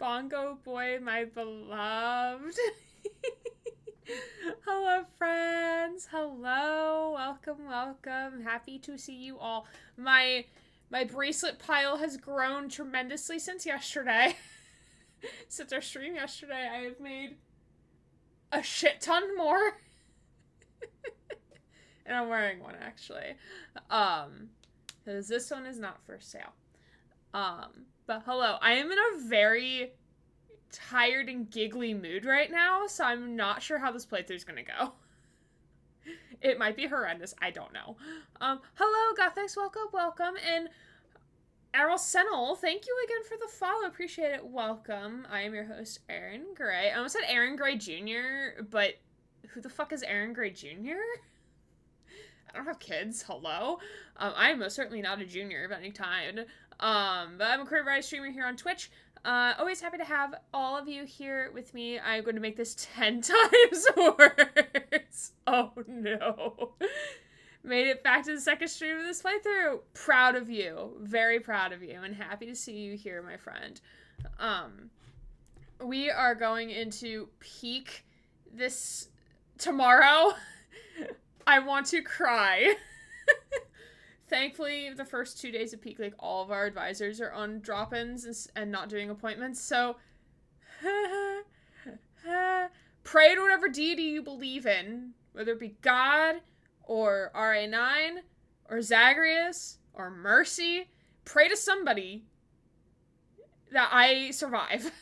Bongo Boy, my beloved. Hello, friends. Hello. Welcome, welcome. Happy to see you all. My bracelet pile has grown tremendously since yesterday. Since our stream yesterday, I have made a shit ton more. And I'm wearing one, actually. Because this one is not for sale. But hello. I am in a very tired and giggly mood right now, so I'm not sure how this playthrough is gonna go. It might be horrendous. I don't know. Hello, Gothics. Welcome. And Errol Senel, thank you again for the follow. Appreciate it. Welcome. I am your host, Aaron Gray. I almost said Aaron Gray Jr., but who the fuck is Aaron Gray Jr.? I don't have kids. Hello. I am most certainly not a junior of any kind. But I'm a career writer streamer here on Twitch. Always happy to have all of you here with me. I'm going to make this 10 times worse. Oh no. Made it back to the second stream of this playthrough. Proud of you. Very proud of you. And happy to see you here, my friend. We are going into peak this tomorrow. I want to cry. Thankfully, the first 2 days of peak, like, all of our advisors are on drop-ins and not doing appointments, so pray to whatever deity you believe in, whether it be God, or RA9, or Zagreus, or Mercy. Pray to somebody that I survive.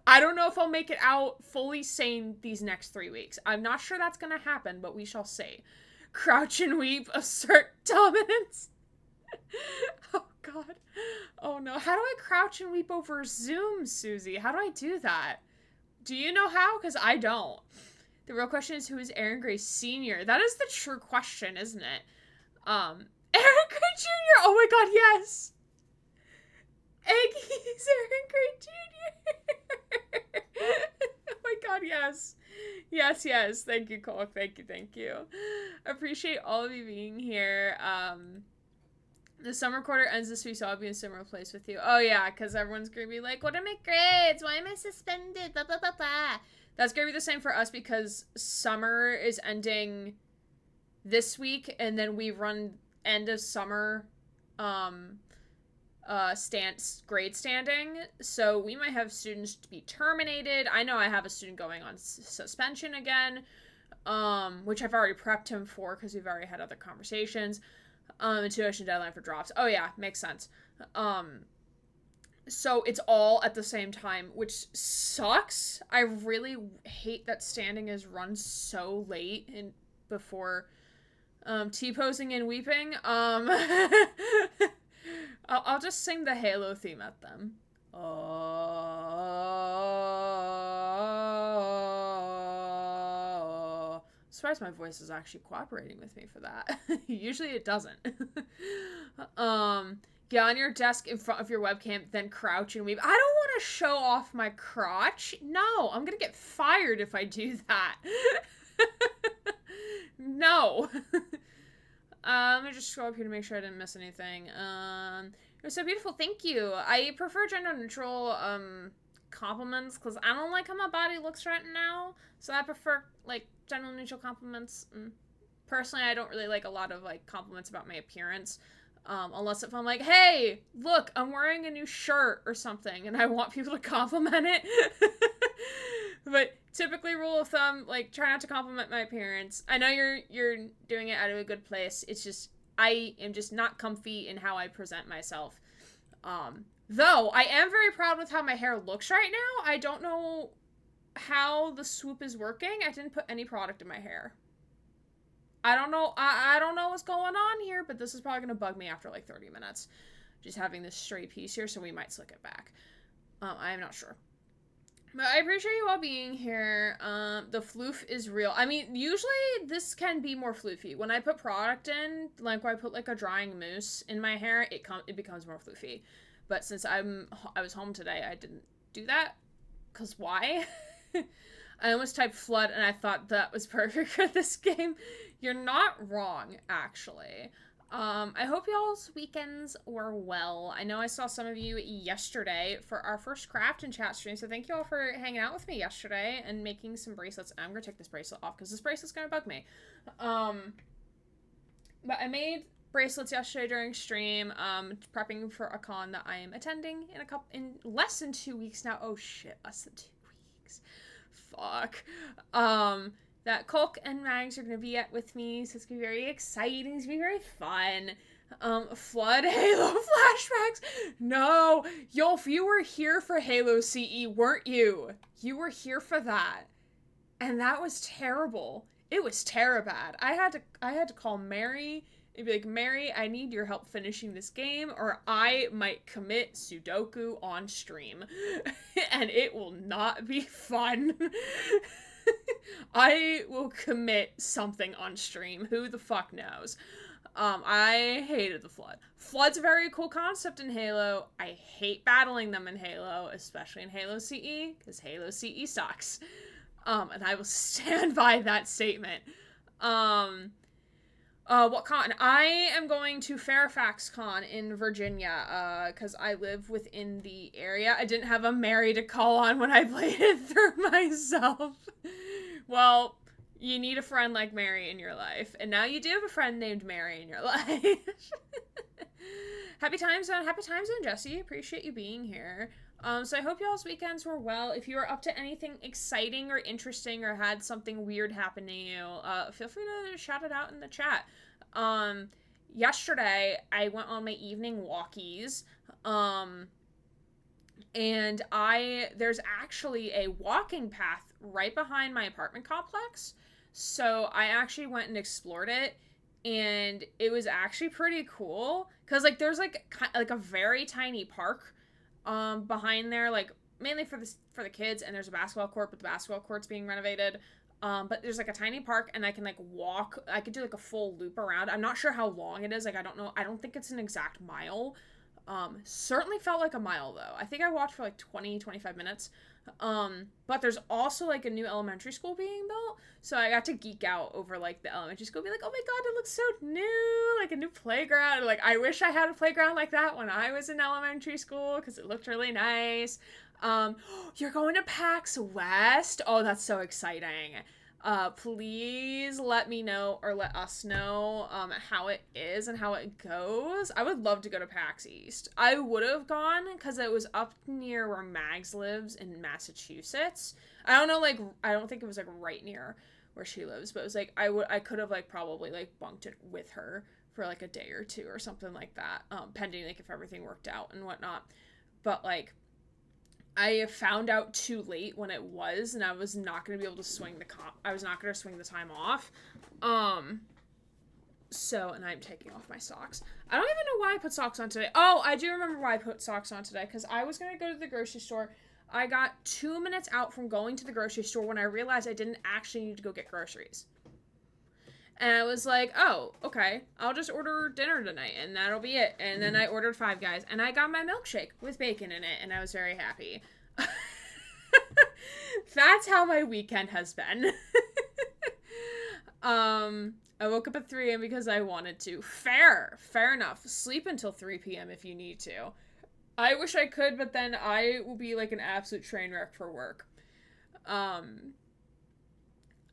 I don't know if I'll make it out fully sane these next 3 weeks. I'm not sure that's gonna happen, but we shall see. Crouch and weep, assert dominance. Oh god. Oh no. How do I crouch and weep over Zoom, Susie? How do I do that? Do you know how? Because I don't. The real question is, who is Aaron Gray Sr.? That is the true question, isn't it? Aaron Gray Jr.! Oh my god, yes! Eggy's Aaron Gray Jr. Oh my god, yes. Yes. Thank you, Cole. Thank you. Appreciate all of you being here. The summer quarter ends this week, so I'll be in a similar place with you. Oh yeah, because everyone's gonna be like, what are my grades? Why am I suspended? Blah, blah, blah, blah. That's gonna be the same for us because summer is ending this week, and then we run end of summer grade standing, so we might have students to be terminated. I know I have a student going on suspension again, which I've already prepped him for because we've already had other conversations. And 2 ocean deadline for drops. Oh yeah, makes sense. So it's all at the same time, which sucks. I really hate that standing is run so late and before T-posing and weeping. I'll just sing the Halo theme at them. Surprised my voice is actually cooperating with me for that. Usually it doesn't. Get on your desk in front of your webcam, then crouch and weep. I don't want to show off my crotch. No, I'm gonna get fired if I do that. No. Let me just scroll up here to make sure I didn't miss anything. You're so beautiful. Thank you. I prefer gender neutral compliments because I don't like how my body looks right now. So I prefer like gender neutral compliments. Personally, I don't really like a lot of like compliments about my appearance. Unless if I'm like, hey, look, I'm wearing a new shirt or something and I want people to compliment it. But typically, rule of thumb, like, try not to compliment my appearance. I know you're doing it out of a good place. It's just, I am just not comfy in how I present myself. Though, I am very proud with how my hair looks right now. I don't know how the swoop is working. I didn't put any product in my hair. I don't know. I don't know what's going on here, but this is probably going to bug me after like 30 minutes. Just having this stray piece here, so we might slick it back. I am not sure. But I appreciate you all being here. The floof is real. I mean, usually this can be more floofy. When I put product in, like when I put like a drying mousse in my hair, it becomes more floofy. But since I was home today, I didn't do that. 'Cause why? I almost typed flood and I thought that was perfect for this game. You're not wrong, actually. I hope y'all's weekends were well. I know I saw some of you yesterday for our first craft and chat stream, so thank you all for hanging out with me yesterday and making some bracelets. I'm gonna take this bracelet off because this bracelet's gonna bug me. But I made bracelets yesterday during stream, prepping for a con that I am attending in less than 2 weeks now. Oh shit, less than 2 weeks. Fuck. That Kulk and Mags are gonna be with me, so it's gonna be very exciting. It's gonna be very fun. Flood Halo flashbacks. No, Yolf, you were here for Halo CE, weren't you? You were here for that, and that was terrible. It was bad. I had to call Mary and be like, Mary, I need your help finishing this game, or I might commit Sudoku on stream, and it will not be fun. I will commit something on stream. Who the fuck knows? I hated the Flood. Flood's a very cool concept in Halo. I hate battling them in Halo, especially in Halo CE, because Halo CE sucks. And I will stand by that statement. What con? I am going to Fairfax Con in Virginia, because I live within the area. I didn't have a Mary to call on when I played it through myself. Well, you need a friend like Mary in your life, and now you do have a friend named Mary in your life. Happy time zone, Jesse. Appreciate you being here. So I hope y'all's weekends were well. If you were up to anything exciting or interesting or had something weird happen to you, feel free to shout it out in the chat. Yesterday, I went on my evening walkies, and there's actually a walking path right behind my apartment complex, so I actually went and explored it, and it was actually pretty cool, because, like, there's, like a very tiny park, behind there, like, mainly for the kids, and there's a basketball court, but the basketball court's being renovated, but there's, like, a tiny park, and I can, like, walk, I could do, like, a full loop around. I'm not sure how long it is, like, I don't know, I don't think it's an exact mile. Certainly felt like a mile, though. I think I walked for, like, 20-25 minutes. But there's also, like, a new elementary school being built, so I got to geek out over, like, the elementary school, be like, oh my god, it looks so new, like, a new playground. Like, I wish I had a playground like that when I was in elementary school, because it looked really nice. You're going to PAX West? Oh, that's so exciting. Please let me know, or let us know, how it is and how it goes. I would love to go to PAX East. I would have gone, because it was up near where Mags lives in Massachusetts. I don't know, like, I don't think it was, like, right near where she lives, but it was, like, I could have, like, probably, like, bunked it with her for, like, a day or two or something like that, pending, like, if everything worked out and whatnot. But, like, I found out too late when it was, and I was not going to be able to swing I was not going to swing the time off. So, and I'm taking off my socks. I don't even know why I put socks on today. Oh, I do remember why I put socks on today, because I was going to go to the grocery store. I got 2 minutes out from going to the grocery store when I realized I didn't actually need to go get groceries. And I was like, oh, okay, I'll just order dinner tonight, and that'll be it. And then I ordered Five Guys, and I got my milkshake with bacon in it, and I was very happy. That's how my weekend has been. I woke up at 3 a.m. because I wanted to. Fair enough. Sleep until 3 p.m. if you need to. I wish I could, but then I will be like an absolute train wreck for work.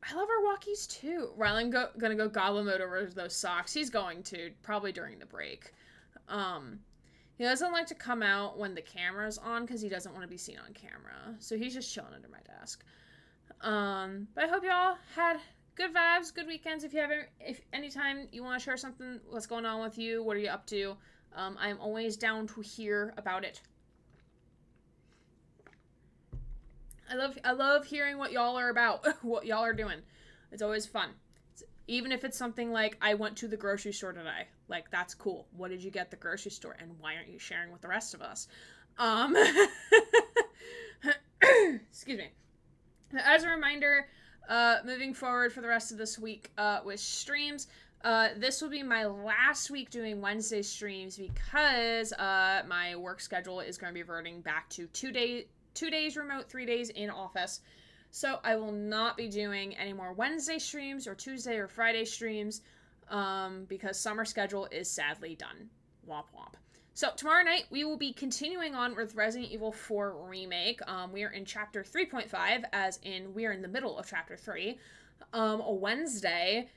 I love our walkies too. Rylan gonna go goblin mode over those socks. He's going to, probably during the break. He doesn't like to come out when the camera's on because he doesn't want to be seen on camera. So he's just chilling under my desk. But I hope y'all had good vibes, good weekends. If anytime you want to share something, what's going on with you, what are you up to? I'm always down to hear about it. I love hearing what y'all are about, what y'all are doing. It's always fun. Even if it's something like, I went to the grocery store today. Like, that's cool. What did you get at the grocery store? And why aren't you sharing with the rest of us? Excuse me. As a reminder, moving forward for the rest of this week with streams, this will be my last week doing Wednesday streams because my work schedule is going to be reverting back to 2 days remote, 3 days in office. So I will not be doing any more Wednesday streams or Tuesday or Friday streams. because summer schedule is sadly done. Womp womp. So tomorrow night we will be continuing on with Resident Evil 4 Remake. We are in chapter 3.5, as in we are in the middle of chapter 3. Wednesday,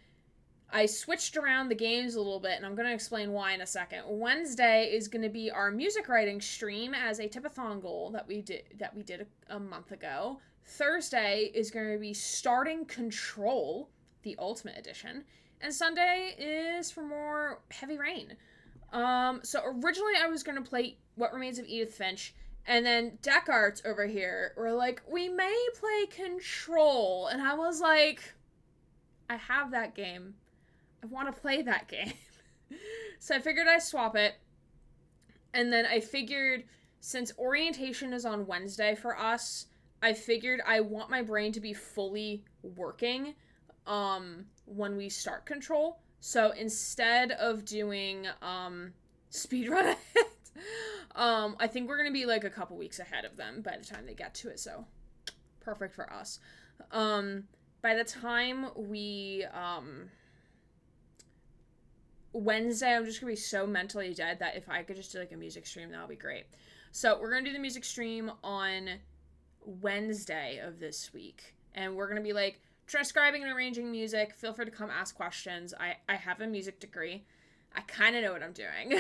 I switched around the games a little bit, and I'm going to explain why in a second. Wednesday is going to be our music writing stream as a tipathon goal that we did a month ago. Thursday is going to be starting Control, the Ultimate Edition, and Sunday is for more Heavy Rain. So originally I was going to play What Remains of Edith Finch, and then Deck Arts over here were like, we may play Control, and I was like, I have that game. I want to play that game. So I figured I'd swap it, and then I figured since orientation is on Wednesday for us, I figured I want my brain to be fully working when we start Control. So instead of doing speedrun it, I think we're going to be like a couple weeks ahead of them by the time they get to it. So perfect for us. By the time we Wednesday, I'm just going to be so mentally dead that if I could just do like a music stream, that would be great. So we're going to do the music stream on Wednesday of this week. And we're going to be like transcribing and arranging music. Feel free to come ask questions. I have a music degree. I kind of know what I'm doing.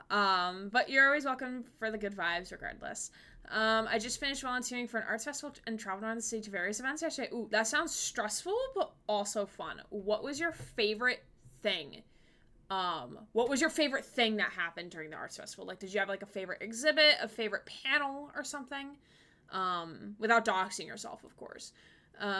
But you're always welcome for the good vibes regardless. I just finished volunteering for an arts festival and traveled around the city to various events yesterday. Ooh, that sounds stressful, but also fun. What was your favorite thing? What was your favorite thing that happened during the arts festival? Like, did you have like a favorite exhibit, a favorite panel or something? Without doxing yourself, of course.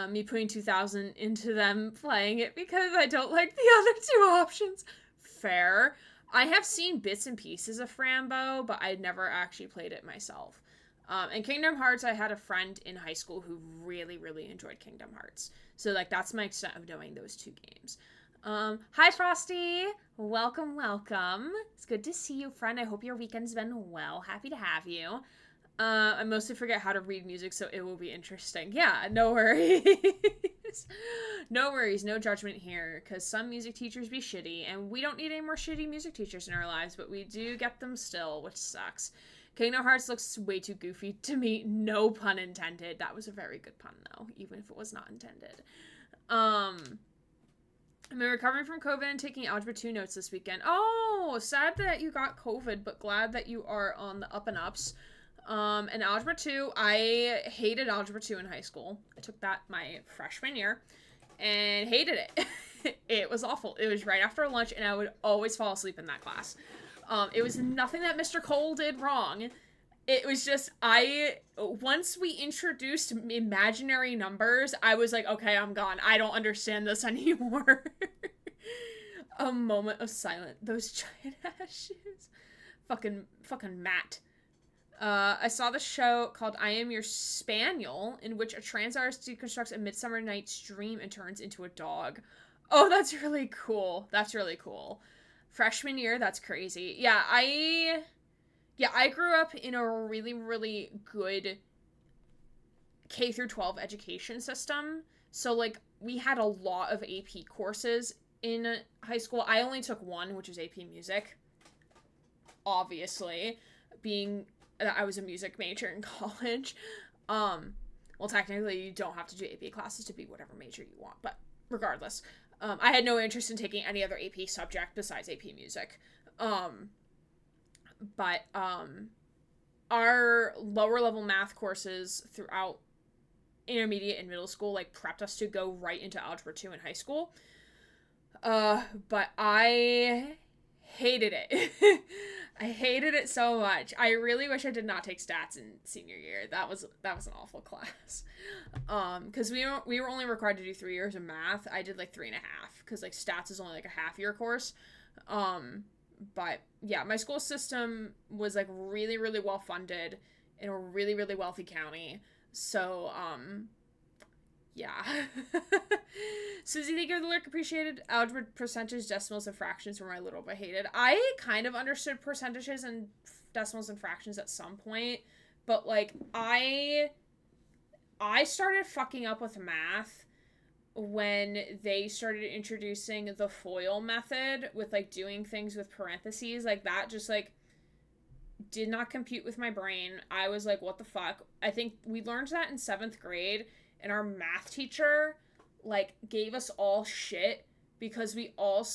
Me putting 2,000 into them playing it because I don't like the other two options. Fair. I have seen bits and pieces of Frambo, but I'd never actually played it myself. And Kingdom Hearts, I had a friend in high school who really, really enjoyed Kingdom Hearts. So, like, that's my extent of knowing those two games. Hi, Frosty. Welcome, welcome. It's good to see you, friend. I hope your weekend's been well. Happy to have you. I mostly forget how to read music, so it will be interesting. Yeah, no worries. No worries, no judgment here, because some music teachers be shitty, and we don't need any more shitty music teachers in our lives, but we do get them still, which sucks. Kingdom Hearts looks way too goofy to me, no pun intended. That was a very good pun, though, even if it was not intended. I've been recovering from COVID and taking Algebra 2 notes this weekend. Oh, sad that you got COVID, but glad that you are on the up and ups. And Algebra 2, I hated Algebra 2 in high school. I took that my freshman year and hated it. It was awful. It was right after lunch, and I would always fall asleep in that class. It was nothing that Mr. Cole did wrong. It was just, once we introduced imaginary numbers, I was like, okay, I'm gone. I don't understand this anymore. A moment of silence. Those giant ass shoes. Fucking Matt. I saw the show called I Am Your Spaniel, in which a trans artist deconstructs a Midsummer Night's Dream and turns into a dog. Oh, that's really cool. That's really cool. Freshman year, that's crazy. Yeah, I grew up in a really, really good K through 12 education system. So, like, we had a lot of AP courses in high school. I only took one, which was AP Music. Obviously, being that I was a music major in college. Well, technically, you don't have to do AP classes to be whatever major you want, but regardless. I had no interest in taking any other AP subject besides AP Music. But our lower level math courses throughout intermediate and middle school, like, prepped us to go right into Algebra 2 in high school. But I hated it. I hated it so much. I really wish I did not take stats in senior year. That was an awful class. Because we were only required to do 3 years of math. I did like 3.5, because like stats is only like a half-year course. But yeah, my school system was like really, really well funded in a really, really wealthy county. So yeah. Susie, thank you for the lurk. Appreciated. Algebra, percentage, decimals, and fractions were my little but hated. I kind of understood percentages and decimals and fractions at some point, but like I started fucking up with math when they started introducing the FOIL method with like doing things with parentheses, like that just like did not compute with my brain. I was like, what the fuck? I think we learned that in 7th grade, and our math teacher like gave us all shit because we all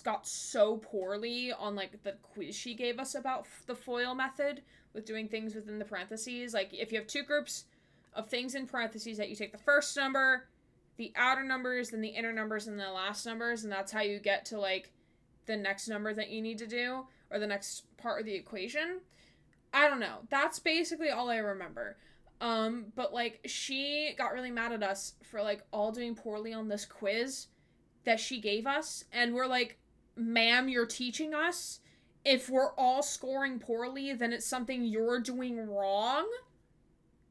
got so poorly on like the quiz she gave us about the FOIL method with doing things within the parentheses. Like if you have two groups of things in parentheses, that you take the first number, the outer numbers, then the inner numbers, and the last numbers, and that's how you get to like the next number that you need to do, or the next part of the equation. I don't know. That's basically all I remember. But like she got really mad at us for like all doing poorly on this quiz that she gave us, and we're like, ma'am, you're teaching us. If we're all scoring poorly, then it's something you're doing wrong.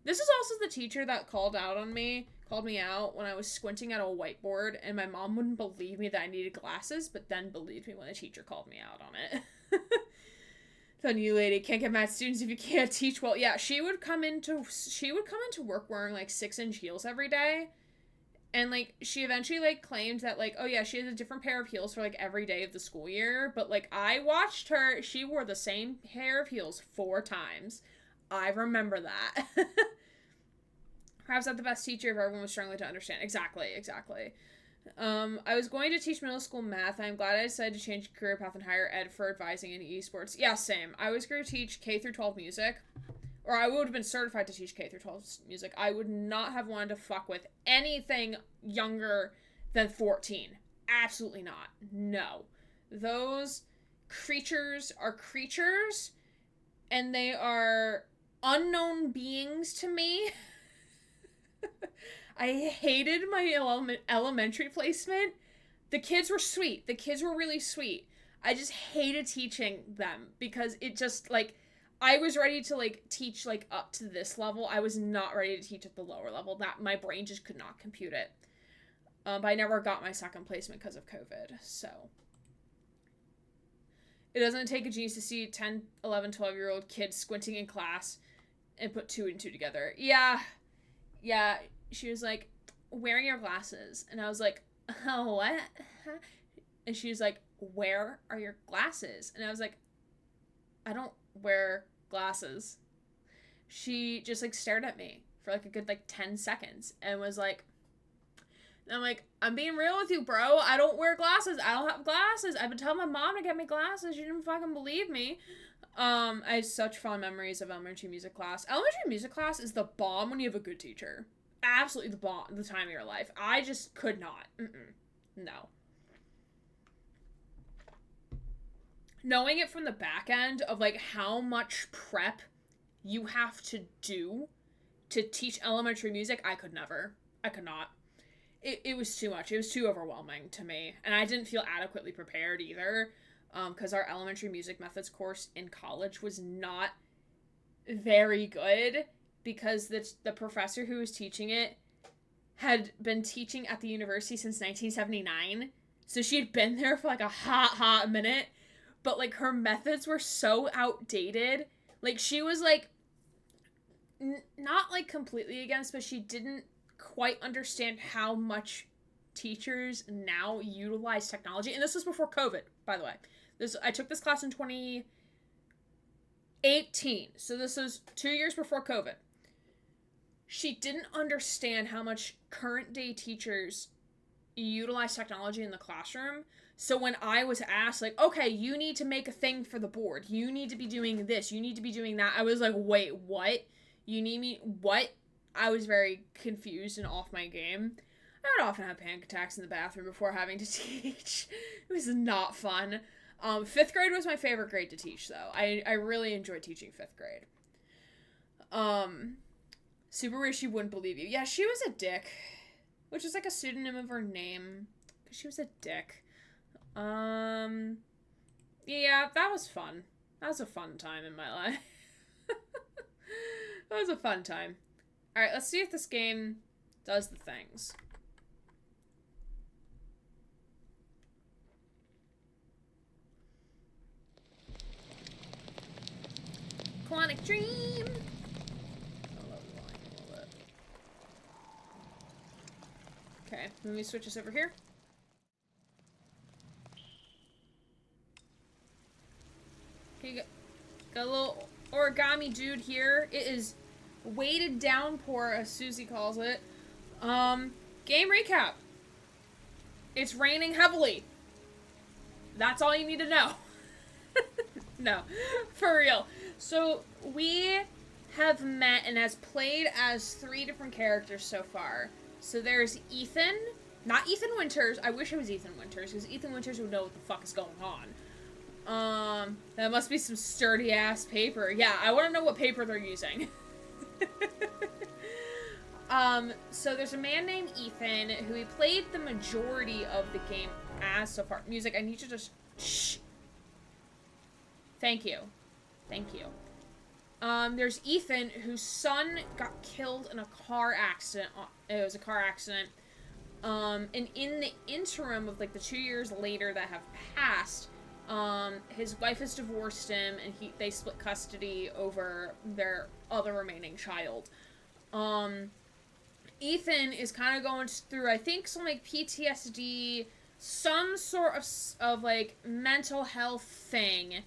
This is also the teacher that called me out when I was squinting at a whiteboard, and my mom wouldn't believe me that I needed glasses, but then believed me when the teacher called me out on it. The new lady can't get mad at students if you can't teach well. Yeah, she would come into work wearing like 6-inch heels every day. And like she eventually like claimed that like, oh yeah, she has a different pair of heels for like every day of the school year, but like I watched her, she wore the same pair of heels 4 times. I remember that. Perhaps not the best teacher if everyone was struggling to understand. Exactly. I was going to teach middle school math. I'm glad I decided to change career path in higher ed for advising in esports. Yeah, same. I was going to teach K through 12 music. Or I would have been certified to teach K through 12 music. I would not have wanted to fuck with anything younger than 14. Absolutely not. No. Those creatures are creatures, and they are unknown beings to me. I hated my elementary placement. The kids were sweet. The kids were really sweet. I just hated teaching them because it just, like, I was ready to, like, teach, like, up to this level. I was not ready to teach at the lower level. That my brain just could not compute it. But I never got my second placement because of COVID, so. It doesn't take a genius to see 10, 11, 12-year-old kids squinting in class and put 2 and 2 together. Yeah, she was like, wearing your glasses. And I was like, oh, what? And she was like, where are your glasses? And I was like, I don't wear glasses. She just like stared at me for like a good like 10 seconds and was like, and I'm like, I'm being real with you, bro. I don't wear glasses. I don't have glasses. I've been telling my mom to get me glasses. She didn't fucking believe me. I have such fond memories of elementary music class. Elementary music class is the bomb when you have a good teacher. Absolutely the bomb, the time of your life. I just could not. No. Knowing it from the back end of like how much prep you have to do to teach elementary music, I could never. I could not. It was too much. It was too overwhelming to me. And I didn't feel adequately prepared either. Because our elementary music methods course in college was not very good. Because the professor who was teaching it had been teaching at the university since 1979. So she had been there for like a hot minute. But like her methods were so outdated. Like she was like, not like completely against, but she didn't quite understand how much teachers now utilize technology. And this was before COVID, by the way. I took this class in 2018. So this was 2 years before COVID. She didn't understand how much current day teachers utilize technology in the classroom. So when I was asked, like, okay, you need to make a thing for the board. You need to be doing this. You need to be doing that. I was like, wait, what? You need me? What? I was very confused and off my game. I would often have panic attacks in the bathroom before having to teach. It was not fun. 5th grade was my favorite grade to teach, though. I really enjoyed teaching 5th grade. Super weird she wouldn't believe you. Yeah, she was a dick. Which is like a pseudonym of her name. Because she was a dick. Yeah, that was fun. That was a fun time in my life. That was a fun time. Alright, let's see if this game does the things. Aquatic Dream! I love the line a little bit. Okay, Okay, let me switch this over here. Okay, got a little origami dude here. It is weighted downpour, as Susie calls it. Game recap. It's raining heavily. That's all you need to know. No, for real. So, we have met and has played as 3 different characters so far. So there's Ethan. Not Ethan Winters. I wish it was Ethan Winters, because Ethan Winters would know what the fuck is going on. That must be some sturdy-ass paper. Yeah, I want to know what paper they're using. So there's a man named Ethan, who he played the majority of the game as so far. Music, I need you to just... Shh. Thank you. Thank you. There's Ethan, whose son got killed in a car accident. It was a car accident. And in the interim of, like, the 2 years later that have passed, his wife has divorced him, and they split custody over their other remaining child. Ethan is kind of going through, I think, some, like, PTSD, some sort of like, mental health thing,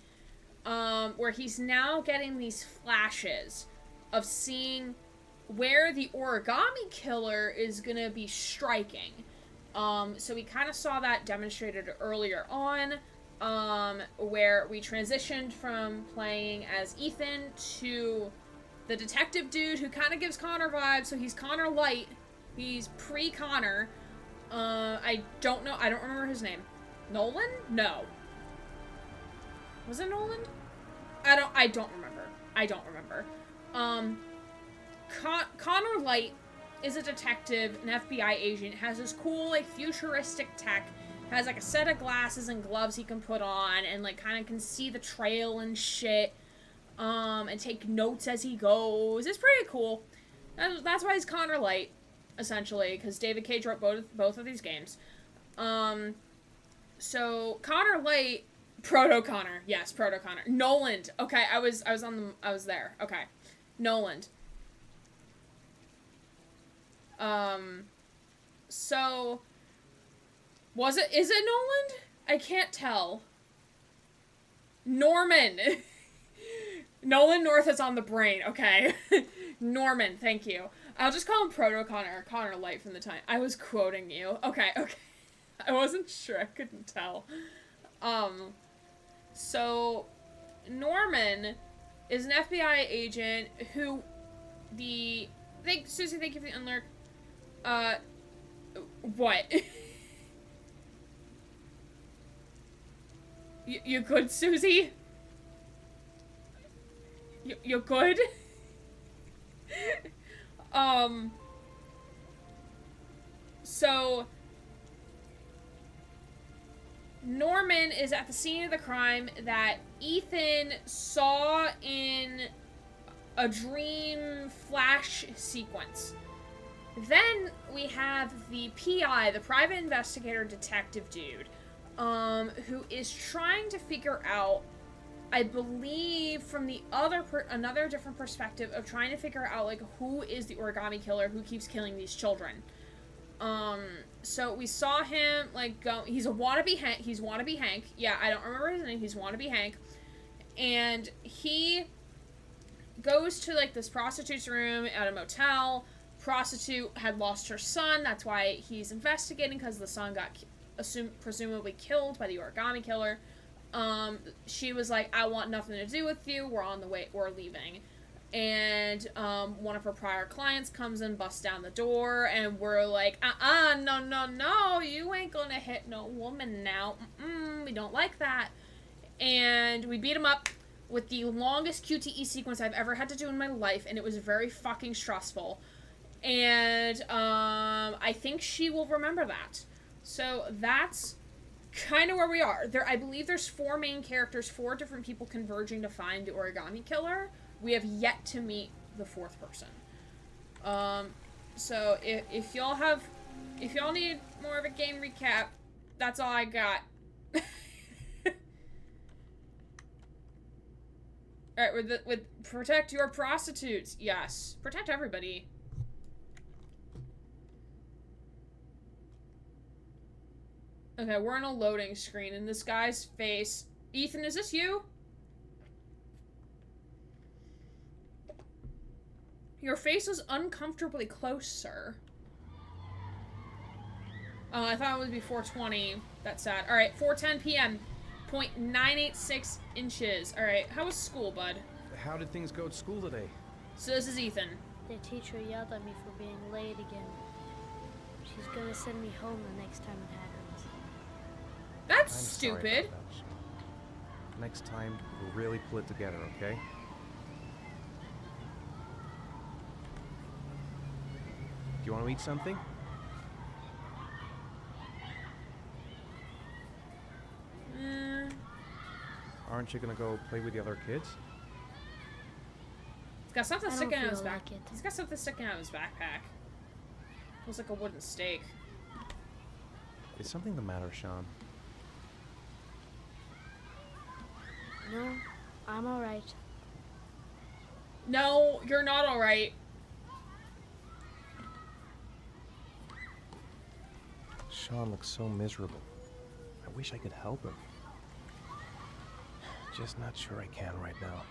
where he's now getting these flashes of seeing where the origami killer is gonna be striking. So we kind of saw that demonstrated earlier on, where we transitioned from playing as Ethan to the detective dude who kind of gives Connor vibes, so he's Connor light. He's pre-Connor. I don't know. I don't remember his name. Nolan? No. Was it Nolan? I don't remember. I don't remember. Connor Light is a detective, an FBI agent, has this cool, like, futuristic tech, has, like, a set of glasses and gloves he can put on, and, like, kind of can see the trail and shit, and take notes as he goes. It's pretty cool. That's why he's Connor Light, essentially, because David Cage wrote both of these games. So, Connor Light, Proto-Connor, yes, Proto-Connor. Noland, okay, I was there, okay. Noland. So, is it Noland? I can't tell. Norman! Nolan North is on the brain, okay. Norman, thank you. I'll just call him Proto-Connor, or Connor Light from the time. I was quoting you. Okay. I wasn't sure, I couldn't tell. So, Norman is an FBI agent who Susie, thank you for the unlurk. What? You good, Susie? You good? So, Norman is at the scene of the crime that Ethan saw in a dream flash sequence. Then we have the PI, the private investigator detective dude, who is trying to figure out, I believe, from the another different perspective of trying to figure out, like, who is the origami killer who keeps killing these children. So we saw him, like, go, he's wannabe Hank. Yeah, I don't remember his name, he's wannabe Hank. And he goes to, like, this prostitute's room at a motel. Prostitute had lost her son, that's why he's investigating, because the son got presumably killed by the origami killer. She was like, I want nothing to do with you, we're on the way, we're leaving. And, one of her prior clients comes and busts down the door, and we're like, no, you ain't gonna hit no woman now, we don't like that. And we beat him up with the longest QTE sequence I've ever had to do in my life, and it was very fucking stressful. And, I think she will remember that. So, that's kind of where we are. I believe there's 4 main characters, 4 different people converging to find the origami killer. We have yet to meet the 4th person. So if y'all need more of a game recap, that's all I got. Alright, with protect your prostitutes. Yes. Protect everybody. Okay, we're on a loading screen, and this guy's face... Ethan, is this you? Your face is uncomfortably close, sir. Oh, I thought it would be 4:20. That's sad. Alright, 4:10 p.m. 0.986 inches. Alright, how was school, bud? How did things go at school today? So this is Ethan. The teacher yelled at me for being late again. She's gonna send me home the next time it happens. That's I'm stupid. sorry about that, Sean. Next time, we'll really pull it together, okay? Do you want to eat something? Aren't you gonna go play with the other kids? He's got something I don't sticking out of his feel back. like it. He's got something sticking out of his backpack. Looks like a wooden stake. Is something the matter, Sean? No, I'm alright. No, you're not alright. Sean looks so miserable. I wish I could help him. Just not sure I can right now.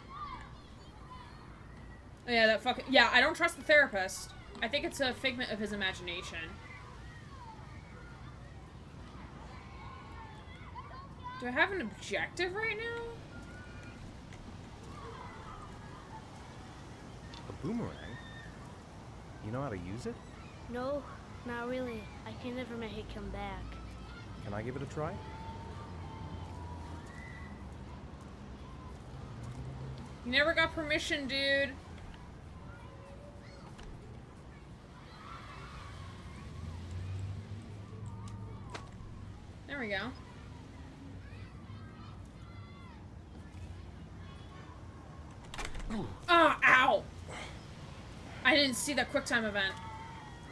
Yeah, that fucking... Yeah, I don't trust the therapist. I think it's a figment of his imagination. Do I have an objective right now? A boomerang? You know how to use it? No, not really. I can never make it come back. Can I give it a try? You never got permission, dude. There we go. Oh, ow! I didn't see that QuickTime event.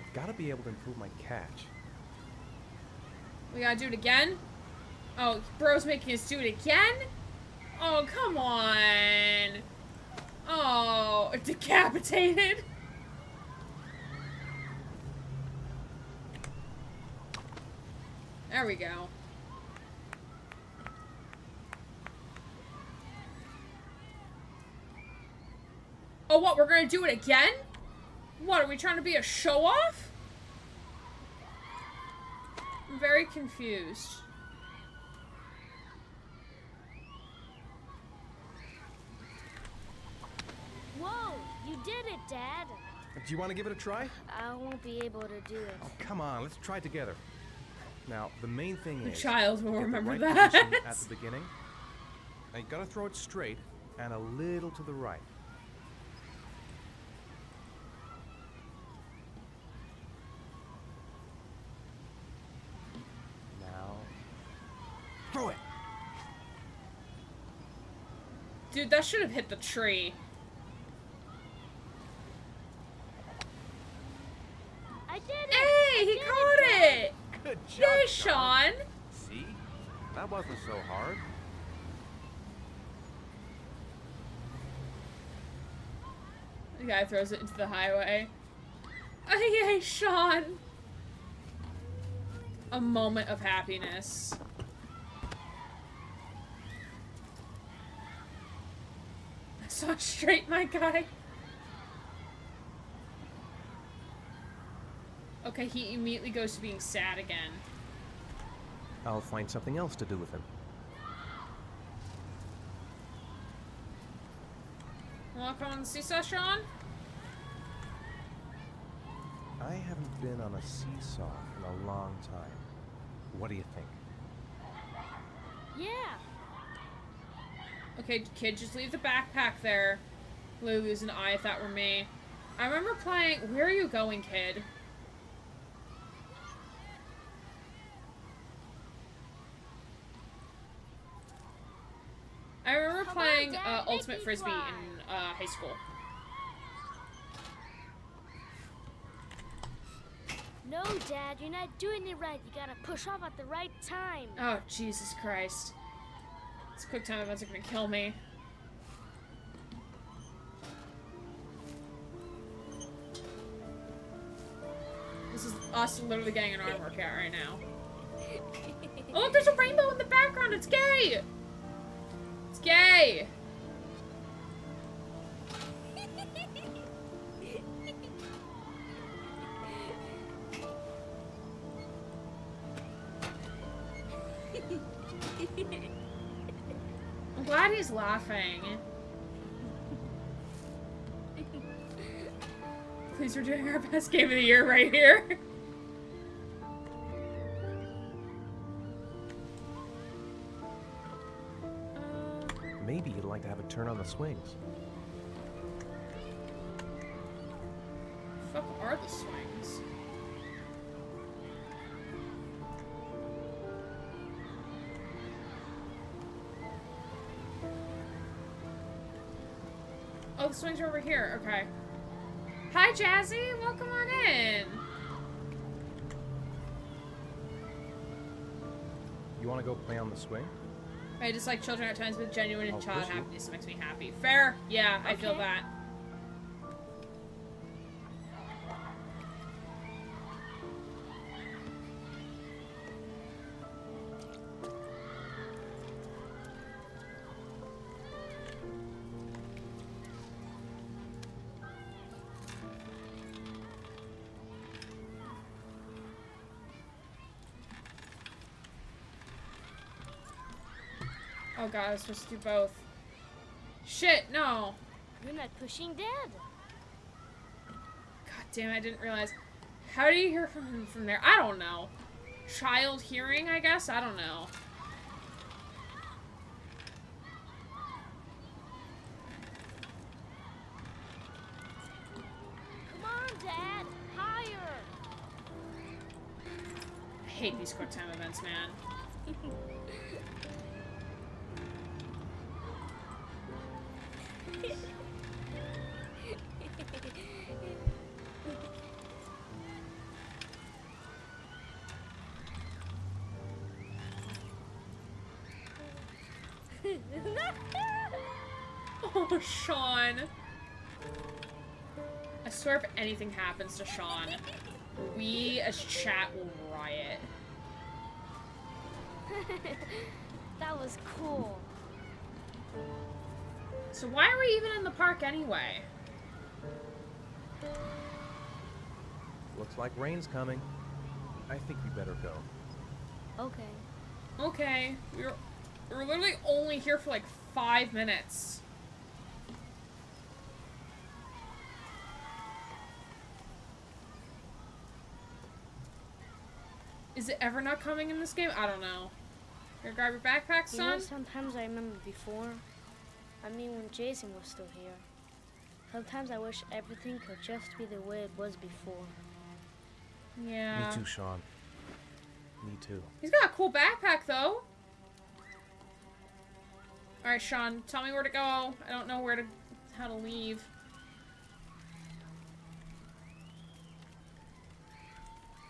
I've got to be able to improve my catch. We gotta do it again? Oh, bro's making us do it again? Oh, come on. Oh, decapitated. There we go. Oh, what? We're gonna do it again? What, are we trying to be a show-off? I'm very confused. Whoa, you did it, Dad. Do you want to give it a try? I won't be able to do it. Oh, come on, let's try it together. Now, the main thing The is... child will get the remember right that. position at the beginning. Now, you gotta throw it straight and a little to the right. Now... throw it! Dude, that should have hit the tree. I did it! Hey, he caught it! Good job, Yay, Sean! See? That wasn't so hard. The guy throws it into the highway. Oh, yay, Sean! A moment of happiness. I saw straight, my guy. Okay, he immediately goes to being sad again. I'll find something else to do with him. Wanna come on the seesaw, Sean? I haven't been on a seesaw in a long time. What do you think? Yeah. Okay, kid, just leave the backpack there. Lulu's an eye if that were me. I remember playing... Where are you going, kid? I remember Come on, playing Dad, make Ultimate me Frisbee fly. in high school. No, Dad, you're not doing it right. You gotta push off at the right time. Oh, Jesus Christ. These quick time events are gonna kill me. This is us literally getting an arm workout right now. Oh, look, there's a rainbow in the background. It's gay. It's gay. I'm glad he's laughing. Please, we're doing our best game of the year right here. Maybe you'd like to have a turn on the swings. Fuck are the swings? Oh, the swings are over here. Okay. Hi, Jazzy. Welcome on in. You want to go play on the swing? I just like children at times with genuine and I'll child push you. happiness makes me happy. Fair. Yeah, I feel Okay. that. Oh god, I was supposed to do both. Shit, no. You're not pushing Dad. God damn, I didn't realize. How do you hear from him from there? I don't know. Child hearing, I guess? I don't know. Come on, Dad. Higher. I hate these quick time events, man. Oh, Sean. I swear if anything happens to Sean, we as chat will riot. That was cool. So why are we even in the park anyway? Looks like rain's coming. I think we better go. Okay. Okay, we're literally only here for like 5 minutes. Is it ever not coming in this game? I don't know. Here, grab your backpack, You know, son. sometimes I remember before. I mean, when Jason was still here. Sometimes I wish everything could just be the way it was before. Yeah. Me too, Sean. Me too. He's got a cool backpack, though. Alright, Sean, tell me where to go. I don't know how to leave.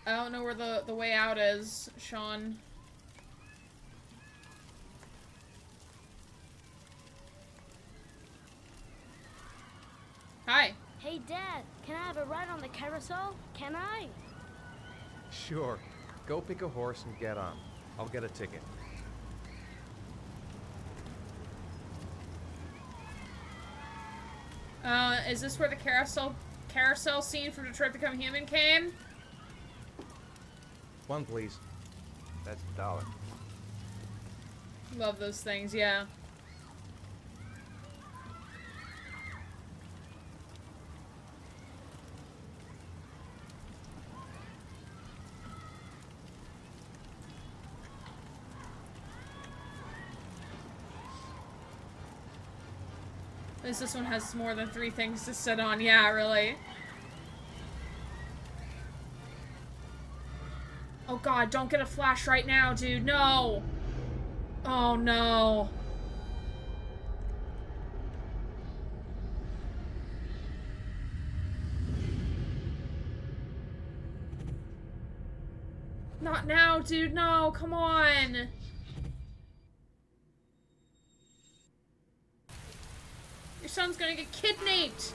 I don't know where the way out is, Sean. Hi. Hey, Dad, can I have a ride on the carousel? Can I? Sure. Go pick a horse and get on. I'll get a ticket. Is this where the carousel scene from Detroit Become Human came? One, please. That's $1. Love those things, yeah. At least this one has more than 3 things to sit on. Yeah, really. Oh god, don't get a flash right now, dude. No! Oh no. Not now, dude. No, come on. Your son's gonna get kidnapped.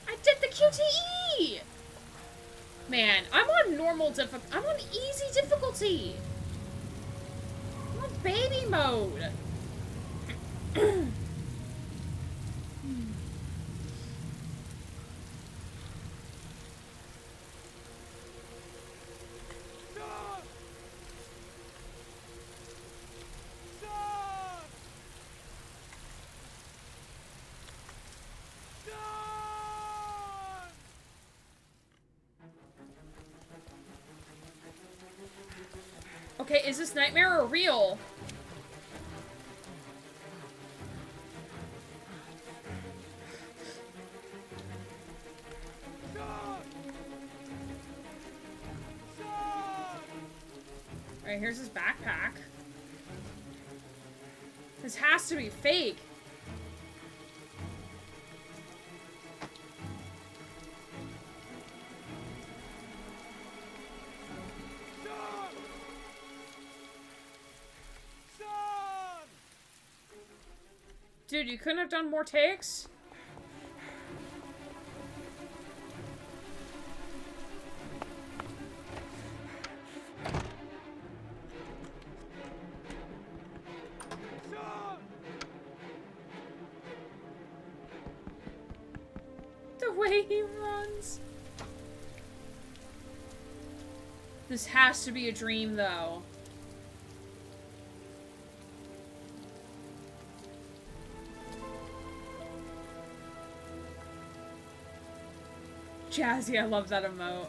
I did the QTE! man. I'm on normal I'm on easy difficulty. I'm on baby mode. Okay, is this nightmare or real? Alright, here's his backpack. This has to be fake. Dude, you couldn't have done more takes? The way he runs. This has to be a dream, though. Jazzy, I love that emote.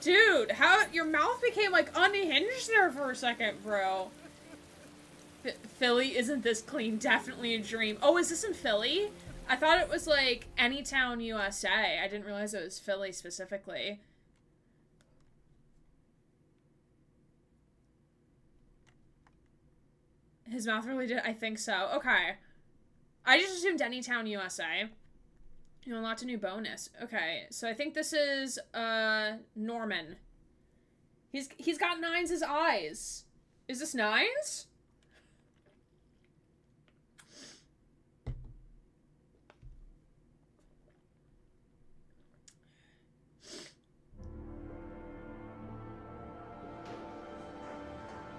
Dude, how your mouth became like unhinged there for a second, bro. Philly, isn't this clean? Definitely a dream. Oh, is this in Philly? I thought it was like Anytown, USA. I didn't realize it was Philly specifically. His mouth really did? I think so. Okay. I just assumed Anytown, USA. You unlocked a new bonus. Okay, so I think this is, Norman. He's got Nines as eyes. Is this Nines?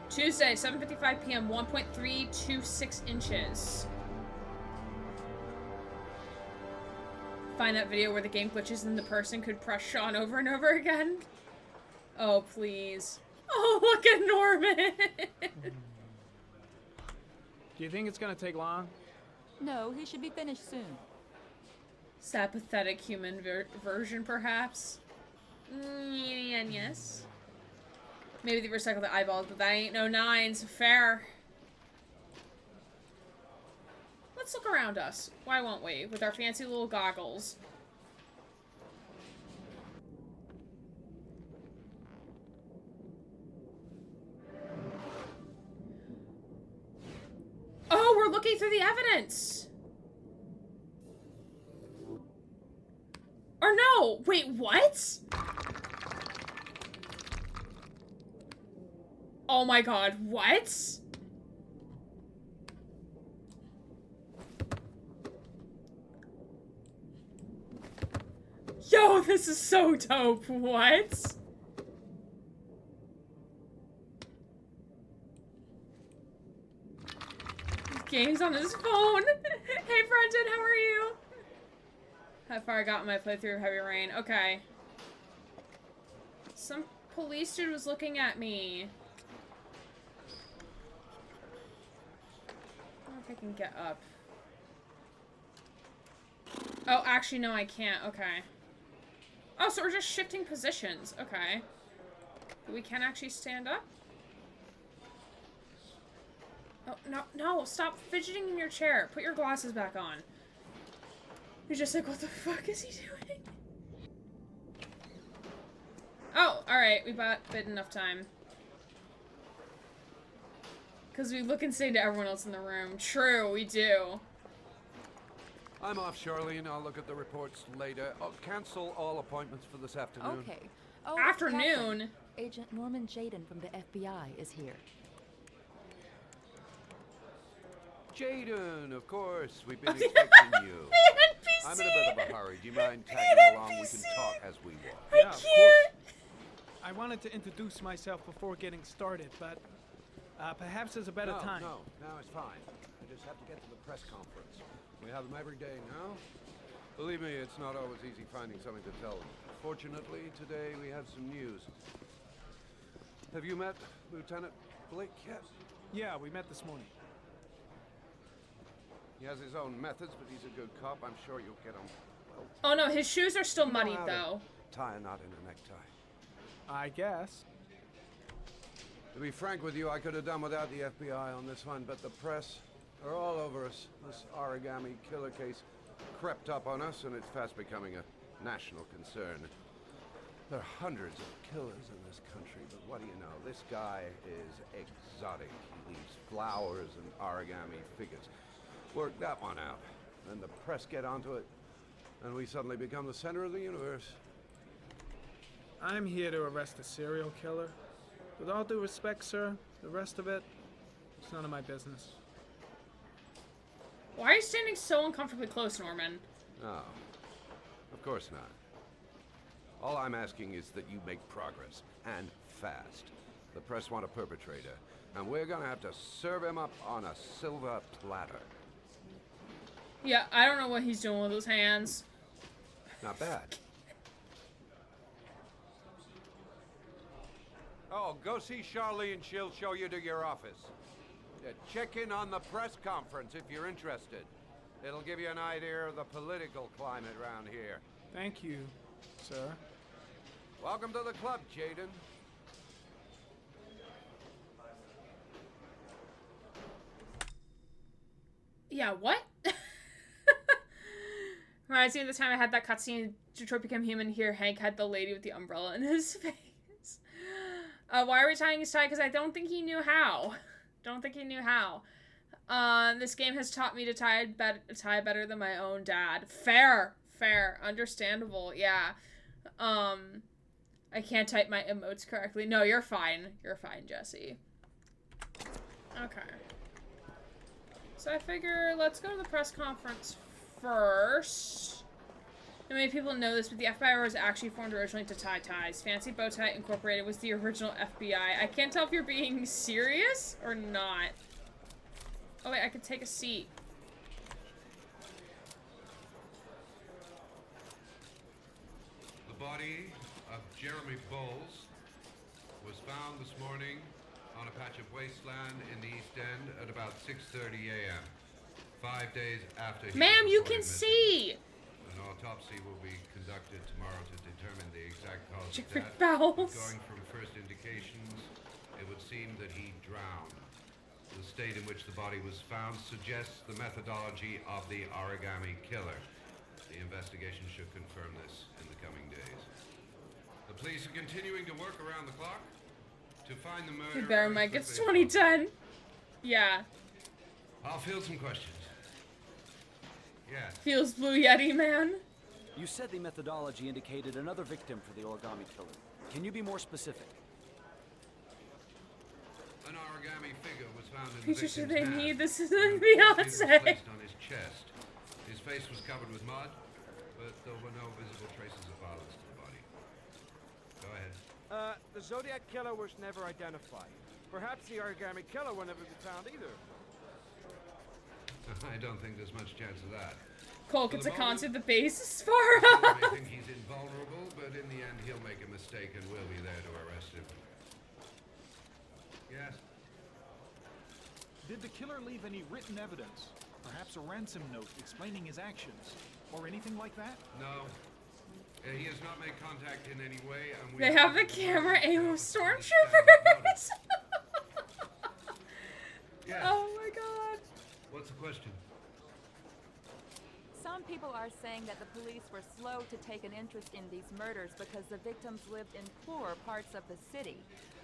Tuesday, 7:55 p.m., 1.326 inches. Find that video where the game glitches and the person could press Sean over and over again. Oh, please. Oh, look at Norman. Do you think it's gonna take long? No, he should be finished soon. Is that pathetic human version, perhaps? Yes. Maybe they recycle the eyeballs, but that ain't no Nines. Fair. Let's look around us. Why won't we? With our fancy little goggles. Oh, we're looking through the evidence! Or no! Wait, what? Oh my god, what? Yo, this is so dope. What? Game's on his phone. Hey, Brendan, how are you? How far I got in my playthrough of Heavy Rain. Okay. Some police dude was looking at me. I don't know if I can get up. Oh, actually, no, I can't. Okay. Oh, so we're just shifting positions. Okay. But we can actually stand up? Oh, no, no, stop fidgeting in your chair. Put your glasses back on. You're just like, what the fuck is he doing? Oh, alright, we bought enough time. Because we look insane to everyone else in the room. True, we do. I'm off, Charlene. I'll look at the reports later. I'll cancel all appointments for this afternoon. Okay. Oh, Afternoon? Captain, Agent Norman Jayden from the FBI is here. Jaden, of course. We've been expecting you. NPC. I'm in a bit of a hurry. Do you mind tagging along? We can NPC. talk as we walk. I Yeah, of can't. I wanted to introduce myself before getting started, but perhaps there's a better time. No, it's fine. I just have to get to the press conference. We have them every day now. Believe me, it's not always easy finding something to tell them. Fortunately, today we have some news. Have you met Lieutenant Blake yet? Yeah, we met this morning. He has his own methods, but he's a good cop. I'm sure you'll get him. Well, Oh no, his shoes are still you know muddied how to though. tie a knot in a necktie. I guess. To be frank with you, I could have done without the FBI on this one, but the press are all over us. This origami killer case crept up on us, and it's fast becoming a national concern. There are hundreds of killers in this country, but what do you know? This guy is exotic. He leaves flowers and origami figures. Work that one out. Then the press get onto it, and we suddenly become the center of the universe. I'm here to arrest a serial killer. With all due respect, sir, the rest of it, it's none of my business. Why are you standing so uncomfortably close, Norman? No, of course not. All I'm asking is that you make progress, and fast. The press want a perpetrator, and we're gonna have to serve him up on a silver platter. Yeah, I don't know what he's doing with his hands. Not bad. Oh, go see Charlene. She'll show you to your office. Check in on the press conference if you're interested. It'll give you an idea of the political climate around here. Thank you, sir. Welcome to the club, Jaden. Yeah, what? Reminds me of the time I had that cutscene, Detroit Become Human. Here, Hank had the lady with the umbrella in his face. Why are we tying his tie? Because I don't think he knew how. Don't think he knew how. This game has taught me to tie better than my own dad. Fair. Understandable, yeah. I can't type my emotes correctly. No, you're fine. You're fine, Jesse. Okay. So I figure let's go to the press conference first. And many people know this, but the FBI was actually formed originally to tie ties. Fancy Bow Tie Incorporated was the original FBI. I can't tell if you're being serious or not. Oh wait, I could take a seat. The body of Jeremy Bowles was found this morning on a patch of wasteland in the East End at about 6:30 a.m. 5 days after he Ma'am, was you reported can missing. see! An autopsy will be conducted tomorrow to determine the exact cause of Jeffrey death. Bowles. Going from first indications, it would seem that he drowned. The state in which the body was found suggests the methodology of the origami killer. The investigation should confirm this in the coming days. The police are continuing to work around the clock to find the murderer. You better, Mike. It's 2010. Yeah. I'll field some questions. Yeah. Feels Blue Yeti, man. You said the methodology indicated another victim for the origami killer. Can you be more specific? An origami figure was found in the Pictures victim's they hand. need. This is It like was Beyonce. placed on his chest. His face was covered with mud, but there were no visible traces of violence to the body. Go ahead. The Zodiac Killer was never identified. Perhaps the origami killer will never be found either. I don't think there's much chance of that. Cole For gets the a moment, concert. The bass is far Killer up. may think he's invulnerable, but in the end he'll make a mistake and we'll be there to arrest him. Yes? Did the killer leave any written evidence? Perhaps a ransom note explaining his actions? Or anything like that? No. He has not made contact in any way, and we They have the camera aim of stormtroopers. Yes. Oh my god. What's the question? Some people are saying that the police were slow to take an interest in these murders because the victims lived in poorer parts of the city.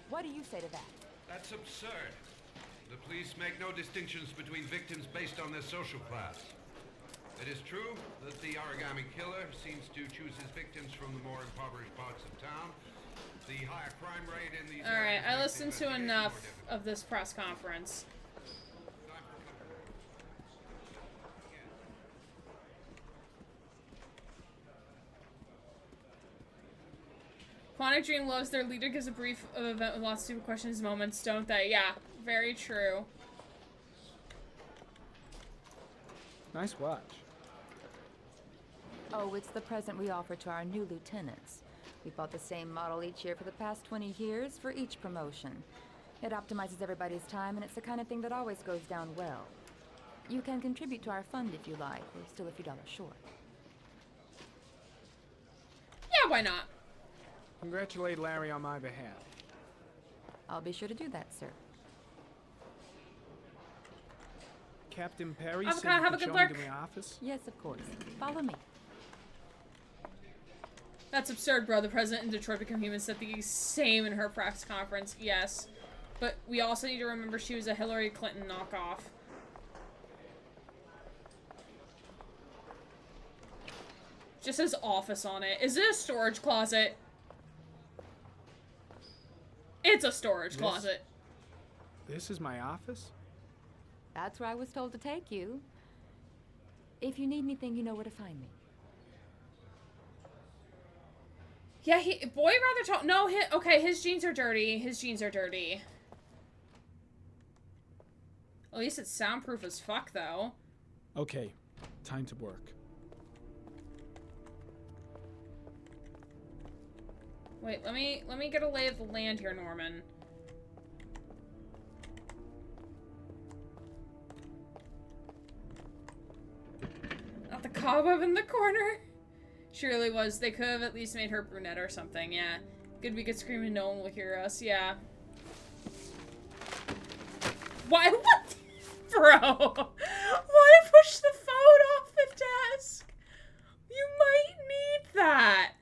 What do you say to that? That's absurd. The police make no distinctions between victims based on their social class. It is true that the origami killer seems to choose his victims from the more impoverished parts of town. The higher crime rate in these Alright, areas I makes the listened to investigation enough more difficult. of this press conference. Quantic Dream loves their leader gives a brief event with lots of stupid questions moments, don't they? Yeah, very true. Nice watch. Oh, it's the present we offer to our new lieutenants. We bought the same model each year for the past 20 years for each promotion. It optimizes everybody's time, and it's the kind of thing that always goes down well. You can contribute to our fund if you like. We're still a few dollars short. Yeah, why not? Congratulate Larry on my behalf. I'll be sure to do that, sir. Captain Perry Avocado, said you have a could good show me look. to my office? Yes, of course. Follow me. That's absurd, bro. The president in Detroit Become Human said the same in her press conference. Yes. But we also need to remember she was a Hillary Clinton knockoff. Just says office on it. Is it a storage closet? It's a storage closet. This is my office? That's where I was told to take you. If you need anything, you know where to find me. Yeah, boy rather tall. No, okay, his jeans are dirty. His jeans are dirty. At least it's soundproof as fuck, though. Okay, time to work. Wait, let me get a lay of the land here, Norman. Not the cobweb in the corner. She really was. They could have at least made her brunette or something, yeah. Good we could scream and no one will hear us, yeah. Why? What? Bro! Why push the phone off the desk? You might need that.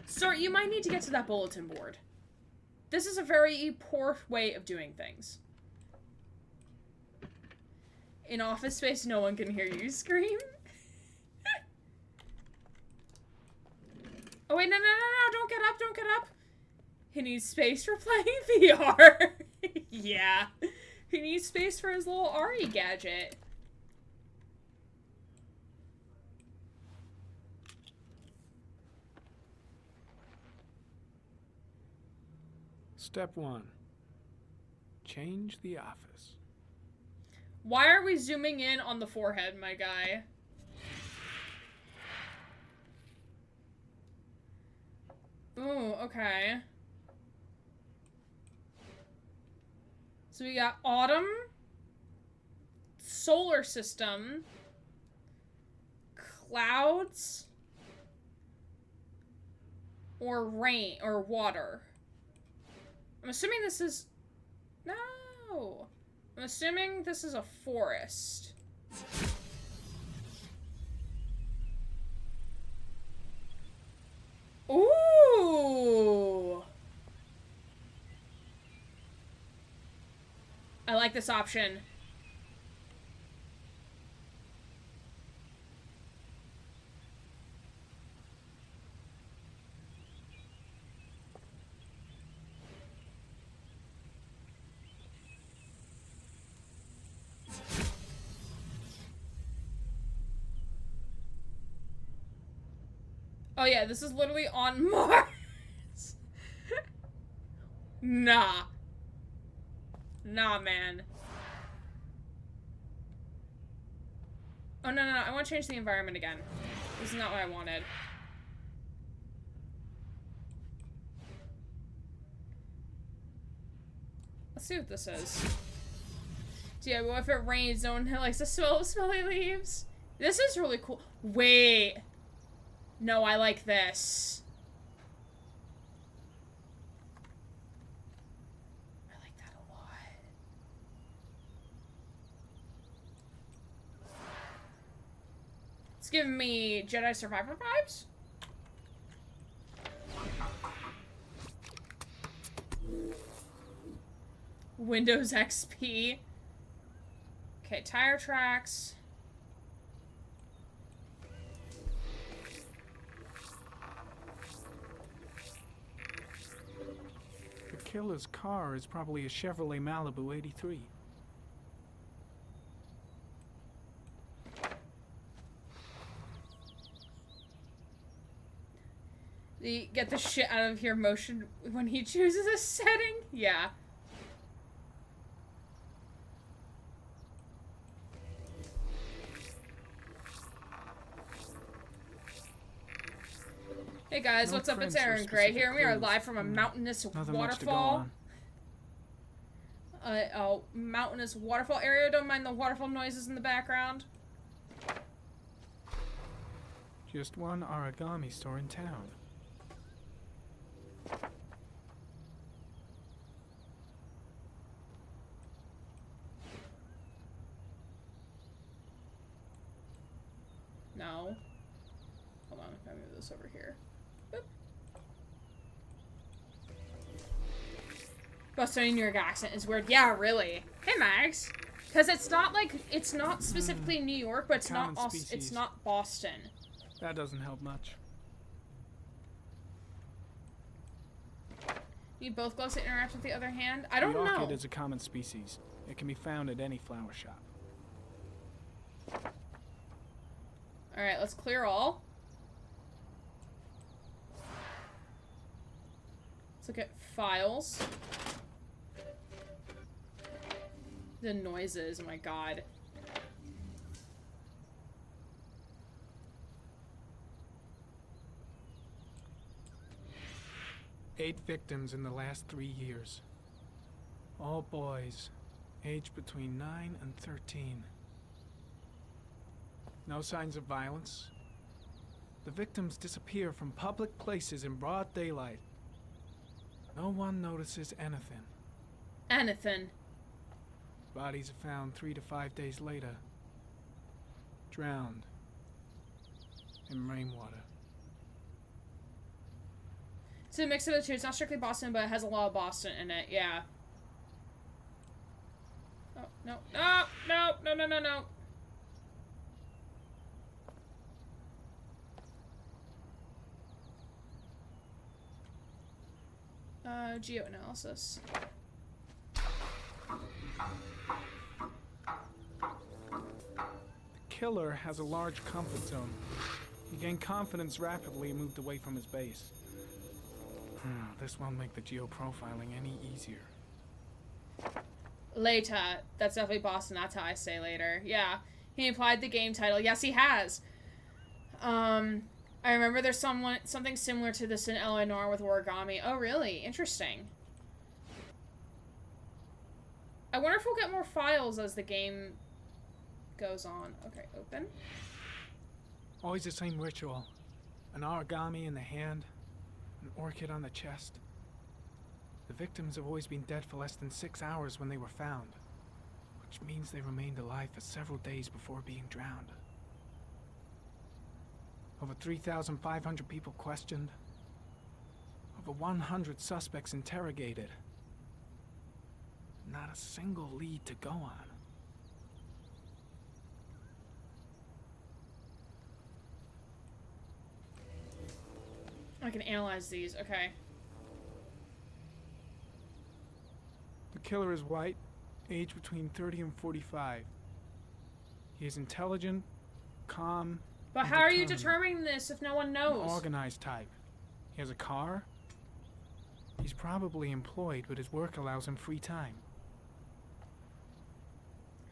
Sir, you might need to get to that bulletin board. This is a very poor way of doing things. In Office Space, no one can hear you scream. Oh wait, no, don't get up, don't get up. He needs space for playing VR. Yeah. He needs space for his little Ari gadget. Step 1. Change the office. Why are we zooming in on the forehead, my guy? Ooh, okay. So we got autumn, solar system, clouds, or rain, or water. I'm assuming this is... No! I'm assuming this is a forest. Ooh! I like this option. Oh yeah, this is literally on Mars. Nah. Nah, man. Oh, no, I want to change the environment again. This is not what I wanted. Let's see what this is. Yeah, well, if it rains, no one likes the smell of smelly leaves. This is really cool. Wait. No, I like this. I like that a lot. It's giving me Jedi Survivor vibes. Windows XP. Okay, tire tracks. The killer's car is probably a Chevrolet Malibu 83. The get the shit out of here motion when he chooses a setting? Yeah. Hey guys, No what's up? It's prints or Aaron Gray here, and we are specific live from a clues. mountainous Nothing much to go waterfall. on. Mountainous waterfall area. Don't mind the waterfall noises in the background. Just one origami store in town. No. Hold on, if I move this over here. Boop. Bostonian New York accent is weird. Yeah, really. Hey, Max. Because it's not like, it's not specifically New York, but it's Common not it's species. not Boston. That doesn't help much. Need both gloves to interact with the other hand? I don't the orchid know. is a common species. It can be found at any flower shop. Alright, let's clear all. Let's look at files. The noises, oh my god. Eight victims in the last 3 years. All boys, aged between 9 and 13. No signs of violence. The victims disappear from public places in broad daylight. No one notices anything. Anything. Bodies are found 3 to 5 days later. Drowned in rainwater. It's a mix of the two. It's not strictly Boston, but it has a lot of Boston in it. Yeah. Oh, no. No! No! No, no, no, no. Geoanalysis. The killer has a large comfort zone. He gained confidence rapidly and moved away from his base. This won't make the geoprofiling any easier. Later. That's definitely Boston. That's how I say later. Yeah. He implied the game title. Yes, he has. I remember there's something similar to this in Eleanor with origami. Oh, really? Interesting. I wonder if we'll get more files as the game goes on. Okay, open. Always the same ritual. An origami in the hand, an orchid on the chest. The victims have always been dead for less than 6 hours when they were found, which means they remained alive for several days before being drowned. Over 3,500 people questioned. Over 100 suspects interrogated. Not a single lead to go on. I can analyze these. Okay. The killer is white, aged between 30 and 45. He is intelligent, calm, But how are you determining this if no one an knows? organized type. He has a car. He's probably employed, but his work allows him free time.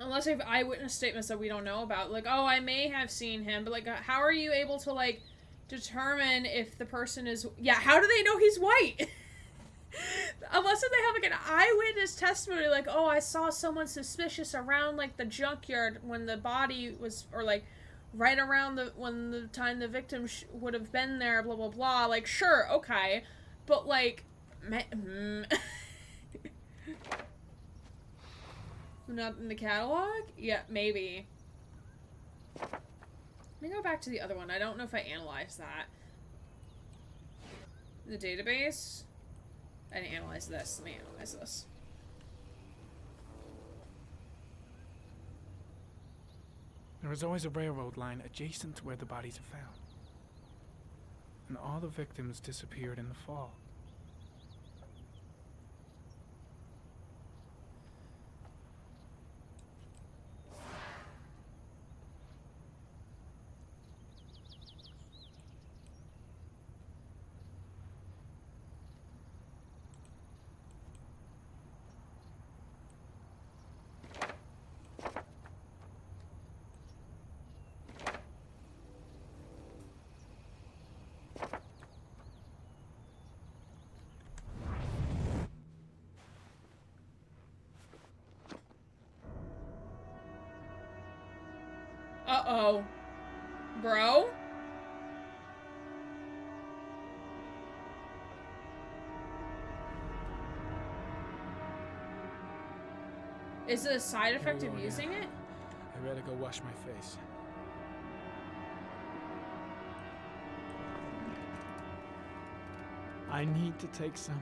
Unless we have eyewitness statements that we don't know about. Like, oh, I may have seen him, but, like, how are you able to, like, determine if the person is... Yeah, how do they know he's white? Unless if they have, like, an eyewitness testimony, like, oh, I saw someone suspicious around, like, the junkyard when the body was... Or, like, right around the time the victim would have been there, blah, blah, blah. Like, sure, okay. But, like... Not in the catalog? Yeah, maybe. Let me go back to the other one. I don't know if I analyzed that. The database? I didn't analyze this. Let me analyze this. There is always a railroad line adjacent to where the bodies are found. And all the victims disappeared in the fall. Uh-oh. Bro? Is it a side effect of using it? I better go wash my face. I need to take some.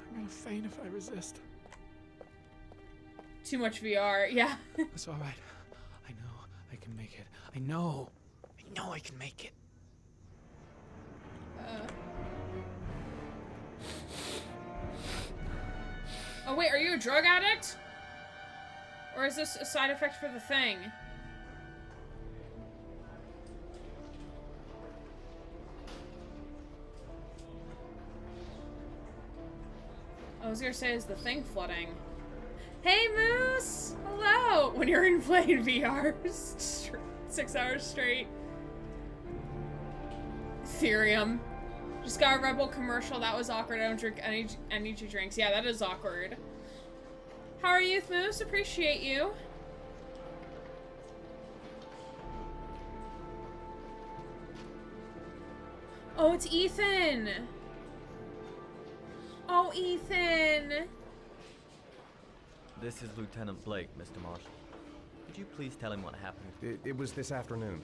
I'm gonna faint if I resist. Too much VR, yeah. It's all right. I know I can make it. I know I can make it. Oh wait, are you a drug addict? Or is this a side effect for the thing? I was gonna say, is the thing flooding? Hey Moose! Hello! When you're in playing VR 6 hours straight. Therium. Just got a Red Bull commercial. That was awkward. I don't drink any energy drinks. Yeah, that is awkward. How are you, Moose? Appreciate you. Oh, it's Ethan! Oh, Ethan! This is Lieutenant Blake, Mr. Marshall. Could you please tell him what happened? It was this afternoon.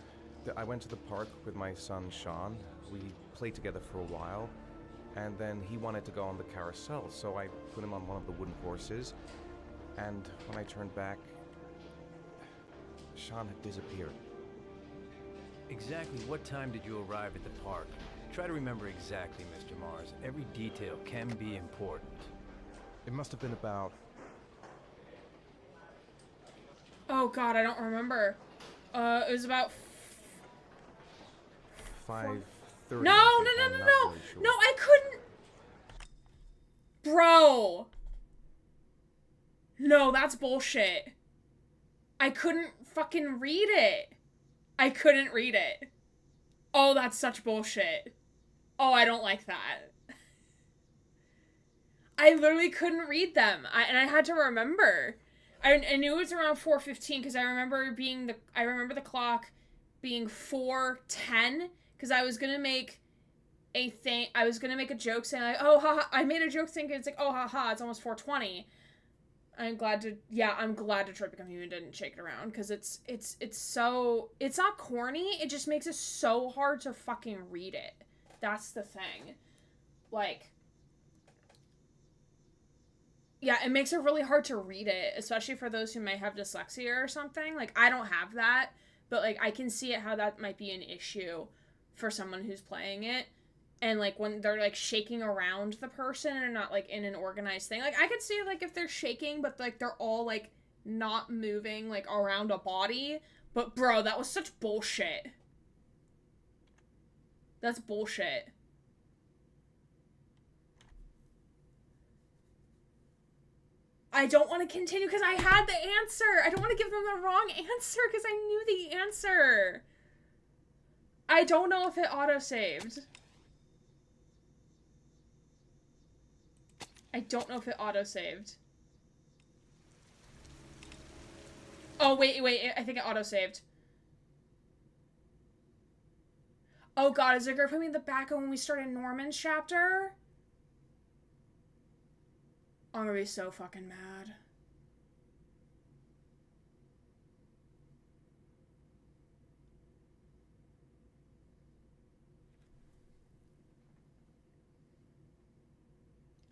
I went to the park with my son, Sean. We played together for a while, and then he wanted to go on the carousel, so I put him on one of the wooden horses, and when I turned back, Sean had disappeared. Exactly what time did you arrive at the park? Try to remember exactly, Mr. Mars. Every detail can be important. It must have been about... Oh god, I don't remember. It was about... 5:30. No, No, I couldn't... Bro! No, that's bullshit. I couldn't fucking read it. I couldn't read it. Oh, that's such bullshit. Oh, I don't like that. I literally couldn't read them. And I had to remember. I knew it was around 4:15 because I remember the clock being 4:10 because I was gonna make a thing. I was gonna make a joke saying like, oh haha. I made a joke thinking it's like, oh haha, it's almost 4:20. I'm glad to Detroit Become Human didn't shake it around because it's so, it's not corny. It just makes it so hard to fucking read it. That's the thing. Like, yeah, it makes it really hard to read it, especially for those who may have dyslexia or something. Like, I don't have that, but, like, I can see it how that might be an issue for someone who's playing it. And, like, when they're, like, shaking around the person and not, like, in an organized thing. Like, I could see, like, if they're shaking, but, like, they're all, like, not moving, like, around a body. But, bro, that was such bullshit. That's bullshit. I don't want to continue because I had the answer. I don't want to give them the wrong answer because I knew the answer. I don't know if it auto-saved. I don't know if it auto-saved. Oh, wait, I think it auto-saved. Oh god, is it gonna put me in the back of when we started Norman's chapter? I'm gonna be so fucking mad.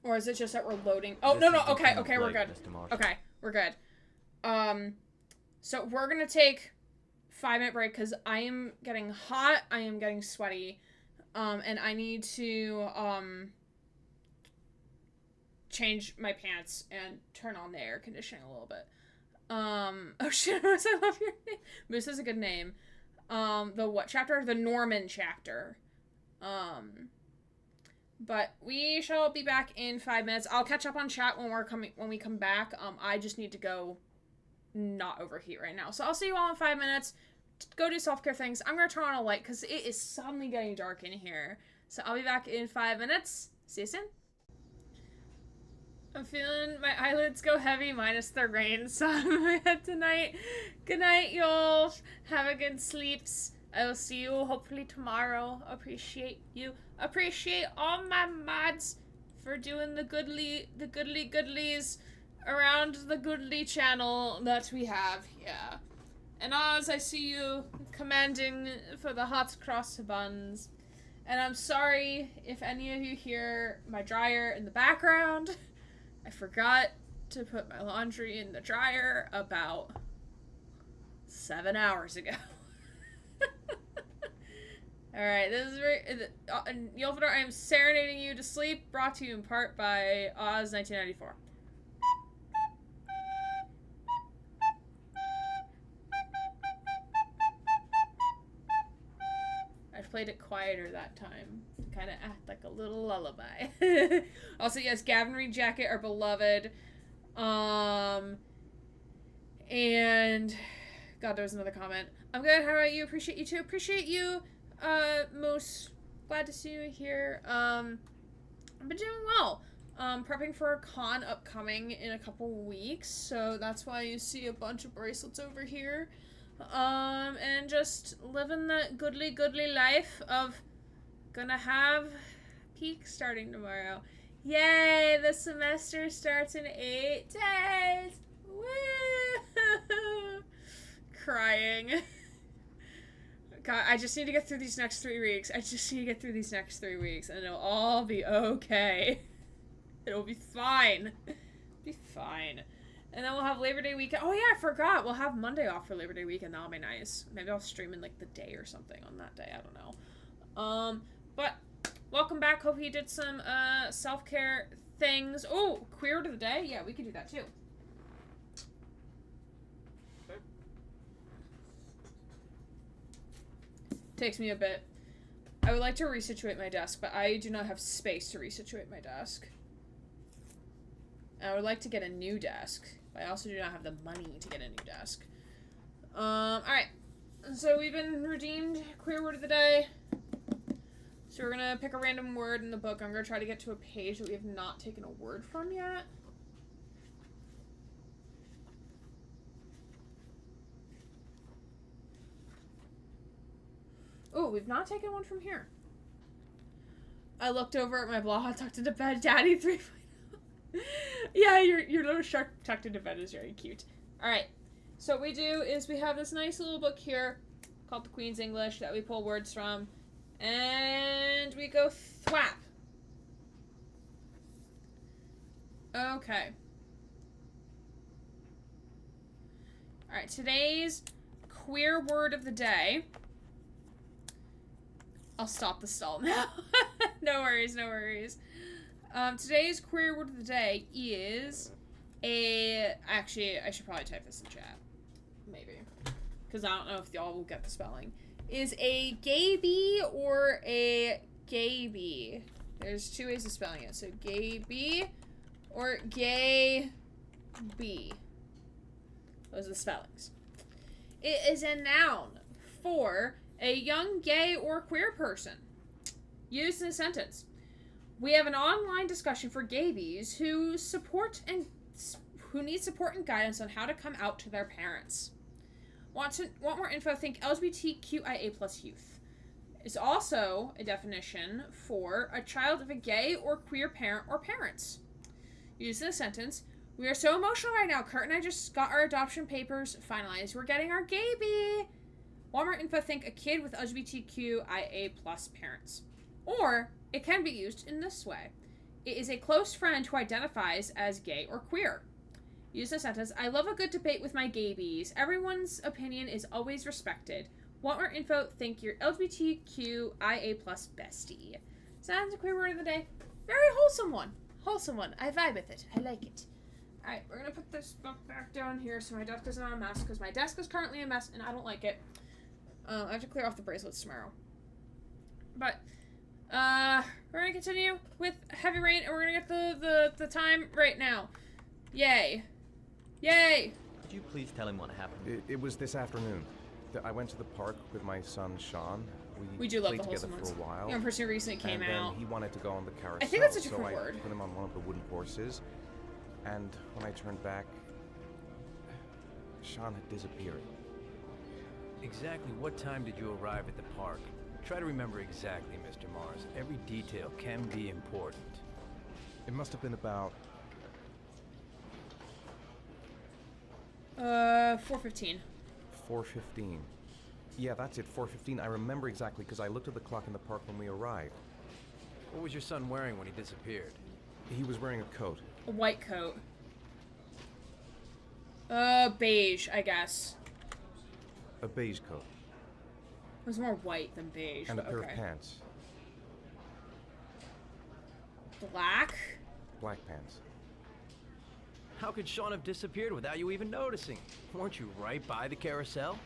Or is it just that we're loading? Oh, no, okay, we're good. Okay, we're good. So we're gonna take 5-minute break because I am getting hot, I am getting sweaty, and I need to, change my pants and turn on the air conditioning a little bit. Oh shit, Moose, I love your name. Moose is a good name. The what chapter? The Norman chapter. But we shall be back in 5 minutes. I'll catch up on chat when we come back. I just need to go not overheat right now. So I'll see you all in 5 minutes. Go do self-care things. I'm gonna turn on a light because it is suddenly getting dark in here. So I'll be back in 5 minutes. See you soon. I'm feeling my eyelids go heavy minus the rain sun on my head tonight. Good night, y'all. Have a good sleeps. I will see you hopefully tomorrow. Appreciate you. Appreciate all my mods for doing the goodlies around the goodly channel that we have. Yeah. And Oz, I see you commanding for the hot cross buns. And I'm sorry if any of you hear my dryer in the background. I forgot to put my laundry in the dryer about 7 hours ago. Alright, this is very... Ylfador, I am serenading you to sleep, brought to you in part by Oz 1994. I played it quieter that time. Kind of act like a little lullaby. Also, yes, Gavin Reed Jacket, our beloved. And... God, there was another comment. I'm good, how about you? Appreciate you too. Appreciate you, Moose. Glad to see you here. I've been doing well. Prepping for a con upcoming in a couple weeks, so that's why you see a bunch of bracelets over here. And just living that goodly life of gonna have peak starting tomorrow. Yay! The semester starts in 8 days! Woo! Crying. God, I just need to get through these next 3 weeks. And it'll all be okay. It'll be fine. Be fine. And then we'll have Labor Day weekend. Oh yeah, I forgot. We'll have Monday off for Labor Day weekend. That'll be nice. Maybe I'll stream in like the day or something on that day. I don't know. But welcome back. Hope you did some self-care things. Oh, queer to the day? Yeah, we could do that too. Takes me a bit. I would like to resituate my desk, but I do not have space to resituate my desk. I would like to get a new desk, but I also do not have the money to get a new desk. Alright. So we've been redeemed. Queer word of the day. So we're gonna pick a random word in the book. I'm gonna try to get to a page that we have not taken a word from yet. Oh, we've not taken one from here. I looked over at my blog, tucked into bed, Daddy 3.0. Yeah, your little shark tucked into bed is very cute. Alright, so what we do is we have this nice little book here called The Queen's English that we pull words from, and we go thwap. Okay. Alright, today's queer word of the day. I'll stop the stall now. No worries, no worries. Today's queer word of the day is actually, I should probably type this in chat. Maybe. Because I don't know if y'all will get the spelling. Is a gayby or a gayby? There's 2 ways of spelling it. So gayby or gayby. Those are the spellings. It is a noun for a young gay or queer person. Used in a sentence. We have an online discussion for gaybies who need support and guidance on how to come out to their parents. Want more info? Think LGBTQIA+ youth. It's also a definition for a child of a gay or queer parent or parents. Used in a sentence. We are so emotional right now. Kurt and I just got our adoption papers finalized. We're getting our gayby. Want more info? Think a kid with LGBTQIA+ parents. Or it can be used in this way. It is a close friend who identifies as gay or queer. Use the sentence, I love a good debate with my gaybies. Everyone's opinion is always respected. Want more info? Think your LGBTQIA+ bestie. So that's a queer word of the day. Very wholesome one. Wholesome one. I vibe with it. I like it. Alright, we're gonna put this book back down here so my desk is not a mess, because my desk is currently a mess and I don't like it. I have to clear off the bracelets tomorrow. But, we're gonna continue with Heavy Rain, and we're gonna get the time right now. Yay. Yay! Could you please tell him what happened? It was this afternoon. I went to the park with my son, Sean. We do love played the together wholesome for ones. a while. Young person who recently came and out. Then he wanted to go on the carousel. I think that's a different so word. I put him on one of the wooden horses, And when I turned back, Sean had disappeared. Exactly what time did you arrive at the park? Try to remember exactly, Mr. Mars. Every detail can be important. It must have been about 4:15. 4:15. Yeah, that's it, 4:15. I remember exactly because I looked at the clock in the park when we arrived. What was your son wearing when he disappeared? He was wearing a coat. A white coat. Beige, I guess. A beige coat. It was more white than beige. And a but pair okay. of pants. Black? Black pants. How could Sean have disappeared without you even noticing? Weren't you right by the carousel?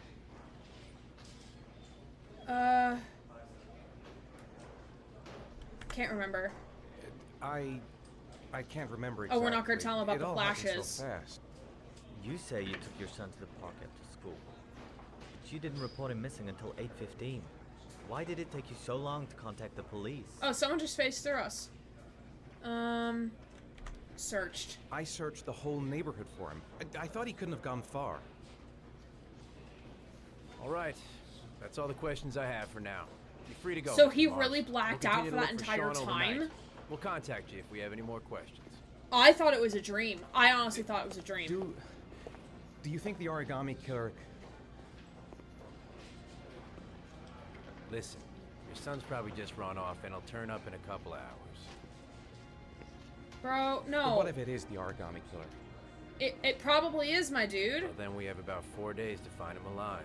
Can't remember. I can't remember Oh, exactly. we're not gonna tell him about It the all happened flashes. so fast. You say you took your son to the park after school, but you didn't report him missing until 8:15. Why did it take you so long to contact the police? Oh, someone just faced through us. Searched. I searched the whole neighborhood for him. I thought he couldn't have gone far. All right. That's all the questions I have for now. You're free to go. So Mr. he Mars. really blacked We'll out continue for to that look entire Sean overnight. time? We'll contact you if we have any more questions. I thought it was a dream. I honestly thought it was a dream. Do you think the origami killer... Listen, your son's probably just run off and he'll turn up in a couple hours. Bro, But no. what if it is the origami killer? It probably is, my dude. Well, then we have about 4 days to find him alive.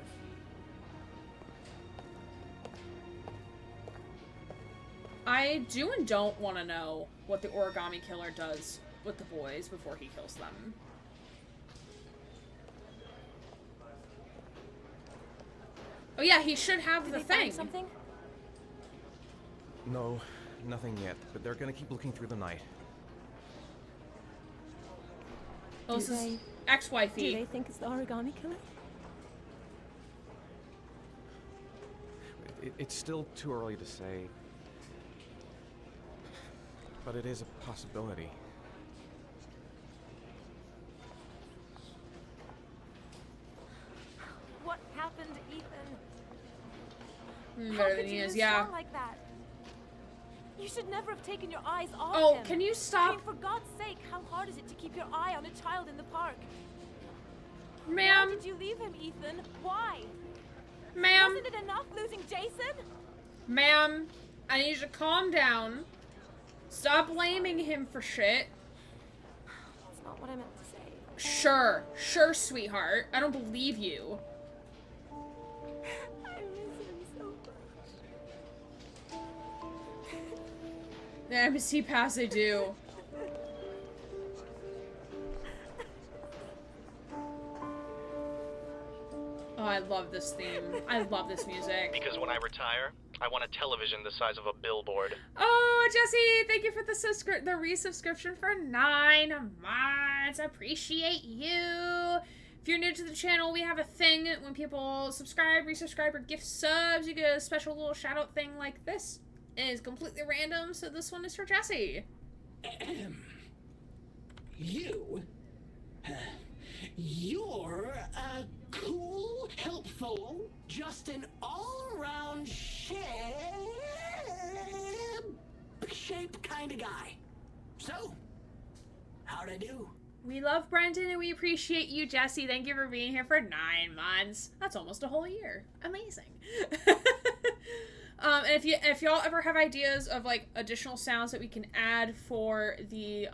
I do and don't want to know what the origami killer does with the boys before he kills them. Oh yeah, he should have the thing. Something? No, nothing yet, but they're gonna keep looking through the night. Oh, this is ex-wifey. Do they think it's the origami killer? It's still too early to say, but it is a possibility. What happened, Ethan? How Better could than he you is, lose yeah. Sean like that? You should never have taken your eyes off Oh, him. can you stop? I mean, for God's sake, how hard is it to keep your eye on a child in the park? Ma'am. Why did you leave him, Ethan? Why? Ma'am. Wasn't it enough losing Jason? Ma'am, I need you to calm down. Stop blaming him for shit. That's not what I meant to say. Sure, sweetheart. I don't believe you. I miss him so much. The embassy pass, I do. Oh, I love this theme. I love this music. Because when I retire, I want a television the size of a billboard. Oh, Jesse, thank you for the resubscription for 9 months. I appreciate you. If you're new to the channel, we have a thing when people subscribe, resubscribe, or gift subs, you get a special little shout out thing like this. It is completely random, so this one is for Jesse. You're a cool, helpful, just an all-around shape kind of guy. So, how'd I do? We love Brendan and we appreciate you, Jesse. Thank you for being here for 9 months. That's almost a whole year. Amazing. And if y'all ever have ideas of like additional sounds that we can add for the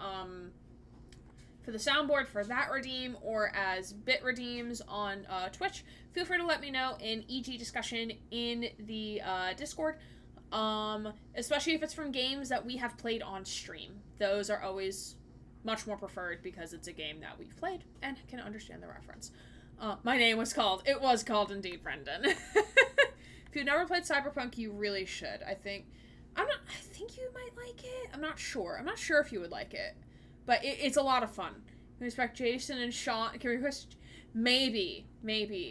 soundboard for that redeem or as bit redeems on Twitch, feel free to let me know in EG discussion in the Discord. Especially if it's from games that we have played on stream. Those are always much more preferred because it's a game that we've played and can understand the reference. My name was called. It was called indeed, Brendan. If you've never played Cyberpunk, you really should. I think you might like it. I'm not sure. I'm not sure if you would like it. But it's a lot of fun. Can we expect Jason and Sean? Can we request... Maybe.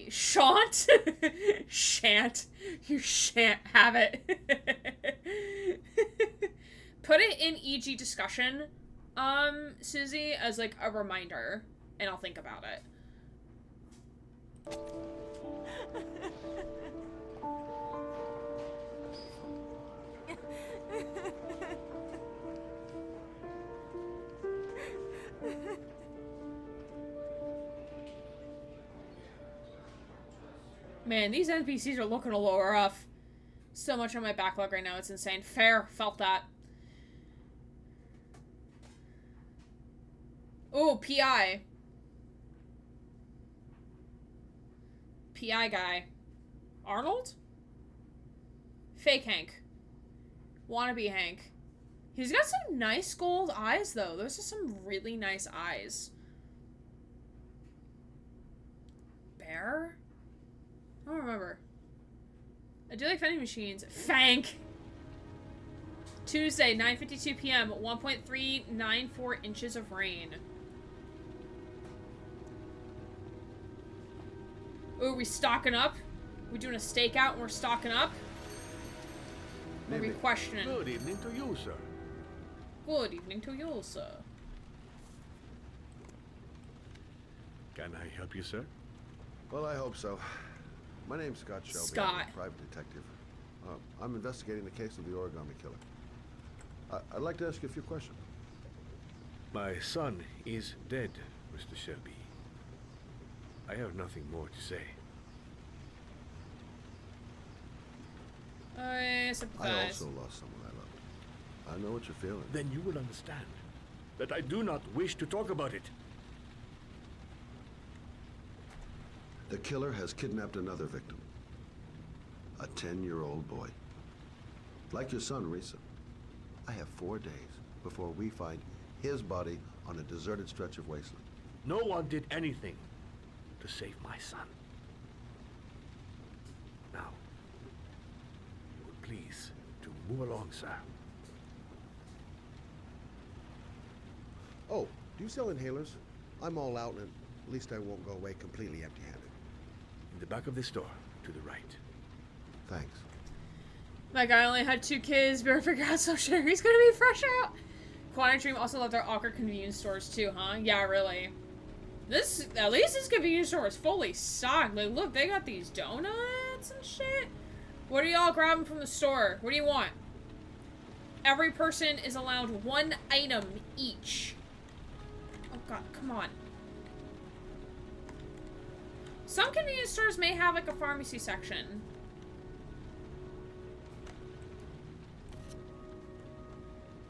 Shant? Shan't. You shan't have it. Put it in EG discussion. Susie, as like a reminder, and I'll think about it. Man, these NPCs are looking a little rough. So much on my backlog right now, it's insane. Fair, felt that. Oh, PI. PI guy. Arnold? Fake Hank. Wannabe Hank. He's got some nice gold eyes, though. Those are some really nice eyes. Bear? I don't remember. I do like vending machines. Fank! Tuesday, 9:52 p.m. 1.394 inches of rain. Ooh, we stocking up? We doing a stakeout and we're stocking up? What are we questioning? Good evening to you, sir. Good evening to you, sir. Can I help you, sir? Well, I hope so. My name's Scott Shelby. Scott. I'm a private detective. I'm investigating the case of the origami killer. I'd like to ask you a few questions. My son is dead, Mr. Shelby. I have nothing more to say. I sympathize. I also lost someone I loved. I know what you're feeling. Then you will understand that I do not wish to talk about it. The killer has kidnapped another victim. A 10-year-old boy. Like your son, Risa. I have 4 days before we find his body on a deserted stretch of wasteland. No one did anything to save my son. Now, you will please to move along, sir. Oh, do you sell inhalers? I'm all out, and at least I won't go away completely empty-handed. In the back of the store, to the right. Thanks. My guy only had 2 kids, better figure out some shit. He's gonna be fresh out. Quantum Dream also love their awkward convenience stores too, huh? Yeah, really. At least this convenience store is fully stocked. Like, look, they got these donuts and shit. What are y'all grabbing from the store? What do you want? Every person is allowed 1 item each. Oh god, come on. Some convenience stores may have like a pharmacy section.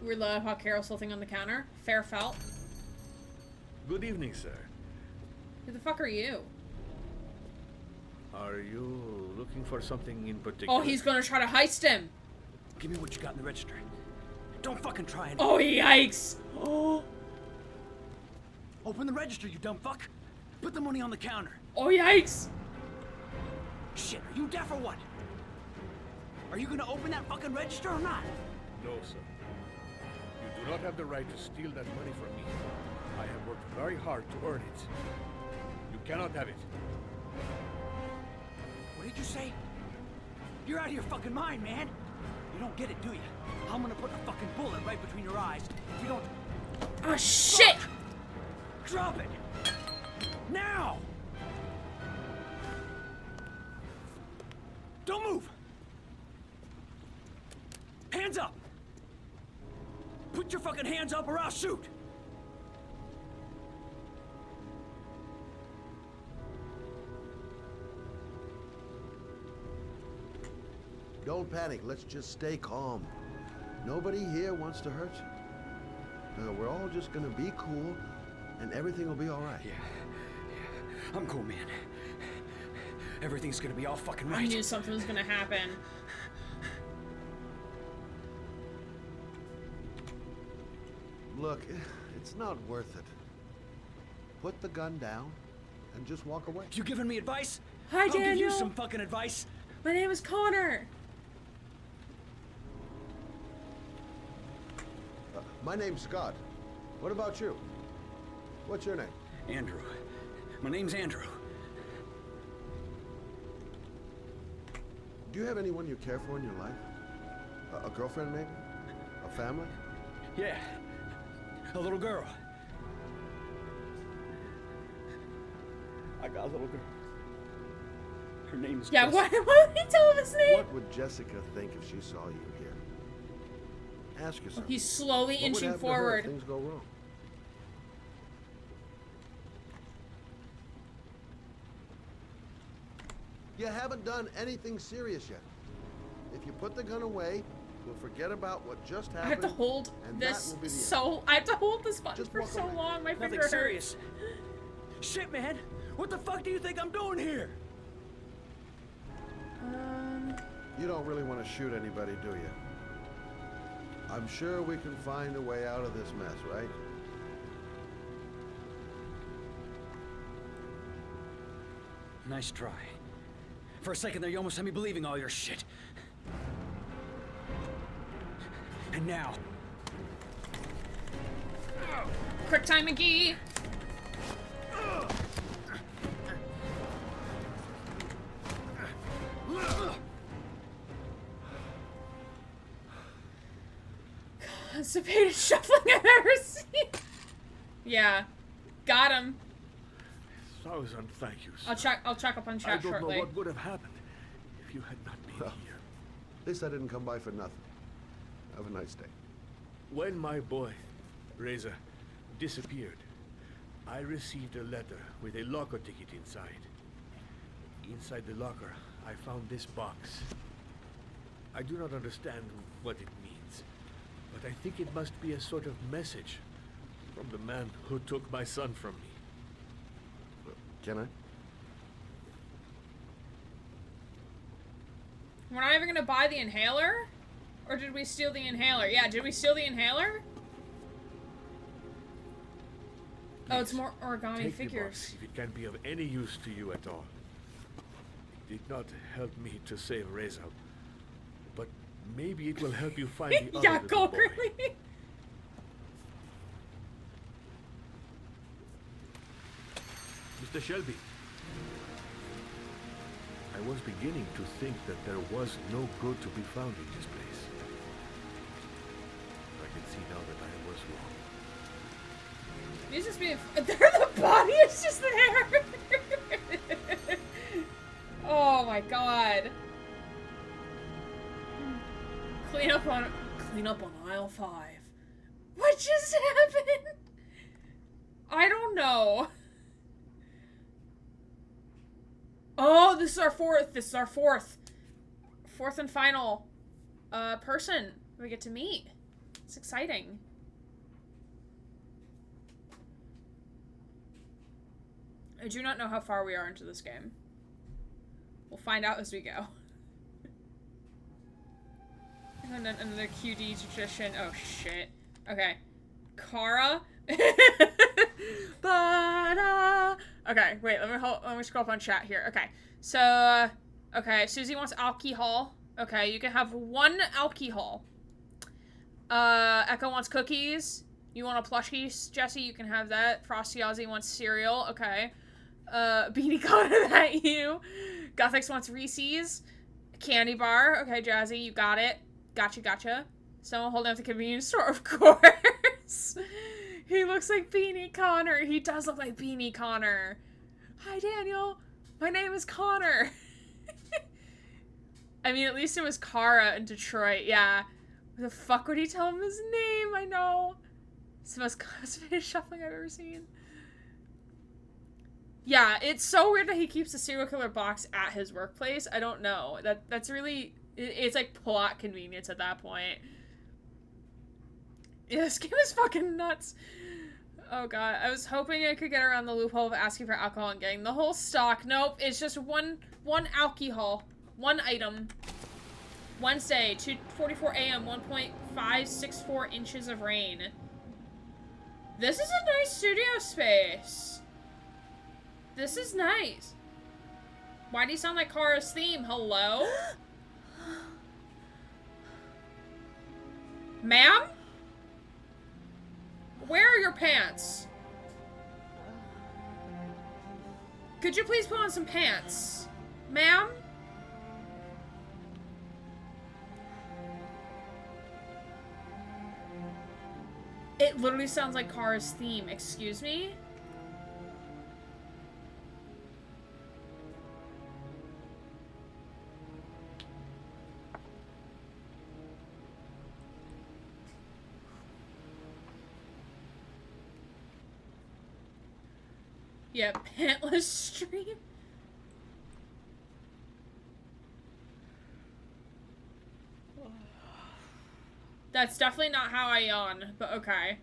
We love how Carol's still thing on the counter. Fair felt. Good evening, sir. Who the fuck are you? Are you looking for something in particular? Oh, he's gonna try to heist him. Give me what you got in the register. Don't fucking try it. Oh, yikes. Oh. Open the register, you dumb fuck. Put the money on the counter. Oh, yikes. Shit, are you deaf or what? Are you gonna open that fucking register or not? No, sir. You do not have the right to steal that money from me. I have worked very hard to earn it. You cannot have it. What did you say? You're out of your fucking mind, man. You don't get it, do you? I'm gonna put a fucking bullet right between your eyes if you don't... Oh, shit! Fuck. Drop it! Now! Don't move! Hands up! Put your fucking hands up or I'll shoot! Don't panic. Let's just stay calm. Nobody here wants to hurt you. No, we're all just gonna be cool, and everything will be all right. Yeah. I'm cool, man. Everything's gonna be all fucking right. I knew something was gonna happen. Look, it's not worth it. Put the gun down and just walk away. You giving me advice? Hi, I'll Daniel. give you some fucking advice. My name is Connor. My name's Scott. What about you? What's your name? Andrew. My name's Andrew. Do you have anyone you care for in your life? A girlfriend, maybe? A family? Yeah. A little girl. I got a little girl. Her name's Yeah, Jessica. why would he tell him his name? What would Jessica think if she saw you here? Ask yourself. He's slowly what would inching happen to her if forward. things go wrong. You haven't done anything serious yet. If you put the gun away, we'll forget about what just happened. I have to hold and that this will be the end. so. I have to hold this button Just for walk so away. long. My Nothing finger hurts. serious. Shit, man. What the fuck do you think I'm doing here? You don't really want to shoot anybody, do you? I'm sure we can find a way out of this mess, right? Nice try. For a second there, you almost had me believing all your shit. And now... Quick time, McGee. Constipated shuffling I've ever seen. Yeah, got him. 1,000 thank yous. I'll check up on I chat don't shortly. know what would have happened if you had not been here. At least I didn't come by for nothing. Have a nice day. When my boy, Reza, disappeared, I received a letter with a locker ticket inside. Inside the locker, I found this box. I do not understand what it means, but I think it must be a sort of message from the man who took my son from me. Can I? We're not even gonna buy the inhaler? Or did we steal the inhaler? Yeah, did we steal the inhaler? Oh, it's more origami Take figures. the box if it can be of any use to you at all. It did not help me to save Reza, but maybe it will help you find the other Yeah, little go boy. Curly. Mr. Shelby. I was beginning to think that there was no good to be found in this place. I can see now that I was wrong. It's just being. They're the body, it's just the hair. Oh my god. Clean up on aisle 5. What just happened? I don't know. Oh, this is our fourth. Fourth and final person we get to meet. It's exciting. I do not know how far we are into this game. We'll find out as we go. And then another QD tradition. Oh shit. Okay. Kara. Okay, wait, let me scroll up on chat here. Okay. So okay, Susie wants alcohol. Okay, you can have 1 alcohol. Echo wants cookies. You want a plushie, Jesse? You can have that. Frosty Ozzy wants cereal. Okay. Beanie Connor, that you. Gothix wants Reese's. Candy bar. Okay, Jazzy, you got it. Gotcha. Someone holding up the convenience store, of course. He looks like Beanie Connor. He does look like Beanie Connor. Hi, Daniel. My name is Connor. I mean, at least it was Kara in Detroit. Yeah. What the fuck would he tell him his name? I know. It's the most constipated shuffling I've ever seen. Yeah, it's so weird that he keeps the serial killer box at his workplace. I don't know. That's really... It's like plot convenience at that point. Yeah, this game is fucking nuts. Oh god, I was hoping I could get around the loophole of asking for alcohol and getting the whole stock. Nope, it's just one alcohol. 1 item. Wednesday, 2:44 a.m., 1.564 inches of rain. This is a nice studio space. This is nice. Why do you sound like Kara's theme? Hello? Ma'am? Where are your pants? Could you please put on some pants? Ma'am? It literally sounds like Kara's theme. Excuse me? Yeah, pantless stream. That's definitely not how I yawn, but okay.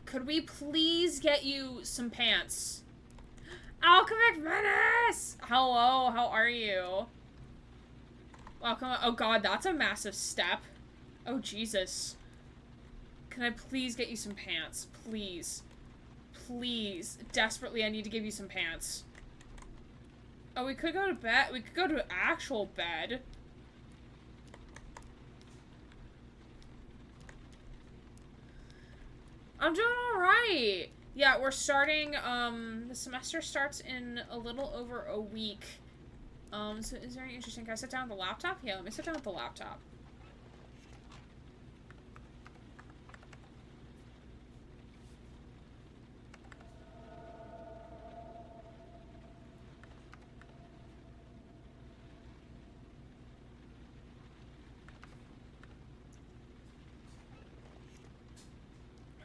Could we please get you some pants? Alchemic Menace! Hello, how are you? Welcome. Oh god, that's a massive step. Oh Jesus. Can I please get you some pants? Please. Please. Desperately, I need to give you some pants. Oh, we could go to bed. We could go to actual bed. I'm doing alright. Yeah, we're starting, the semester starts in a little over a week. So is there any interesting? Can I sit down with the laptop? Yeah, let me sit down with the laptop.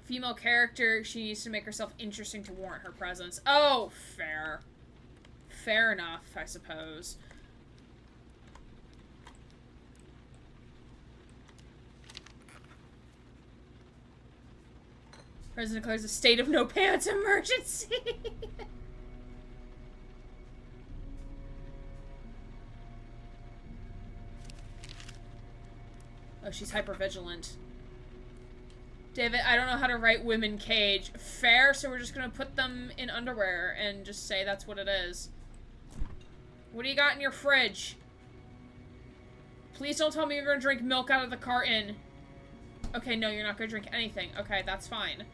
Female character, she needs to make herself interesting to warrant her presence. Oh, fair. Fair enough, I suppose. President declares a state of no pants emergency. Oh, she's hypervigilant. David, I don't know how to write women cage. Fair, so we're just gonna put them in underwear and just say that's what it is. What do you got in your fridge? Please don't tell me you're gonna drink milk out of the carton. Okay, no, you're not gonna drink anything. Okay, that's fine.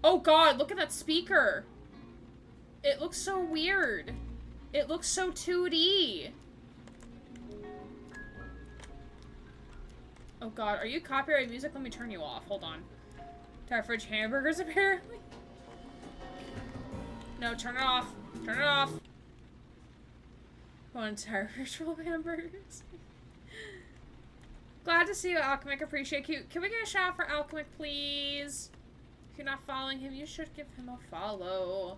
Oh god, look at that speaker. It looks so weird. It looks so 2D. Oh god, are you copyright music? Let me turn you off. Hold on. Entire fridge hamburgers, apparently. No, turn it off. Turn it off. Oh, entire fridge full of hamburgers. Glad to see you, Alchemic. Appreciate you. Can we get a shout out for Alchemic, please? If you're not following him, you should give him a follow.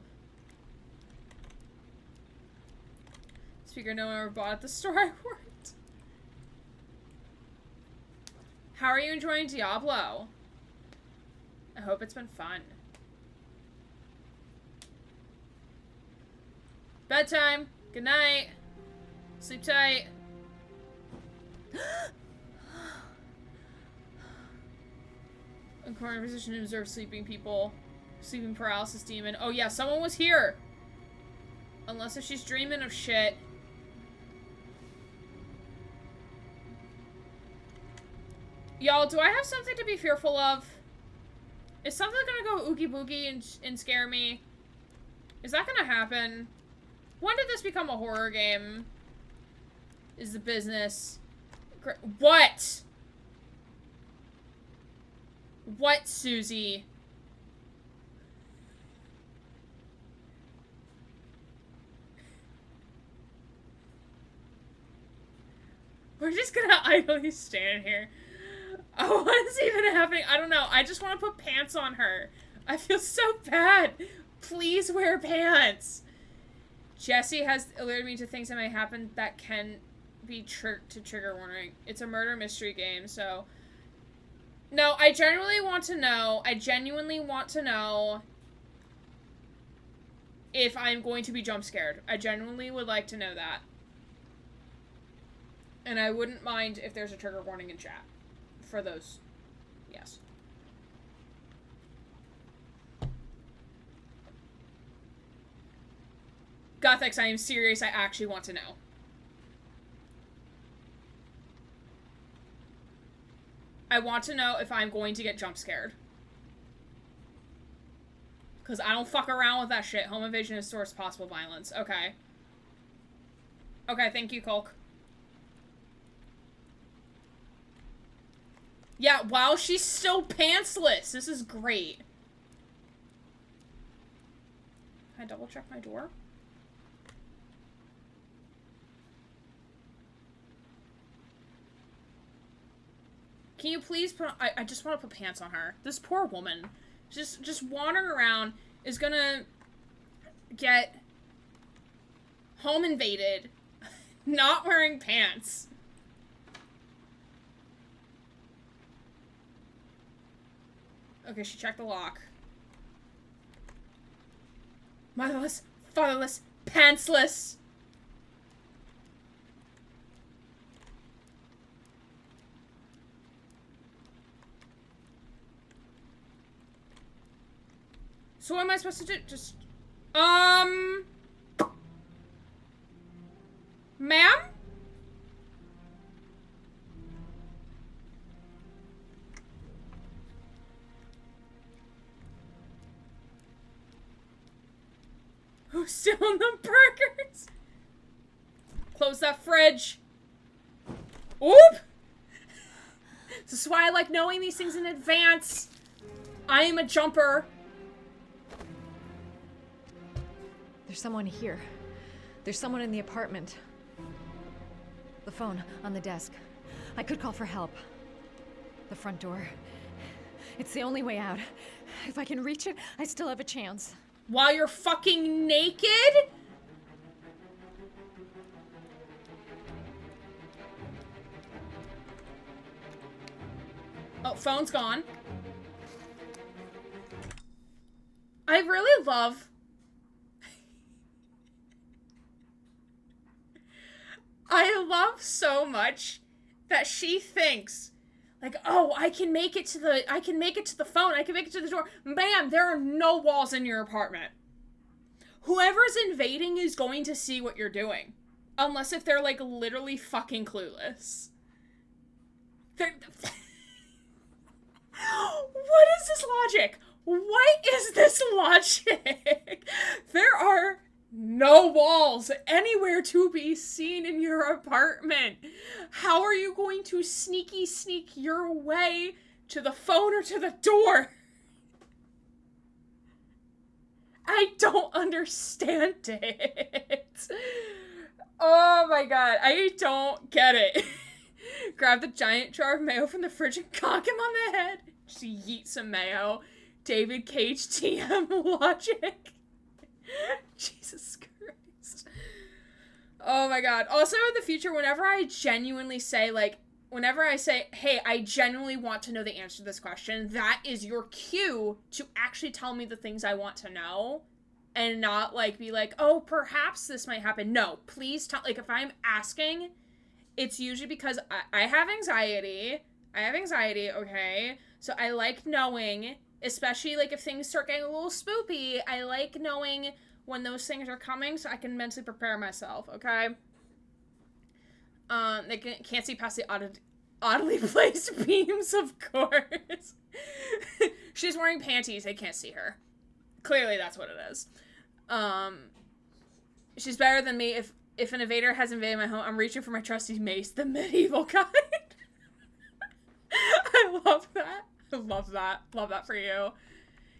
Speaker no one ever bought at the store I worked. How are you enjoying Diablo? I hope it's been fun. Bedtime. Good night. Sleep tight. A corner position to observe sleeping people. Sleeping paralysis demon. Oh yeah, someone was here. Unless if she's dreaming of shit. Y'all, do I have something to be fearful of? Is something gonna go oogie boogie and scare me? Is that gonna happen? When did this become a horror game? Is the business... What? What, Susie? We're just gonna idly stand here. Oh, what is even happening? I don't know. I just want to put pants on her. I feel so bad. Please wear pants. Jesse has alerted me to things that may happen that can be trigger warning. It's a murder mystery game, so... No, I genuinely want to know. I genuinely want to know if I'm going to be jump scared. I genuinely would like to know that. And I wouldn't mind if there's a trigger warning in chat. For those. Yes. Gothics, I am serious. I actually want to know. I want to know if I'm going to get jump scared. Because I don't fuck around with that shit. Home invasion is source of possible violence. Okay. Okay, thank you, Culk. Yeah, wow, she's still pantsless. This is great. Can I double check my door? Can you please put on, I just want to put pants on her. This poor woman. Just wandering around is gonna get home invaded, not wearing pants. Okay, she checked the lock. Motherless, fatherless, pantsless. So what am I supposed to do? Just, ma'am? Who's still in the burgers? Close that fridge. Oop! This is why I like knowing these things in advance. I am a jumper. There's someone here. There's someone in the apartment. The phone on the desk. I could call for help. The front door. It's the only way out. If I can reach it, I still have a chance. While you're fucking naked? Oh, phone's gone. I really love... I love so much that she thinks, like, oh, I can make it to the phone, I can make it to the door. Ma'am, there are no walls in your apartment. Whoever's invading is going to see what you're doing. Unless if they're, like, literally fucking clueless. What is this logic? What is this logic? There are no walls anywhere to be seen in your apartment. How are you going to sneak your way to the phone or to the door? I don't understand it. Oh my god, I don't get it. Grab the giant jar of mayo from the fridge and conk him on the head. Just yeet some mayo. David Cage TM logic. Jesus Christ. Oh my god. Also in the future, whenever I genuinely say, like, whenever I say, hey, I genuinely want to know the answer to this question, that is your cue to actually tell me the things I want to know. And not, like, be like, oh, perhaps this might happen. No, please tell, like, if I'm asking, it's usually because I have anxiety. Okay? So I like knowing, especially, like, if things start getting a little spoopy, I like knowing when those things are coming so I can mentally prepare myself, okay? They can't see past the oddly placed beams, of course. She's wearing panties, they can't see her. Clearly that's what it is. She's better than me. If an invader has invaded my home, I'm reaching for my trusty mace, the medieval kind. I love that. I love that. Love that for you.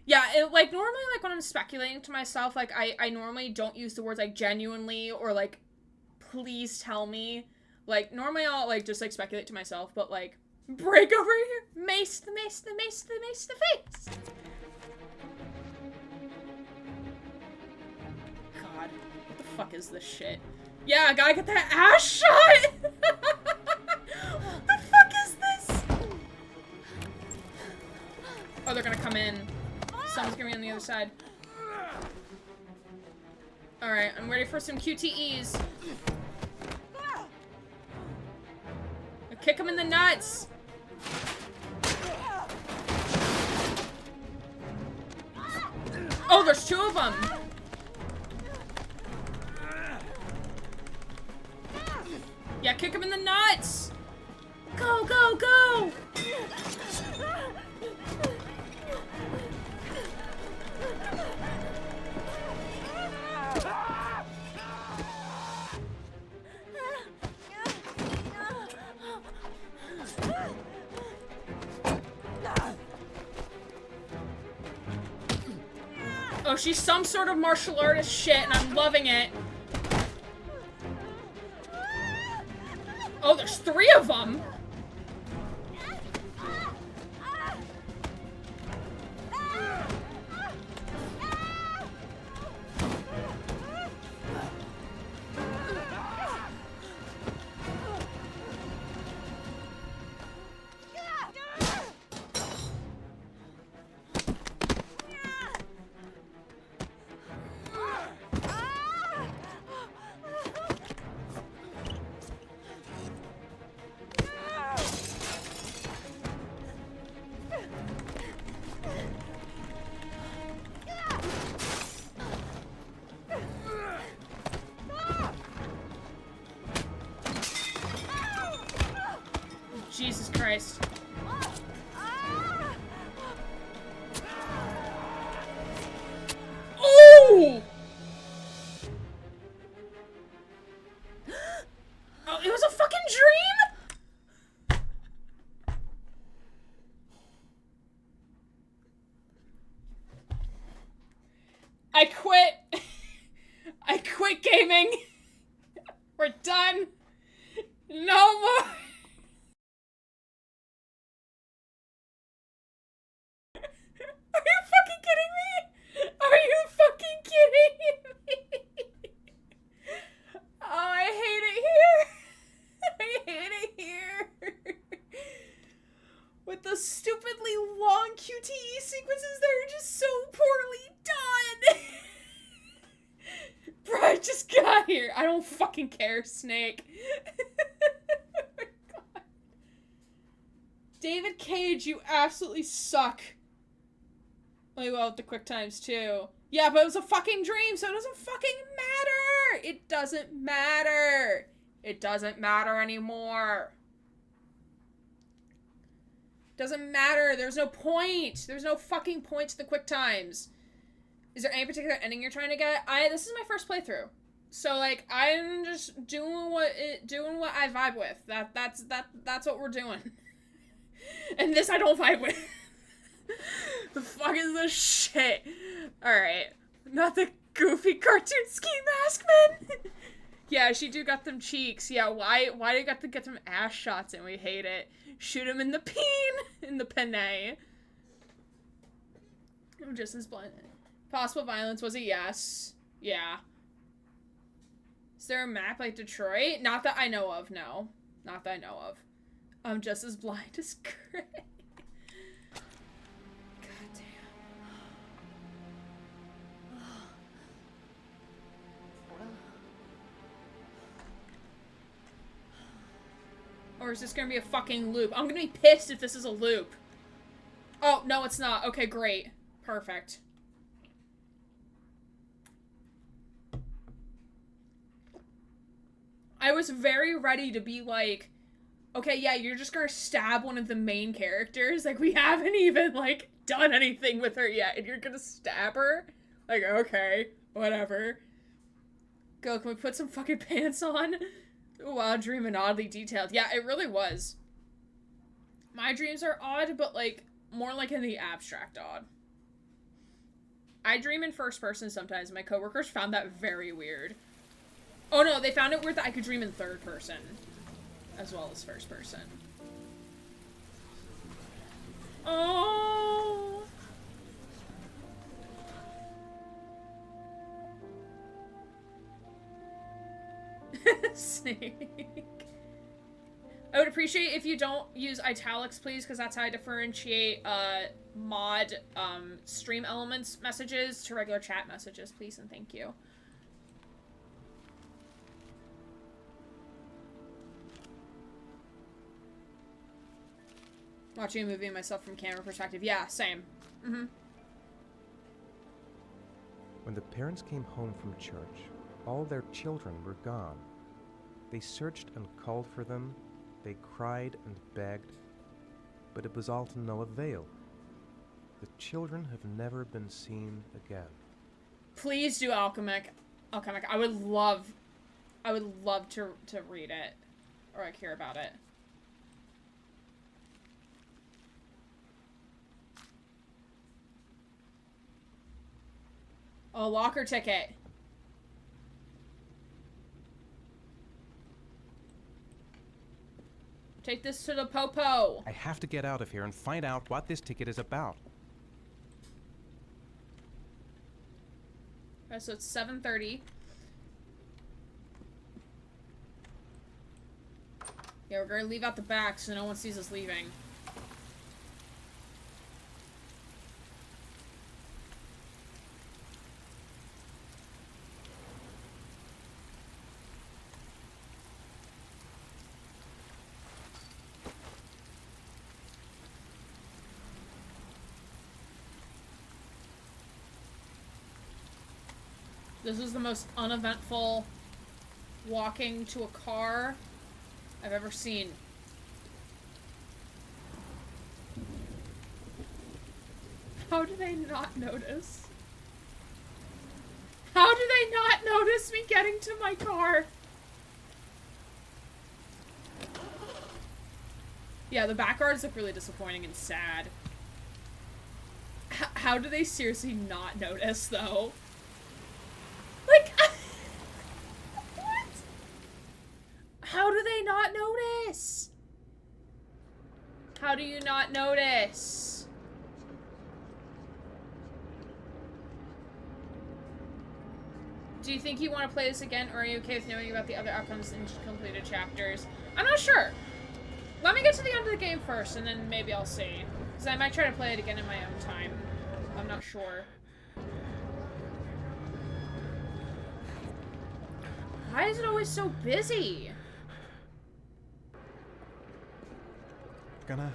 Yeah, like, normally, like, when I'm speculating to myself, like, I normally don't use the words, like, genuinely or, like, please tell me. Like, normally I'll, like, just, like, speculate to myself, but, like, break over here. Mace, the mace, the mace, the mace, the face. God, what the fuck is this shit? Yeah, I gotta get that ass shot! What the fuck is this? Oh, they're gonna come in. Someone's gonna be on the other side. Alright, I'm ready for some QTEs. I kick him in the nuts! Oh, there's two of them! Yeah, kick him in the nuts! Go, go, go! Oh, she's some sort of martial artist shit, and I'm loving it. Oh, there's 3 of them! Jesus Christ. Oh! Oh, it was a fucking dream? I quit. I quit gaming. We're done. No more. Are you fucking kidding me? Are you fucking kidding me? Oh, I hate it here. I hate it here. With the stupidly long QTE sequences that are just so poorly done. Bro, I just got here. I don't fucking care, Snake. Oh my God. David Cage, you absolutely suck. Like, well, with the quick times, too. Yeah, but it was a fucking dream, so it doesn't fucking matter! It doesn't matter! It doesn't matter anymore. Doesn't matter. There's no point. There's no fucking point to the quick times. Is there any particular ending you're trying to get? This is my first playthrough. So, like, I'm just doing what I vibe with. That's what we're doing. And this I don't vibe with. The fuck is this shit? Alright. Not the goofy cartoon ski mask man. Yeah, she do got them cheeks. Yeah, why do you got to get them ass shots and we hate it? Shoot him in the peen! In the penne. I'm just as blind. Possible violence was a yes. Yeah. Is there a map like Detroit? Not that I know of, no. Not that I know of. I'm just as blind as Craig. Or is this gonna be a fucking loop? I'm gonna be pissed if this is a loop. Oh, no, it's not. Okay, great. Perfect. I was very ready to be like, okay, yeah, you're just gonna stab one of the main characters. Like, we haven't even, like, done anything with her yet, and you're gonna stab her? Like, okay, whatever. Go, can we put some fucking pants on? Wild dream and oddly detailed. Yeah, it really was. My dreams are odd, but, like, more like in the abstract odd. I dream in first person sometimes. My coworkers found that very weird. Oh no, they found it weird that I could dream in third person as well as first person. Oh. Snake. I would appreciate if you don't use italics, please, because that's how I differentiate mod stream elements messages to regular chat messages, please, and thank you. Watching a movie of myself from camera perspective. Yeah, same. Mm-hmm. When the parents came home from church, all their children were gone. They searched and called for them, They cried and begged, but it was all to no avail. The children have never been seen again. Please do Alchemic. I would love to read it. Or like hear about it. Oh, locker ticket. Take this to the popo. I have to get out of here and find out what this ticket is about. Alright, so it's 7:30. Yeah, we're gonna leave out the back so no one sees us leaving. This is the most uneventful walking to a car I've ever seen. How do they not notice? How do they not notice me getting to my car? Yeah, the back guards look really disappointing and sad. How do they seriously not notice, though? Like, what? How do they not notice? How do you not notice? Do you think you want to play this again, or are you okay with knowing about the other outcomes in completed chapters? I'm not sure. Let me get to the end of the game first, and then maybe I'll see. Because I might try to play it again in my own time. I'm not sure. Why is it always so busy? Gonna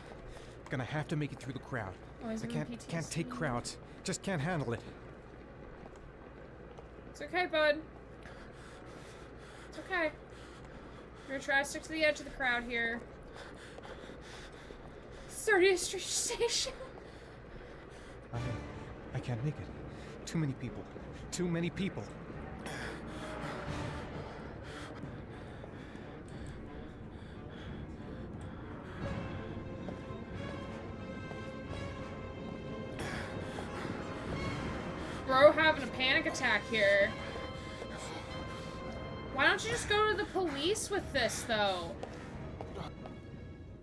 have to make it through the crowd. Oh, he's I having can't take crowds. Just can't handle it. It's okay, bud. It's okay. We're gonna try to stick to the edge of the crowd here. 30th Street Station. I can't make it. Too many people. Too many people. Bro having a panic attack here. Why don't you just go to the police with this, though?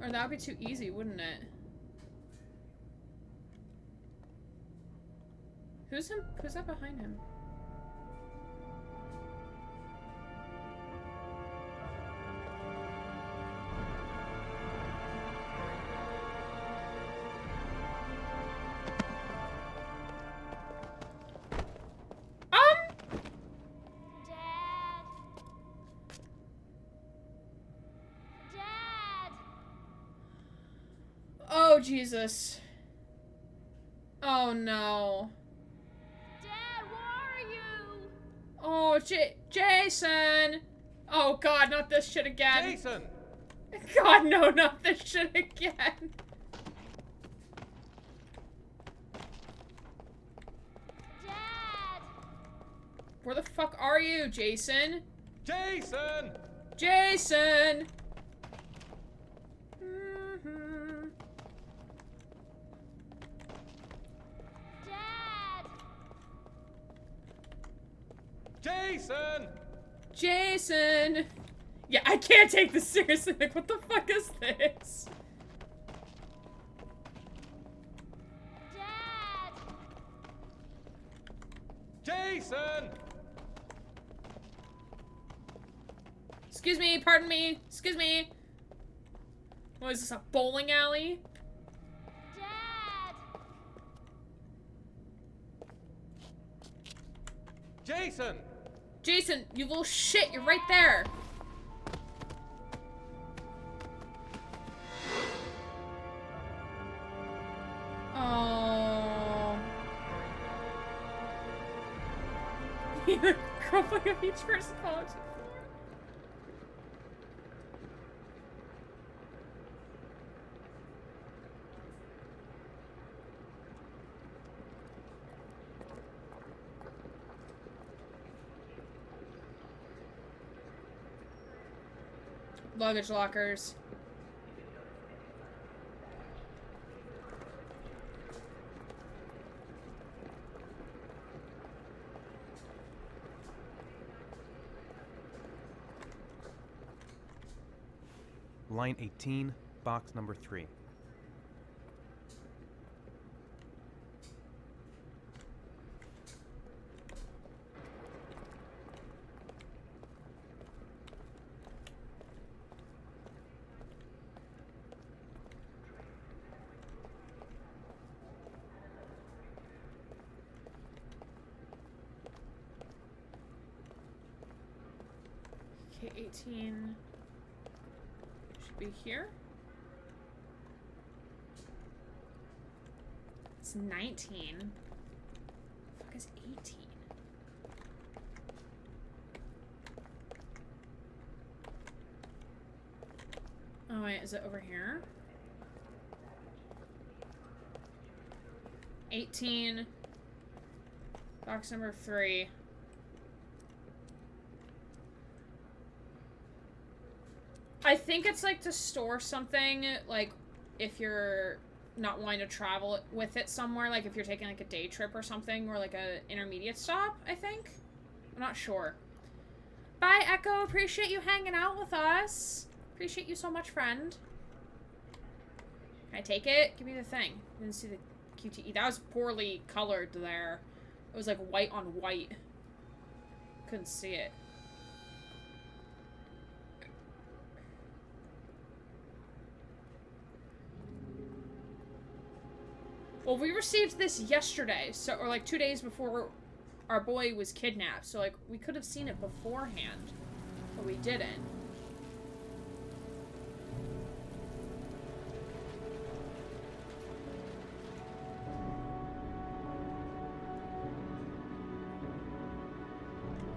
Or that would be too easy, wouldn't it? Who's him? Who's that behind him? Oh, Jesus. Oh, no. Dad, where are you? Oh, Jason! Oh, God, not this shit again. Jason! God, no, not this shit again. Dad! Where the fuck are you, Jason? Jason! Jason! Jason! Jason! Yeah, I can't take this seriously. Like, what the fuck is this? Dad! Jason! Excuse me, pardon me, excuse me. What is this, a bowling alley? Dad! Jason! Jason, you little shit, you're right there. Oh. The crumpling of each person falling to the floor. luggage lockers. Line 18, box number 3. Okay, 18 should be here. It's 19. The fuck is 18? Oh wait, is it over here? 18. Box number 3. I think it's like to store something, like if you're not wanting to travel with it somewhere, like if you're taking like a day trip or something, or like a intermediate stop, I think. I'm not sure. Bye, Echo. Appreciate you hanging out with us. Appreciate you so much, friend. Can I take it? Give me the thing. Didn't see the QTE. That was poorly colored there. It was like white on white. Couldn't see it. Well, we received this yesterday, so, or like 2 days before our boy was kidnapped, so like we could have seen it beforehand, but we didn't.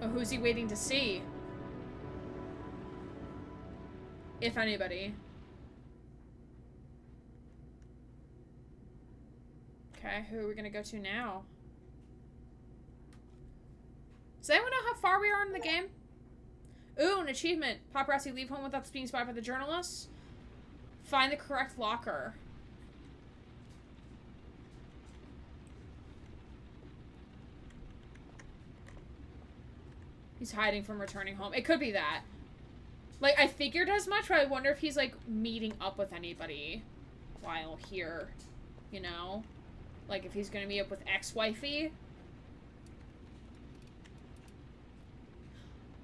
Oh, who's he waiting to see? If anybody. Okay, who are we gonna go to now? Does anyone know how far we are in the game? Ooh, an achievement. Paparazzi leave home without being spotted by the journalists. Find the correct locker. He's hiding from returning home. It could be that. Like, I figured as much, but I wonder if he's, like, meeting up with anybody while here. You know? Like, if he's gonna meet up with ex-wifey.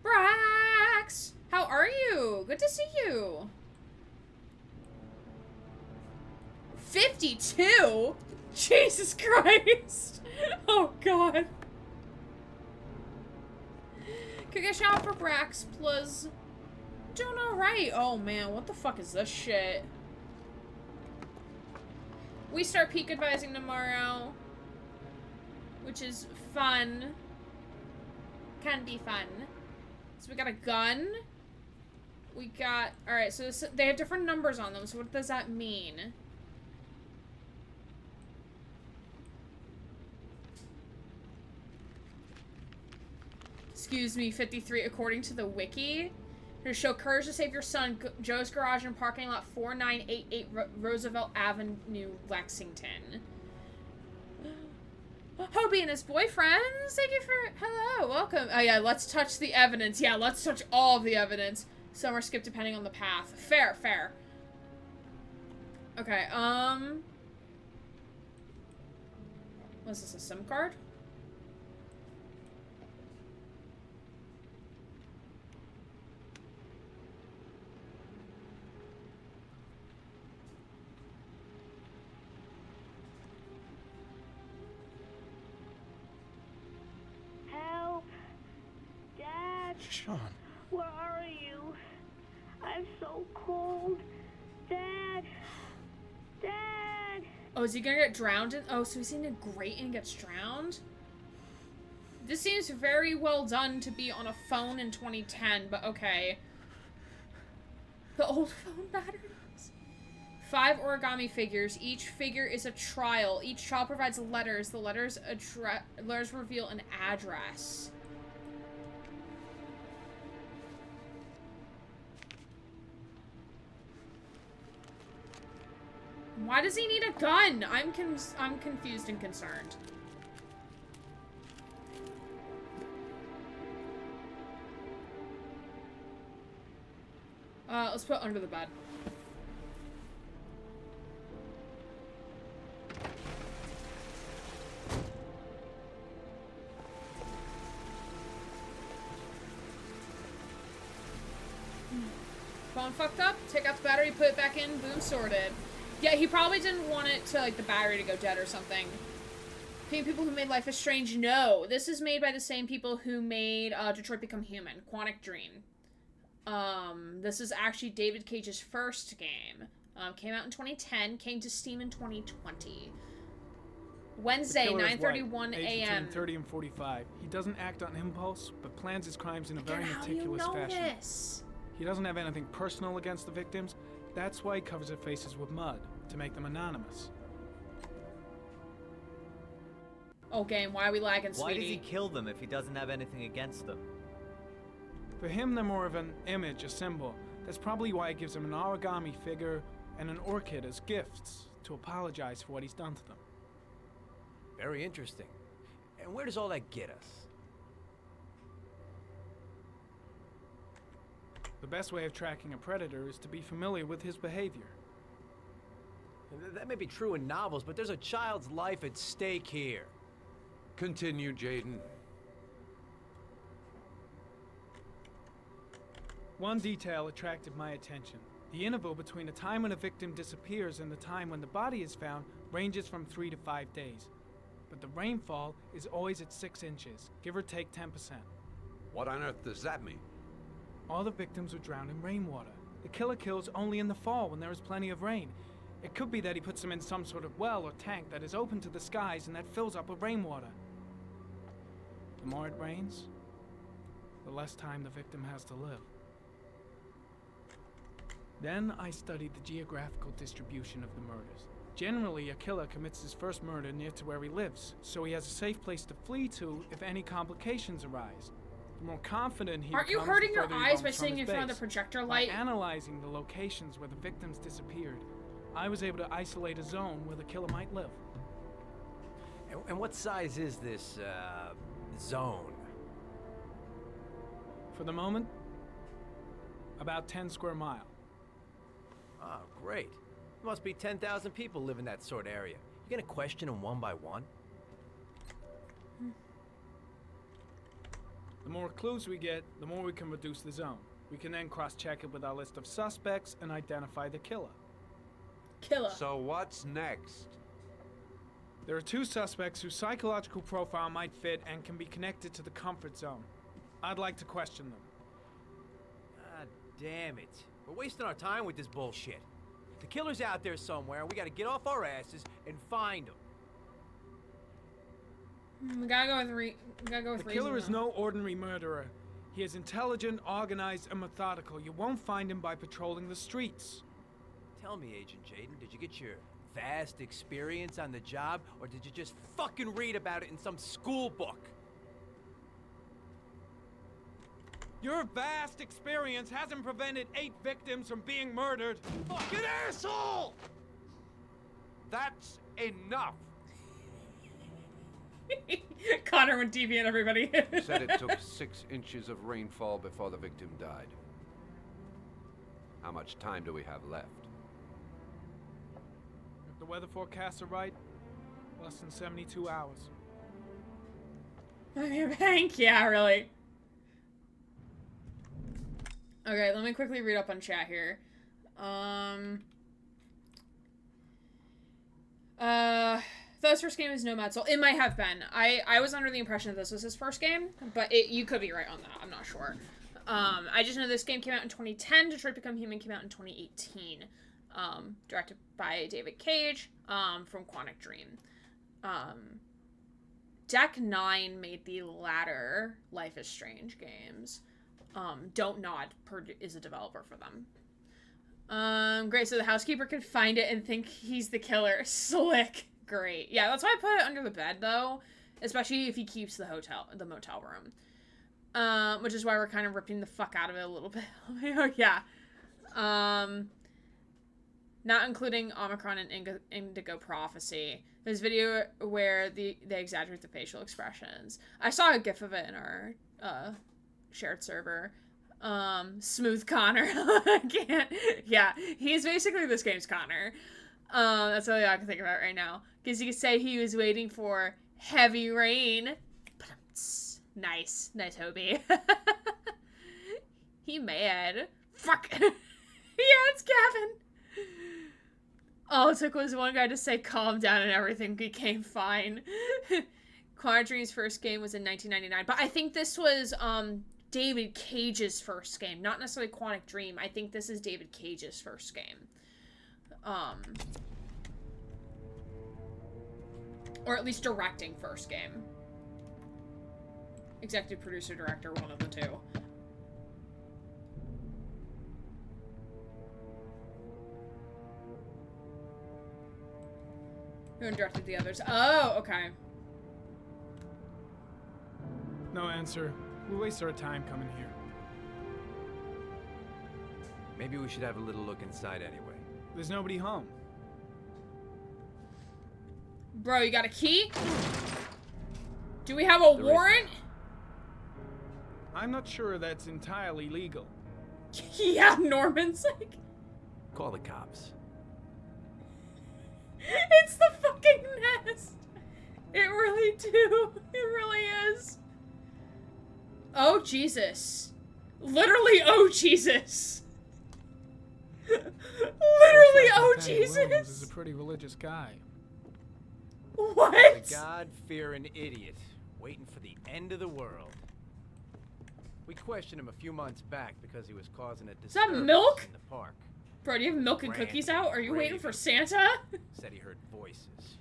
Brax! How are you? Good to see you. 52? Jesus Christ! Oh, God. Could get shot for Brax, plus... Doing alright. Oh, man, what the fuck is this shit? We start peak advising tomorrow, which is fun. Can be fun. So we got a gun. We got... Alright, so this, they have different numbers on them, so what does that mean? Excuse me, 53, according to the wiki. To show courage to save your son, Joe's Garage in parking lot 4988 Roosevelt Avenue, Lexington. Hobie and his boyfriend. Thank you for... Hello, welcome. Oh yeah, let's touch the evidence. Yeah, let's touch all of the evidence. Some are skipped depending on the path. Fair, fair. Okay, was this a SIM card? Sean. Where are you? I'm so cold. Dad! Dad! Oh, is he gonna get drowned in? Oh, so he's in a grate and gets drowned? This seems very well done to be on a phone in 2010, but okay. The old phone batteries. 5 origami figures. Each figure is a trial. Each trial provides letters. The letters reveal an address. Why does he need a gun? I'm confused and concerned. Let's put under the bed. Phone fucked up, take out the battery, put it back in, boom, sorted. Yeah, he probably didn't want it to, like, the battery to go dead or something. Same people who made Life is Strange, no. This is made by the same people who made Detroit Become Human, Quantic Dream. This is actually David Cage's first game. Came out in 2010, came to Steam in 2020. Wednesday, 9:31 a.m. Between 30 and 45. He doesn't act on impulse, but plans his crimes in a very How do you meticulous know fashion. this? He doesn't have anything personal against the victims. That's why he covers their faces with mud, to make them anonymous. Oh, game, why are we lagging, Why sweetie? does he kill them if he doesn't have anything against them? For him, they're more of an image, a symbol. That's probably why he gives them an origami figure and an orchid as gifts, to apologize for what he's done to them. Very interesting. And where does all that get us? The best way of tracking a predator is to be familiar with his behavior. That may be true in novels, but there's a child's life at stake here. Continue, Jaden. One detail attracted my attention. The interval between the time when a victim disappears and the time when the body is found ranges from 3 to 5 days. But the rainfall is always at 6 inches, give or take 10%. What on earth does that mean? All the victims were drowned in rainwater. The killer kills only in the fall when there is plenty of rain. It could be that he puts them in some sort of well or tank that is open to the skies and that fills up with rainwater. The more it rains, the less time the victim has to live. Then I studied the geographical distribution of the murders. Generally, a killer commits his first murder near to where he lives, so he has a safe place to flee to if any complications arise. The more confident he Aren't you becomes, hurting the your further he eyes roams by from sitting his in front of the base. projector By light? analyzing the locations where the victims disappeared, I was able to isolate a zone where the killer might live. And what size is this, zone? For the moment, about 10 square mile. Oh, great. There must be 10,000 people live in that sort of area. You gonna question them one by one? The more clues we get, the more we can reduce the zone. We can then cross-check it with our list of suspects and identify the killer. Killer. So what's next? There are 2 suspects whose psychological profile might fit and can be connected to the comfort zone. I'd like to question them. God damn it. We're wasting our time with this bullshit. The killer's out there somewhere, and we gotta get off our asses and find him. We gotta go with The killer is reason, though. no ordinary murderer. He is intelligent, organized, and methodical. You won't find him by patrolling the streets. Tell me, Agent Jaden, did you get your vast experience on the job, or did you just fucking read about it in some school book? Your vast experience hasn't prevented 8 victims from being murdered. Fucking asshole! That's enough. Connor went deviant, everybody. Said it took 6 inches of rainfall before the victim died. How much time do we have left? If the weather forecasts are right, less than 72 hours. Thank yeah, really. Okay, let me quickly read up on chat here. This first game is Nomad Soul. It might have been. I was under the impression that this was his first game, but you could be right on that. I'm not sure. I just know this game came out in 2010. Detroit Become Human came out in 2018. Directed by David Cage, from Quantic Dream. Deck 9 made the latter Life is Strange games. Don't Nod is a developer for them. Great, so the housekeeper can find it and think he's the killer. Slick. Great. Yeah, that's why I put it under the bed, though. Especially if he keeps the motel room. Which is why we're kind of ripping the fuck out of it a little bit. Oh, yeah. not including Omicron and Indigo Prophecy. There's a video where they exaggerate the facial expressions. I saw a gif of it in our shared server. Smooth Connor. I can't. Yeah, he's basically this game's Connor. That's all I can think about right now. Because you could say he was waiting for heavy rain. Nice, Hobie. He mad. Fuck. Yeah, it's Gavin. All it took was one guy to say calm down and everything became fine. Quantic Dream's first game was in 1999, but I think this was David Cage's first game, not necessarily Quantic Dream. I think this is David Cage's first game. Or at least directing first game. Executive producer, director, one of the two. Who directed the others? Oh, okay. No answer. We waste our time coming here. Maybe we should have a little look inside anyway. There's nobody home. Bro, you got a key? Do we have a warrant? I'm not sure that's entirely legal. Yeah, Norman's like... Call the cops. It's the fucking nest. It really do. It really is. Oh, Jesus. Literally, oh, Jesus. Literally, oh, Jesus. Is a pretty religious guy. What? A God-fearing idiot, waiting for the end of the world. We questioned him a few months back because he was causing a disturbance milk? in the park. Bro, do you have milk and cookies out? Are you waiting for Santa? Said he heard voices.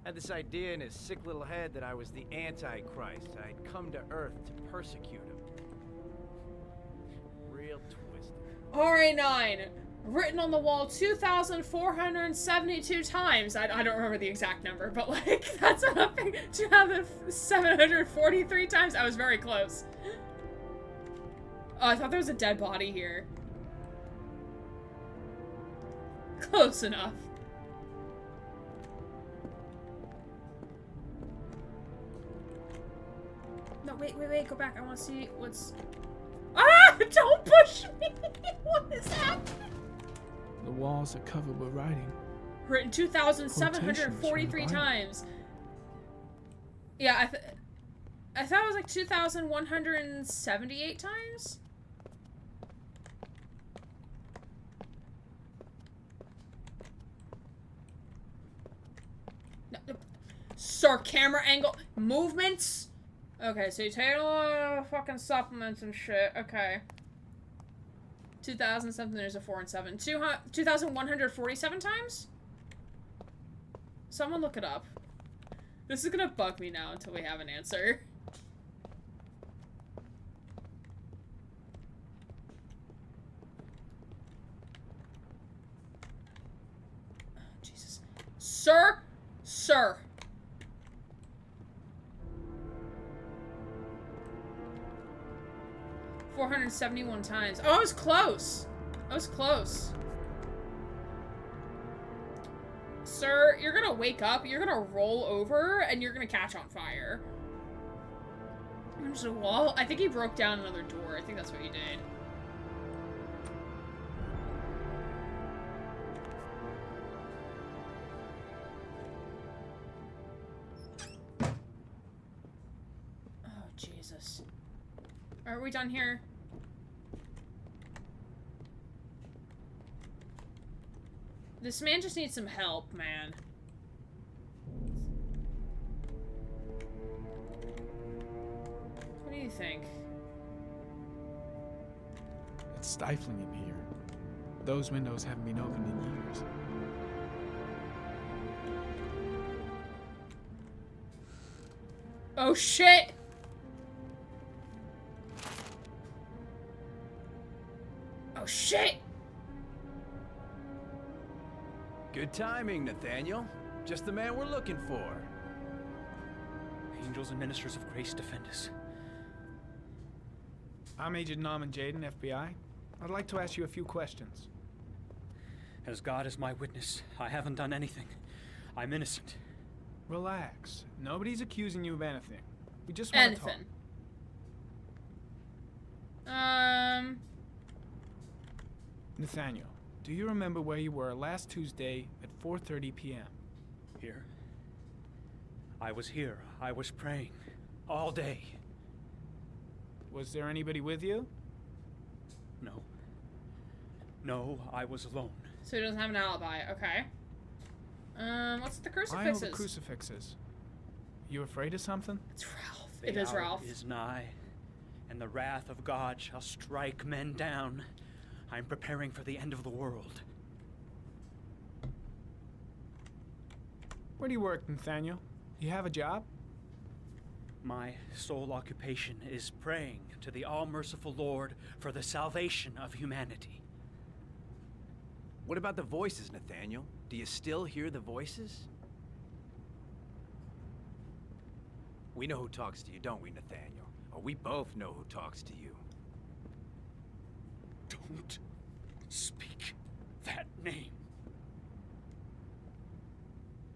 Had this idea in his sick little head that I was the Antichrist. I'd come to Earth to persecute him. Real twisted. RA9. Written on the wall 2,472 times. I don't remember the exact number, but like, that's enough. 2,743 times. I was very close. Oh, I thought there was a dead body here. Close enough. No, wait, go back. I want to see what's... Ah! Don't push me! What is happening? The walls are covered with writing. Written 2,743 times. Yeah, I thought it was like 2,178 times? No. Sir, camera angle. Movements? Okay, so you take a lot of fucking supplements and shit. Okay. 2,000 something, there's a 4 and 7. 2,147 times? Someone look it up. This is gonna bug me now until we have an answer. Oh, Jesus. Sir! Sir! $471 times. Oh, I was close. I was close. Sir, you're gonna wake up, you're gonna roll over, and you're gonna catch on fire. There's a wall. I think he broke down another door. I think that's what he did. Oh, Jesus. Are we done here? This man just needs some help, man. What do you think? It's stifling in here. Those windows haven't been opened in years. Oh, shit! Oh, shit! Good timing, Nathaniel. Just the man we're looking for. Angels and ministers of grace defend us. I'm Agent Norman Jayden, FBI. I'd like to ask you a few questions. As God is my witness, I haven't done anything. I'm innocent. Relax. Nobody's accusing you of anything. We just want to talk. Nathaniel, do you remember where you were last Tuesday at 4:30 p.m.? Here? I was here. I was praying. All day. Was there anybody with you? No. No, I was alone. So he doesn't have an alibi. Okay. What's the crucifixes? I know the crucifixes. You afraid of something? It's Ralph. The It is hour Ralph. is nigh, and the wrath of God shall strike men down. I'm preparing for the end of the world. Where do you work, Nathaniel? You have a job? My sole occupation is praying to the all-merciful Lord for the salvation of humanity. What about the voices, Nathaniel? Do you still hear the voices? We know who talks to you, don't we, Nathaniel? Or we both know who talks to you. Don't speak that name.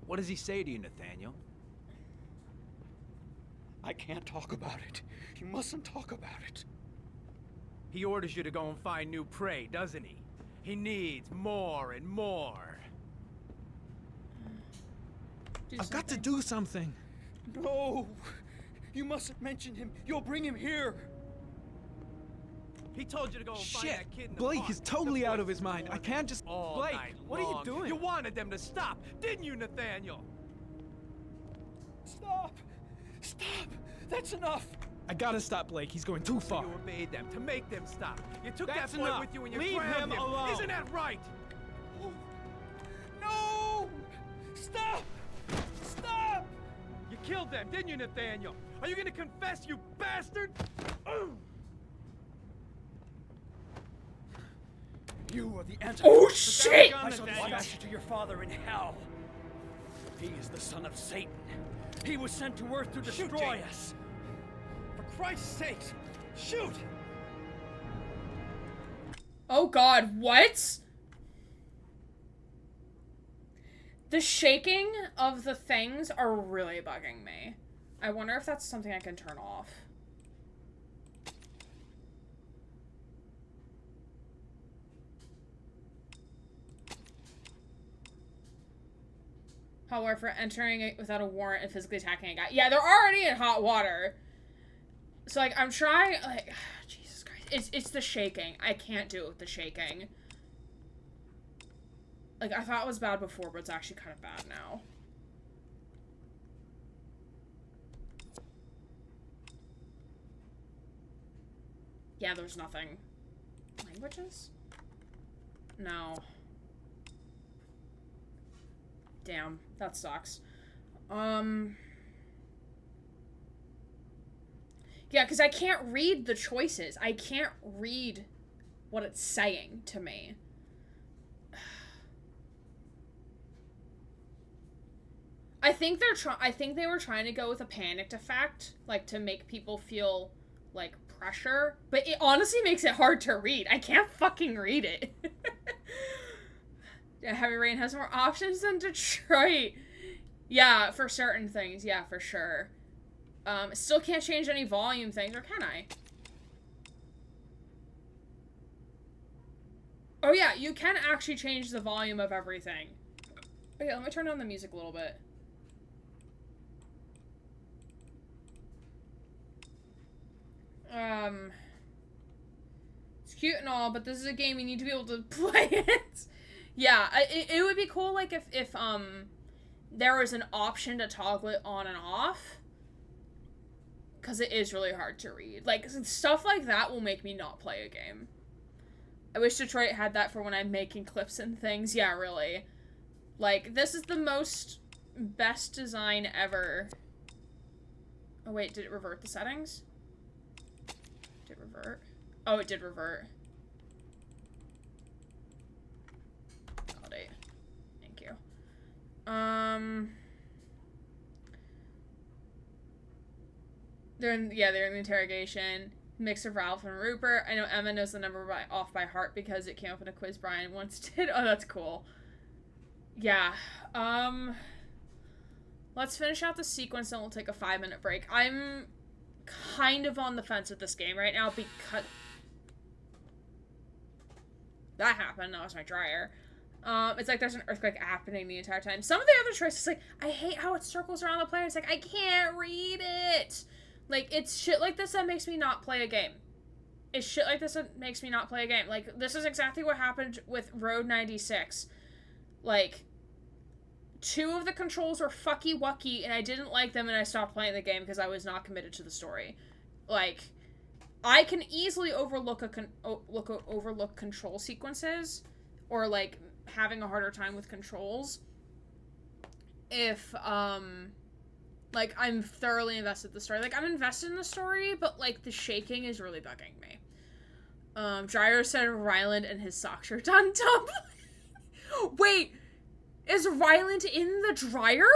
What does he say to you, Nathaniel? I can't talk about it. You mustn't talk about it. He orders you to go and find new prey, doesn't he? He needs more and more. I've got to do something. No! You mustn't mention him. You'll bring him here. He told you to go and find that kid in the Blake park. is totally out of his mind. I can't just... All Blake, night what are you long. doing? You wanted them to stop, didn't you, Nathaniel? Stop! Stop! That's enough! I gotta stop Blake. He's going too far. You obeyed them to make them stop. You took That's that boy enough. with you and you Leave grabbed him alone. Isn't that right? No! Stop! Stop! You killed them, didn't you, Nathaniel? Are you gonna confess, you bastard? You are the antidote. Oh, The shit! I shall dispatch you to your father in hell. He is the son of Satan. He was sent to Earth to destroy us. For Christ's sake, shoot! Oh god, what? The shaking of the things are really bugging me. I wonder if that's something I can turn off. However, entering it without a warrant and physically attacking a guy. Yeah, they're already in hot water. So, like, I'm trying, like, Jesus Christ. It's the shaking. I can't do it with the shaking. Like, I thought it was bad before, but it's actually kind of bad now. Yeah, there's nothing. Languages? No. Damn, that sucks. Yeah, because I can't read the choices. I can't read what it's saying to me. I think they were trying to go with a panicked effect, like to make people feel like pressure, but it honestly makes it hard to read. I can't fucking read it. Yeah, Heavy Rain has more options than Detroit. Yeah, for certain things. Yeah, for sure. Still can't change any volume things, or can I? Oh yeah, you can actually change the volume of everything. Okay, let me turn down the music a little bit. It's cute and all, but this is a game you need to be able to play it. Yeah, it would be cool, like, if there was an option to toggle it on and off. Because it is really hard to read. Like, stuff like that will make me not play a game. I wish Detroit had that for when I'm making clips and things. Yeah, really. Like, this is the best design ever. Oh, wait, did it revert the settings? Did it revert? Oh, it did revert. Validate. Thank you. They're in the interrogation. Mix of Ralph and Rupert. I know Emma knows the number off by heart because it came up in a quiz Brian once did. Oh, that's cool. Yeah. Let's finish out the sequence and we'll take a 5-minute break. I'm kind of on the fence with this game right now because... That happened. That was my dryer. It's like there's an earthquake happening the entire time. Some of the other choices, like, I hate how it circles around the player. It's like, I can't read it. Like, it's shit like this that makes me not play a game. It's shit like this that makes me not play a game. Like, this is exactly what happened with Road 96. Like, 2 of the controls were fucky-wucky, and I didn't like them, and I stopped playing the game because I was not committed to the story. Like, I can easily overlook overlook control sequences, or, like, having a harder time with controls if, like, I'm thoroughly invested in the story. Like, I'm invested in the story, but, like, the shaking is really bugging me. Dryer said Ryland and his socks are done dumb. Wait, is Ryland in the dryer?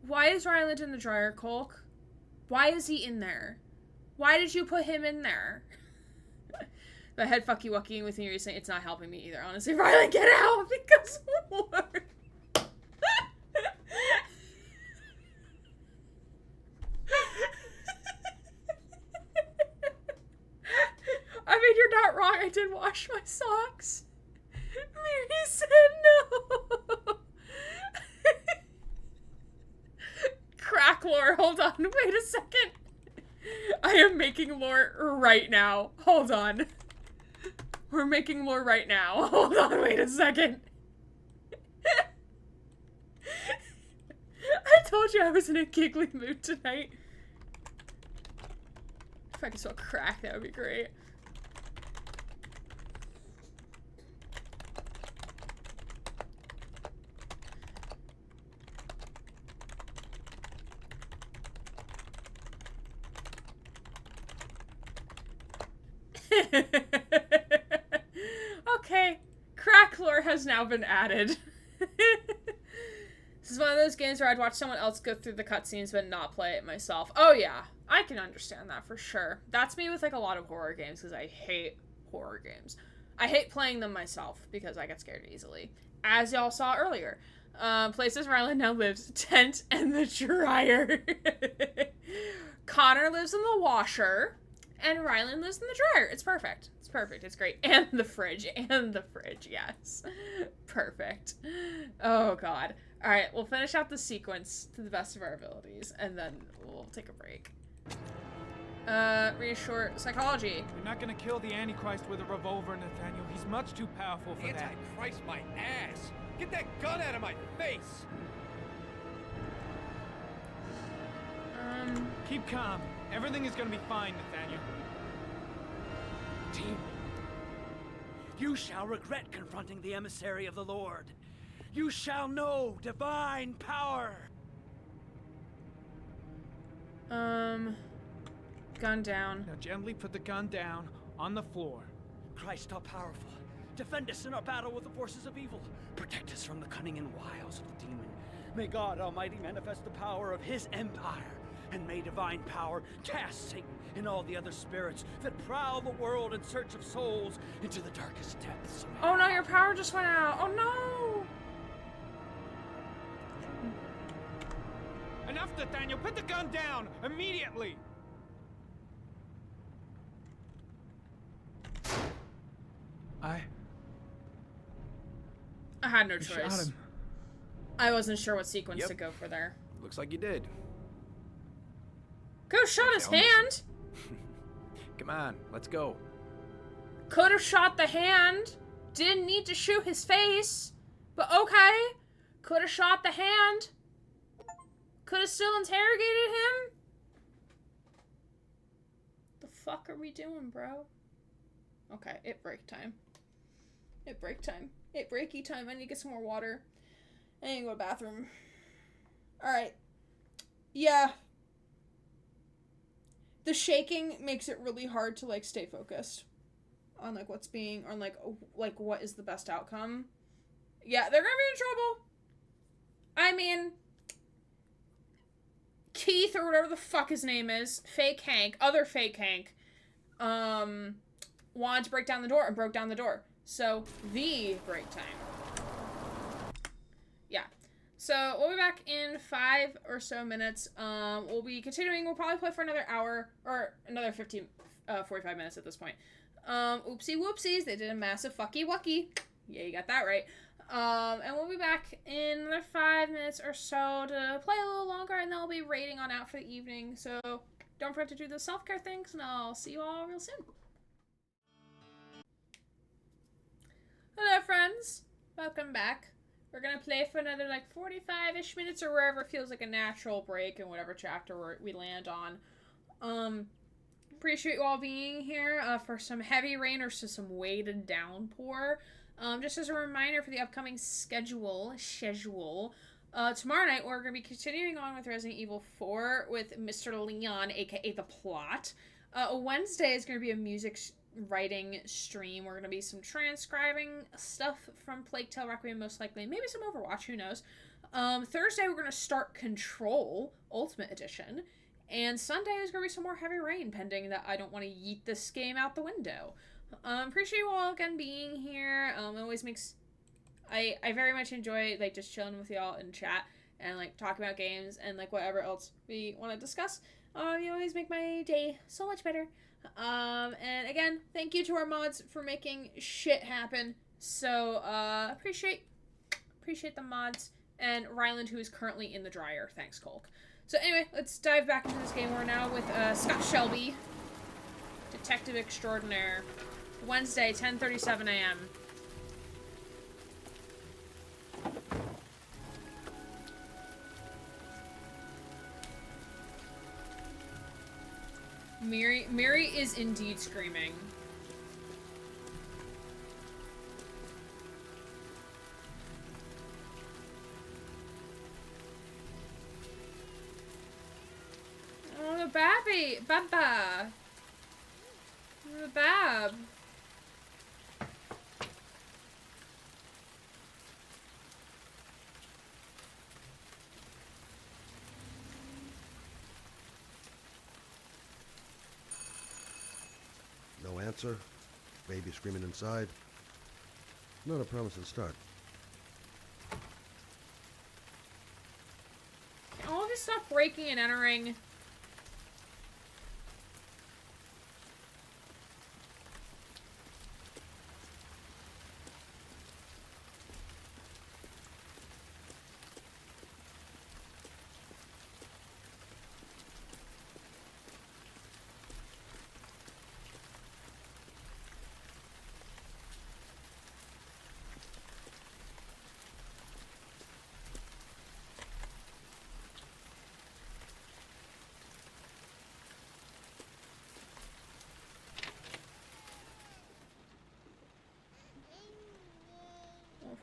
Why is Ryland in the dryer, Colk? Why is he in there? Why did you put him in there? The head fucky-wucking with me recently, it's not helping me either. Honestly, Ryland, get out! Because what? I mean, you're not wrong. I did wash my socks. Mary said no. Crack lore. Hold on. Wait a second. I am making lore right now. Hold on. We're making lore right now. Hold on. Wait a second. I told you I was in a giggly mood tonight. If I could spell crack, that would be great. Okay, crack lore has now been added. This is one of those games where I'd watch someone else go through the cutscenes but not play it myself. Oh yeah, I can understand that for sure. That's me with like a lot of horror games because I hate horror games. I hate playing them myself because I get scared easily. As y'all saw earlier. Places Ryland now lives, tent and the dryer. Connor lives in the washer. And Ryland lives in the dryer. It's perfect. It's perfect. It's great. And the fridge. And the fridge. Yes. Perfect. Oh, God. All right. We'll finish out the sequence to the best of our abilities. And then we'll take a break. Reassure psychology. You're not gonna kill the Antichrist with a revolver, Nathaniel. He's much too powerful for that. Antichrist my ass! Get that gun out of my face! Keep calm. Everything is gonna be fine, Nathaniel. Team, you shall regret confronting the emissary of the Lord. You shall know divine power. Gun down. Now gently put the gun down on the floor. Christ, all powerful, defend us in our battle with the forces of evil. Protect us from the cunning and wiles of the demon. May God Almighty manifest the power of his empire. And may divine power cast Satan and all the other spirits that prowl the world in search of souls into the darkest depths. Oh no, your power just went out. Oh no! Enough, Nathaniel! Put the gun down! Immediately! I had no I choice. shot him. I wasn't sure what sequence to go for there. Looks like you did. Could have shot his hand. Come on, let's go. Could have shot the hand. Didn't need to shoot his face. But okay. Could have shot the hand. Could have still interrogated him. The fuck are we doing, bro? Okay, it break time. It break time. It breaky time. I need to get some more water. I need to go to the bathroom. Alright. Yeah. The shaking makes it really hard to, like, stay focused on, like, what's being, on, like, what is the best outcome. Yeah, they're gonna be in trouble. I mean, Keith, or whatever the fuck his name is, fake Hank, other fake Hank, wanted to break down the door and broke down the door. So, the break time. Yeah. So, we'll be back in 5 or so minutes. We'll be continuing. We'll probably play for another hour, or another 45 minutes at this point. Oopsie whoopsies. They did a massive fucky wucky. Yeah, you got that right. And we'll be back in another 5 minutes or so to play a little longer, and then I'll be raiding on out for the evening. So, don't forget to do the self-care things, and I'll see you all real soon. Hello, friends. Welcome back. We're gonna play for another, like, 45-ish minutes or wherever it feels like a natural break in whatever chapter we land on. Appreciate you all being here for some heavy rain or some weighted downpour. Just as a reminder for the upcoming schedule, tomorrow night we're going to be continuing on with Resident Evil 4 with Mr. Leon, aka The Plot. Wednesday is going to be a music writing stream. We're going to be some transcribing stuff from Plague Tale Requiem, most likely. Maybe some Overwatch, who knows. Thursday we're going to start Control Ultimate Edition. And Sunday is going to be some more heavy rain, pending that I don't want to yeet this game out the window. Appreciate you all again being here. It always makes... I very much enjoy, like, just chilling with y'all in chat and, like, talking about games and, like, whatever else we want to discuss. You always make my day so much better. And again, thank you to our mods for making shit happen. So, appreciate the mods. And Ryland, who is currently in the dryer. Thanks, Colk. So anyway, let's dive back into this game. We're now with Scott Shelby, Detective Extraordinaire. Wednesday, 10:37 a.m. Miri is indeed screaming. Oh, the babby! Baba! The bab! No answer. Baby screaming inside. Not a promising start. I'll just stop breaking and entering.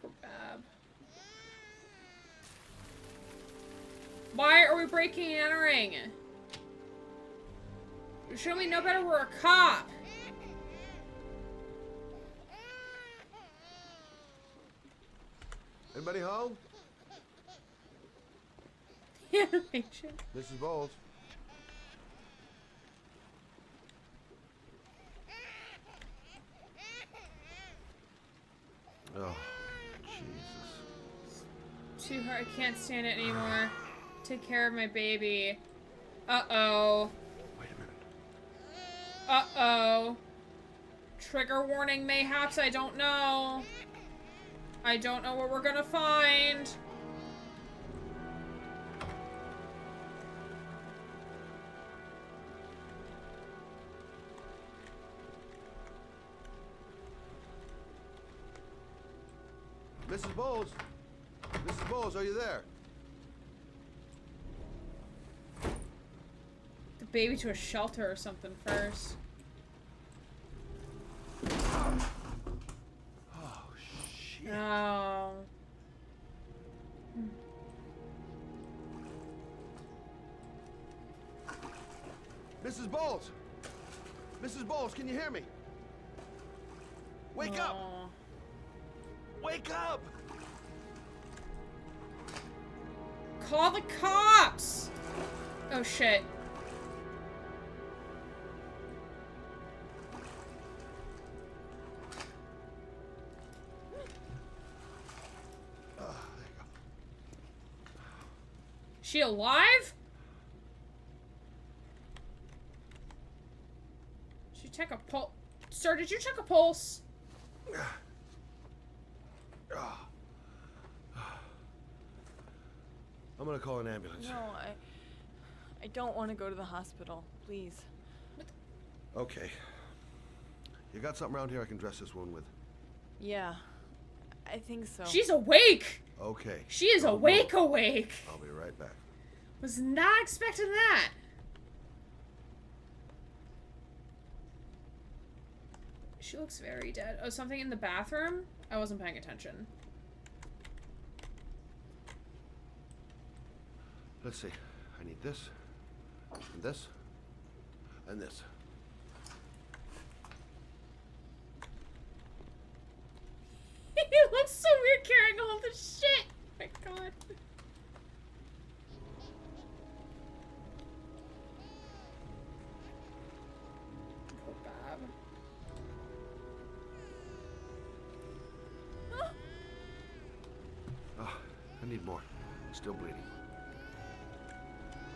For Bab. Why are we breaking and entering? Shouldn't we know better? We're a cop. Anybody home? Animation. Mrs. Bowles. Oh, Jesus. Too hard. I can't stand it anymore. Take care of my baby. Uh-oh. Wait a minute. Uh-oh. Trigger warning, mayhaps. I don't know. I don't know what we're gonna find. Mrs. Bowles? Mrs. Bowles, are you there? The baby to a shelter or something first. Oh, shit. Oh. Mrs. Bowles! Mrs. Bowles, can you hear me? Wake up! Wake up! Call the cops! Oh shit. She alive? Did you check a pulse? Sir, did you check a pulse? I'm gonna call an ambulance. No, I don't want to go to the hospital. Please. Okay. You got something around here I can dress this wound with? Yeah, I think so. She's awake! Okay. She is awake. I'll be right back. Was not expecting that. She looks very dead. Oh, something in the bathroom? I wasn't paying attention. Let's see. I need this, and this, and this. It looks so weird carrying all this shit. Oh my god. Poor Bob. Oh, I need more. Still bleeding.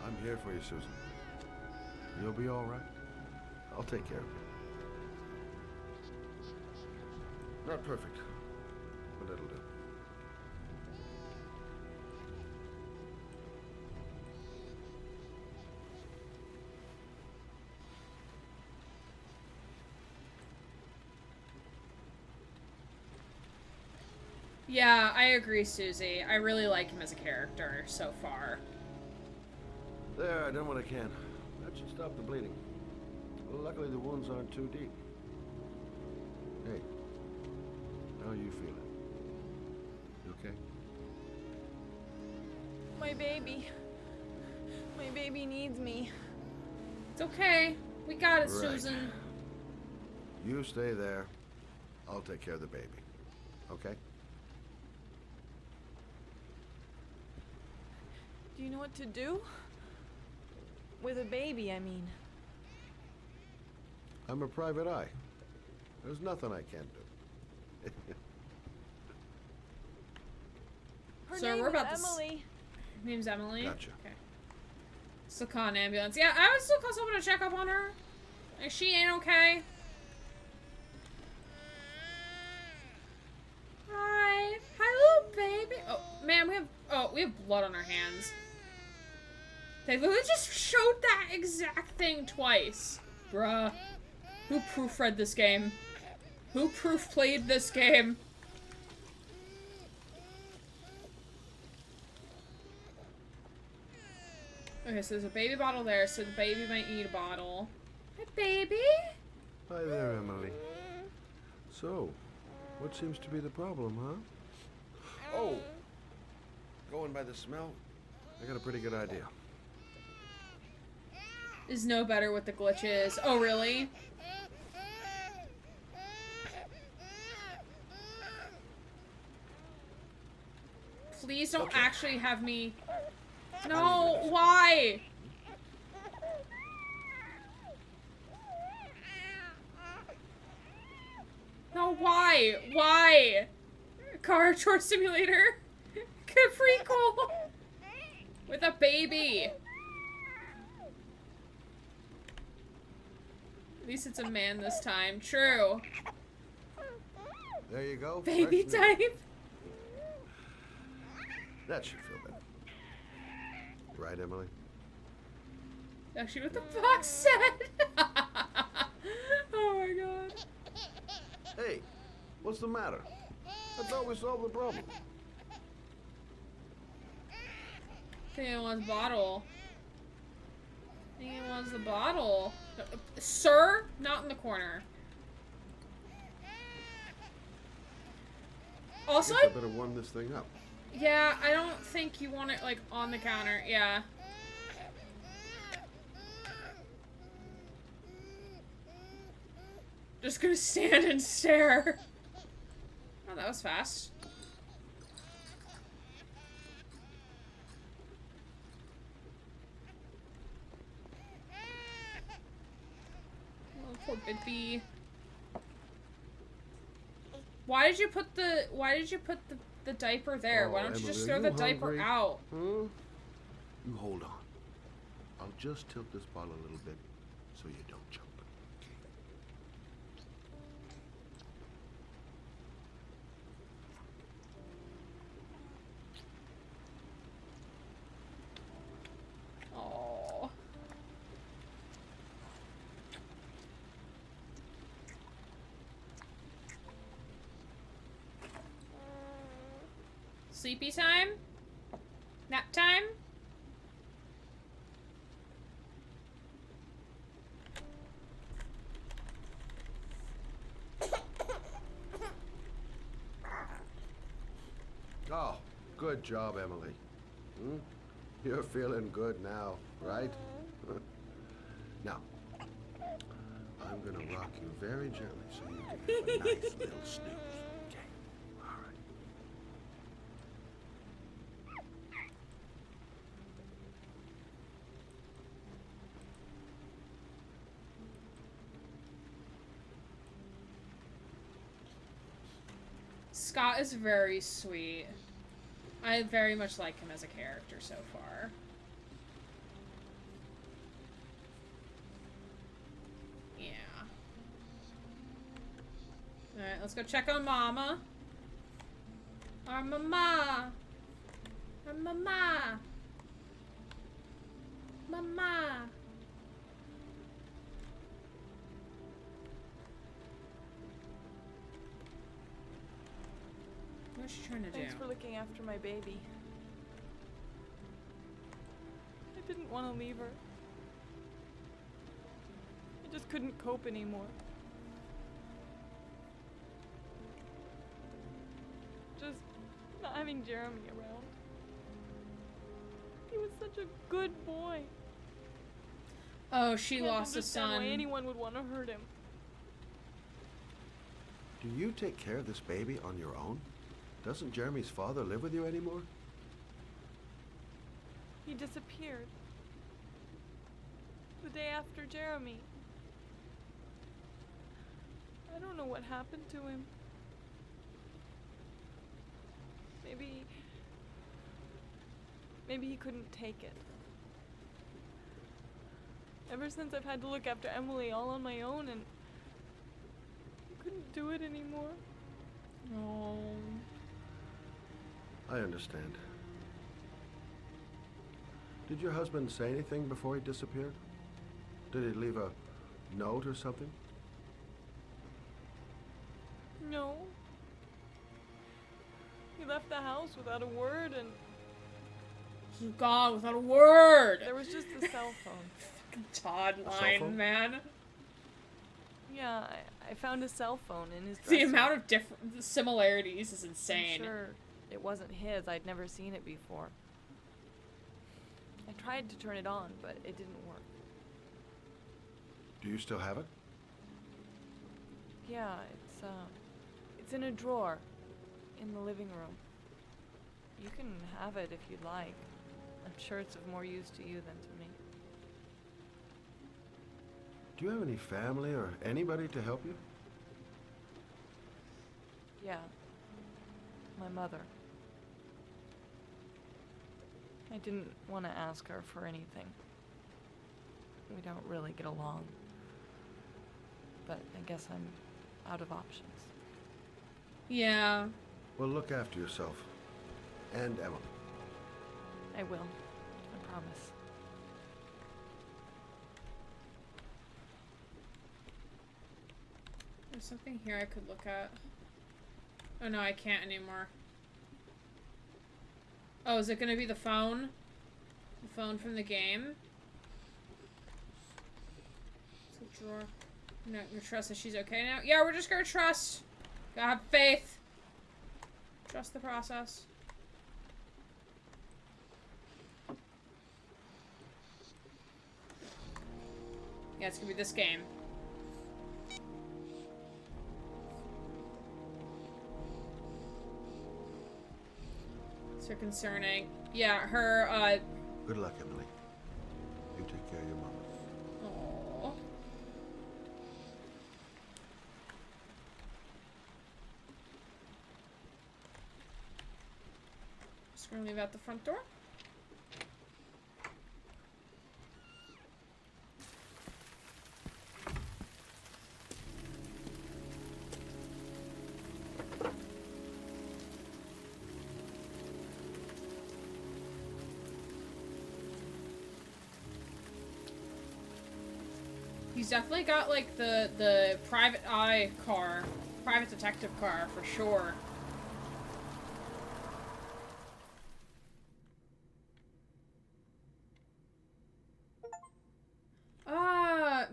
I'm here for you, Susan. You'll be all right. I'll take care of you. Not perfect, but it'll do. Yeah, I agree, Susie. I really like him as a character so far. There, I done what I can. That should stop the bleeding. Well, luckily the wounds aren't too deep. Hey, how are you feeling? You okay? My baby. My baby needs me. It's okay. We got it, Right. Susan. You stay there. I'll take care of the baby. Okay? Do you know what to do? With a baby, I mean. I'm a private eye. There's nothing I can't do. Her So name we're is about to Emily. Her name's Emily? Gotcha. Okay. Still call an ambulance. Yeah, I would still call someone to check up on her. Like, she ain't okay. Hi. Hi, little baby. Oh, man, we have blood on our hands. They literally just showed that exact thing twice. Bruh. Who proofread this game? Who proof played this game? Okay, so there's a baby bottle there, so the baby might need a bottle. Hi, baby. Hi there, Emily. So, what seems to be the problem, huh? Oh, going by the smell, I got a pretty good idea. Is no better with the glitches. Oh, really? Please don't actually have me... No, why? No, why? Why? Car chore simulator? Capri cool. With a baby. At least it's a man this time. True. There you go. Baby fresh milk. type. That should feel better. Right, Emily? Actually, what the box said. Oh my god. Hey, what's the matter? I thought we solved the problem. I think it wants bottle. I think it wants the bottle. Sir, not in the corner. Also, I better warm this thing up. yeah, I don't think you want it like on the counter. Yeah. Just gonna stand and stare. Oh, that was fast. Oh, poor baby. Why did you put the diaper there? Oh, Why don't you Emily, just are throw you the diaper hungry? out? Hmm? You hold on. I'll just tilt this bottle a little bit so you don't choke. Oh. Sleepy time? Nap time? Oh, good job, Emily. Hmm? You're feeling good now, right? Now, I'm gonna rock you very gently so you can have a nice little snooze. Okay, all right. Scott is very sweet. I very much like him as a character so far. Yeah. Alright, let's go check on Mama. Our Mama! Our Mama! Mama! What's she trying to do? Thanks for looking after my baby. I didn't want to leave her. I just couldn't cope anymore. Just not having Jeremy around. He was such a good boy. Oh, she Can't lost a understand son. why anyone would want to hurt him. Do you take care of this baby on your own? Doesn't Jeremy's father live with you anymore? He disappeared. The day after Jeremy. I don't know what happened to him. Maybe he couldn't take it. Ever since I've had to look after Emily all on my own, and I couldn't do it anymore. Oh. I understand. Did your husband say anything before he disappeared? Did he leave a note or something? No. He left the house without a word, and He's gone without a word. there was just a cell phone. Todd A cell line, phone? man. Yeah, I found a cell phone in his The dresser. amount of different similarities is insane. I'm sure it wasn't his. I'd never seen it before. I tried to turn it on, but it didn't work. Do you still have it? Yeah, it's in a drawer in the living room. You can have it if you'd like. I'm sure it's of more use to you than to me. Do you have any family or anybody to help you? Yeah. My mother. I didn't want to ask her for anything. We don't really get along. But I guess I'm out of options. Yeah. Well, look after yourself. And Emily. I will. I promise. There's something here I could look at. Oh no, I can't anymore. Oh, is it gonna be the phone? The phone from the game? It's a drawer. No, you trust that she's okay now? Yeah, we're just gonna trust. Gotta have faith. Trust the process. Yeah, it's gonna be this game. So concerning. Yeah, her, Good luck, Emily. You take care of your mama. Aww. Just gonna leave out the front door. He's definitely got, like, the private eye car. Private detective car, for sure.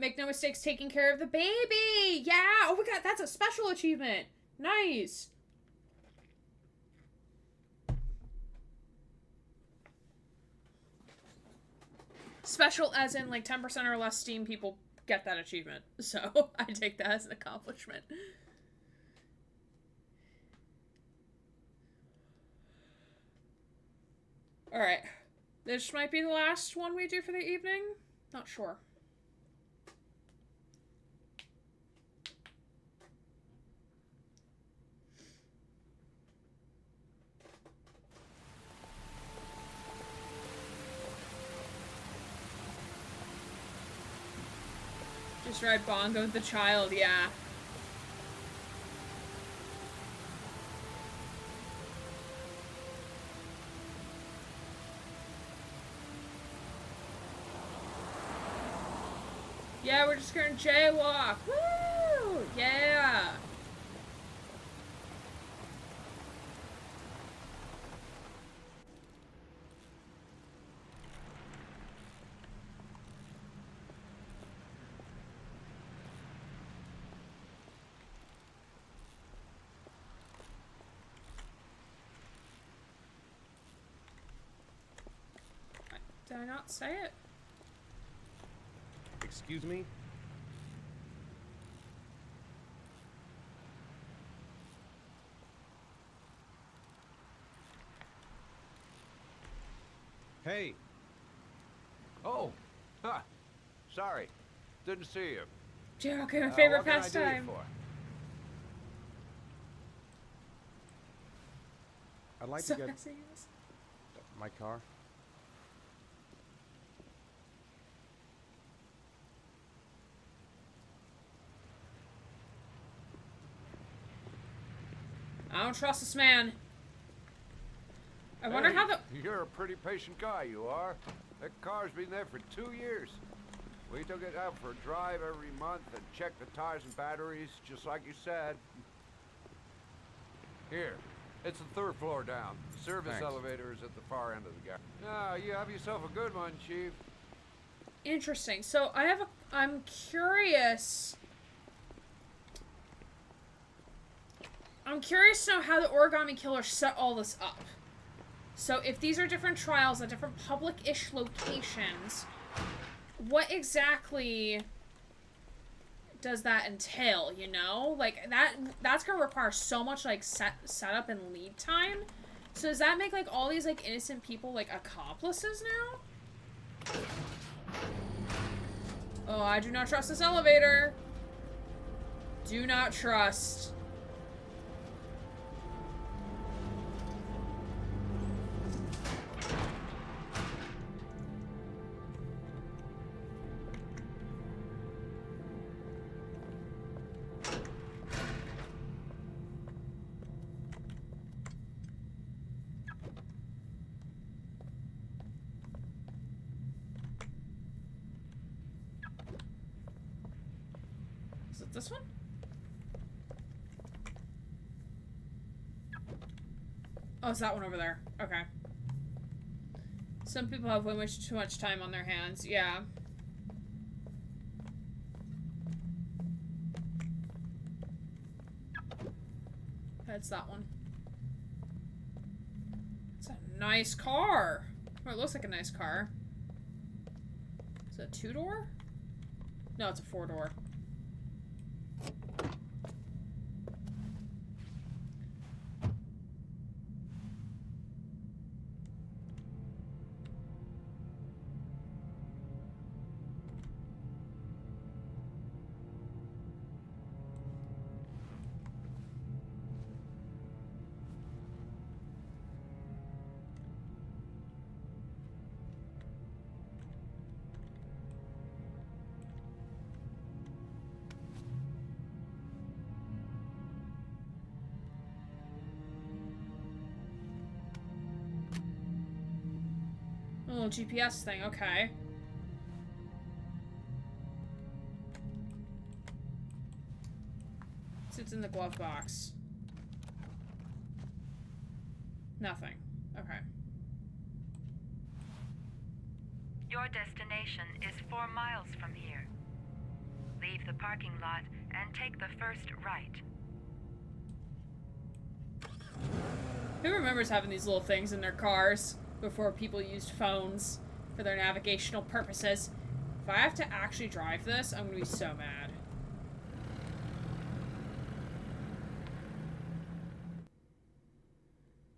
Make no mistakes taking care of the baby! Yeah! Oh my god, that's a special achievement! Nice! Special as in, like, 10% or less Steam people get that achievement. So, I take that as an accomplishment. Alright. This might be the last one we do for the evening? Not sure. Just ride Bongo with the child, yeah. Yeah, we're just gonna jaywalk. Woo! Yeah! Did I not say it? Excuse me? Hey! Oh! Huh. Sorry. Didn't see you. Yeah, okay, my favorite what can I do you pastime. for? I'd like So to get messy. my car. I don't trust this man. I wonder Hey, how the... You're a pretty patient guy, you are. That car's been there for 2 years. We took it out for a drive every month and checked the tires and batteries, just like you said. Here, it's the 3rd floor down. The service Thanks. elevator is at the far end of the garage. Ah, you have yourself a good one, Chief. Interesting. So, I'm curious... I'm curious to know how the Origami Killer set all this up. So if these are different trials at different public-ish locations, what exactly does that entail, you know? Like, that's gonna require so much, like, setup and lead time. So does that make, like, all these, like, innocent people, like, accomplices now? Oh, I do not trust this elevator. Do not trust. Is it this one? Oh, it's that one over there. Okay. Some people have way too much time on their hands. Yeah. That's that one. It's a nice car. Or it looks like a nice car. Is it a 2-door? No, it's a 4-door. A little GPS thing, okay. What's in the glove box? Nothing. Okay. Your destination is 4 miles from here. Leave the parking lot and take the first right. Who remembers having these little things in their cars before people used phones for their navigational purposes? If I have to actually drive this, I'm gonna be so mad.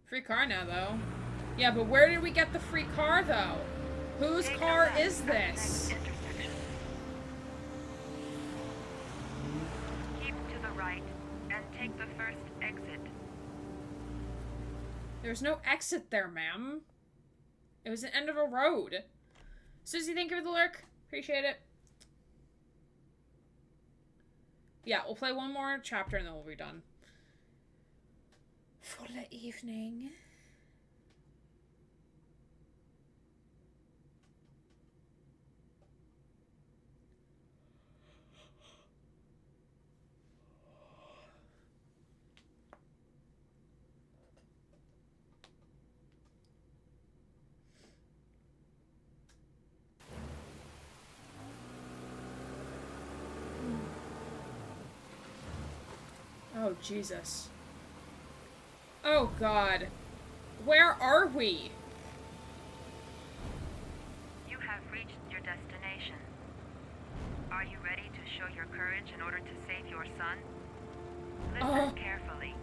Free car now, though. Yeah, but where did we get the free car, though? Whose car is this? Keep to the right and take the first exit. There's no exit there, ma'am. It was the end of a road. Susie, thank you for the lurk. Appreciate it. Yeah, we'll play one more chapter and then we'll be done. For the evening. Oh, Jesus. Oh, God. Where are we? You have reached your destination. Are you ready to show your courage in order to save your son? Listen carefully.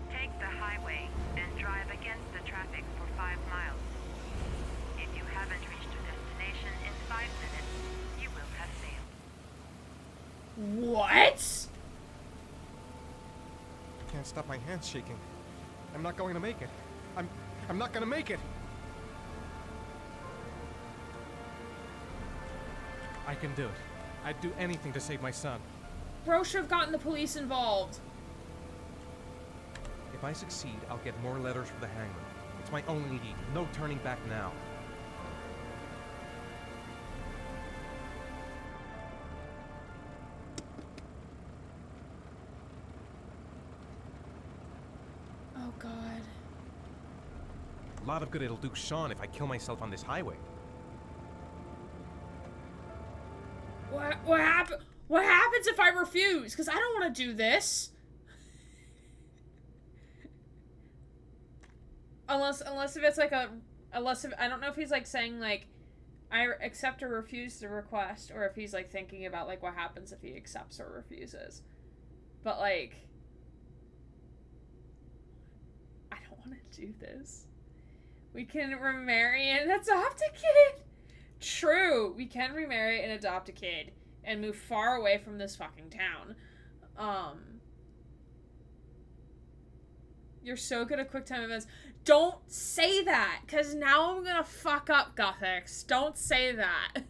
Take the highway and drive against the traffic for 5 miles. If you haven't reached your destination in 5 minutes, you will have failed. What? I can't stop my hands shaking. I'm not going to make it. I'm not gonna make it. I can do it. I'd do anything to save my son. Bro should have gotten the police involved. If I succeed, I'll get more letters for the hangman. It's my only lead. No turning back now. Oh, God. A lot of good it'll do Sean if I kill myself on this highway. What happens if I refuse? Because I don't want to do this. Unless if it's like I don't know if he's like saying like I accept or refuse the request, or if he's like thinking about like what happens if he accepts or refuses. But like, I don't want to do this. We can remarry and adopt a kid. True, we can remarry and adopt a kid and move far away from this fucking town. You're so good at quick time events. Don't say that, because now I'm gonna fuck up, Gothics. Don't say that.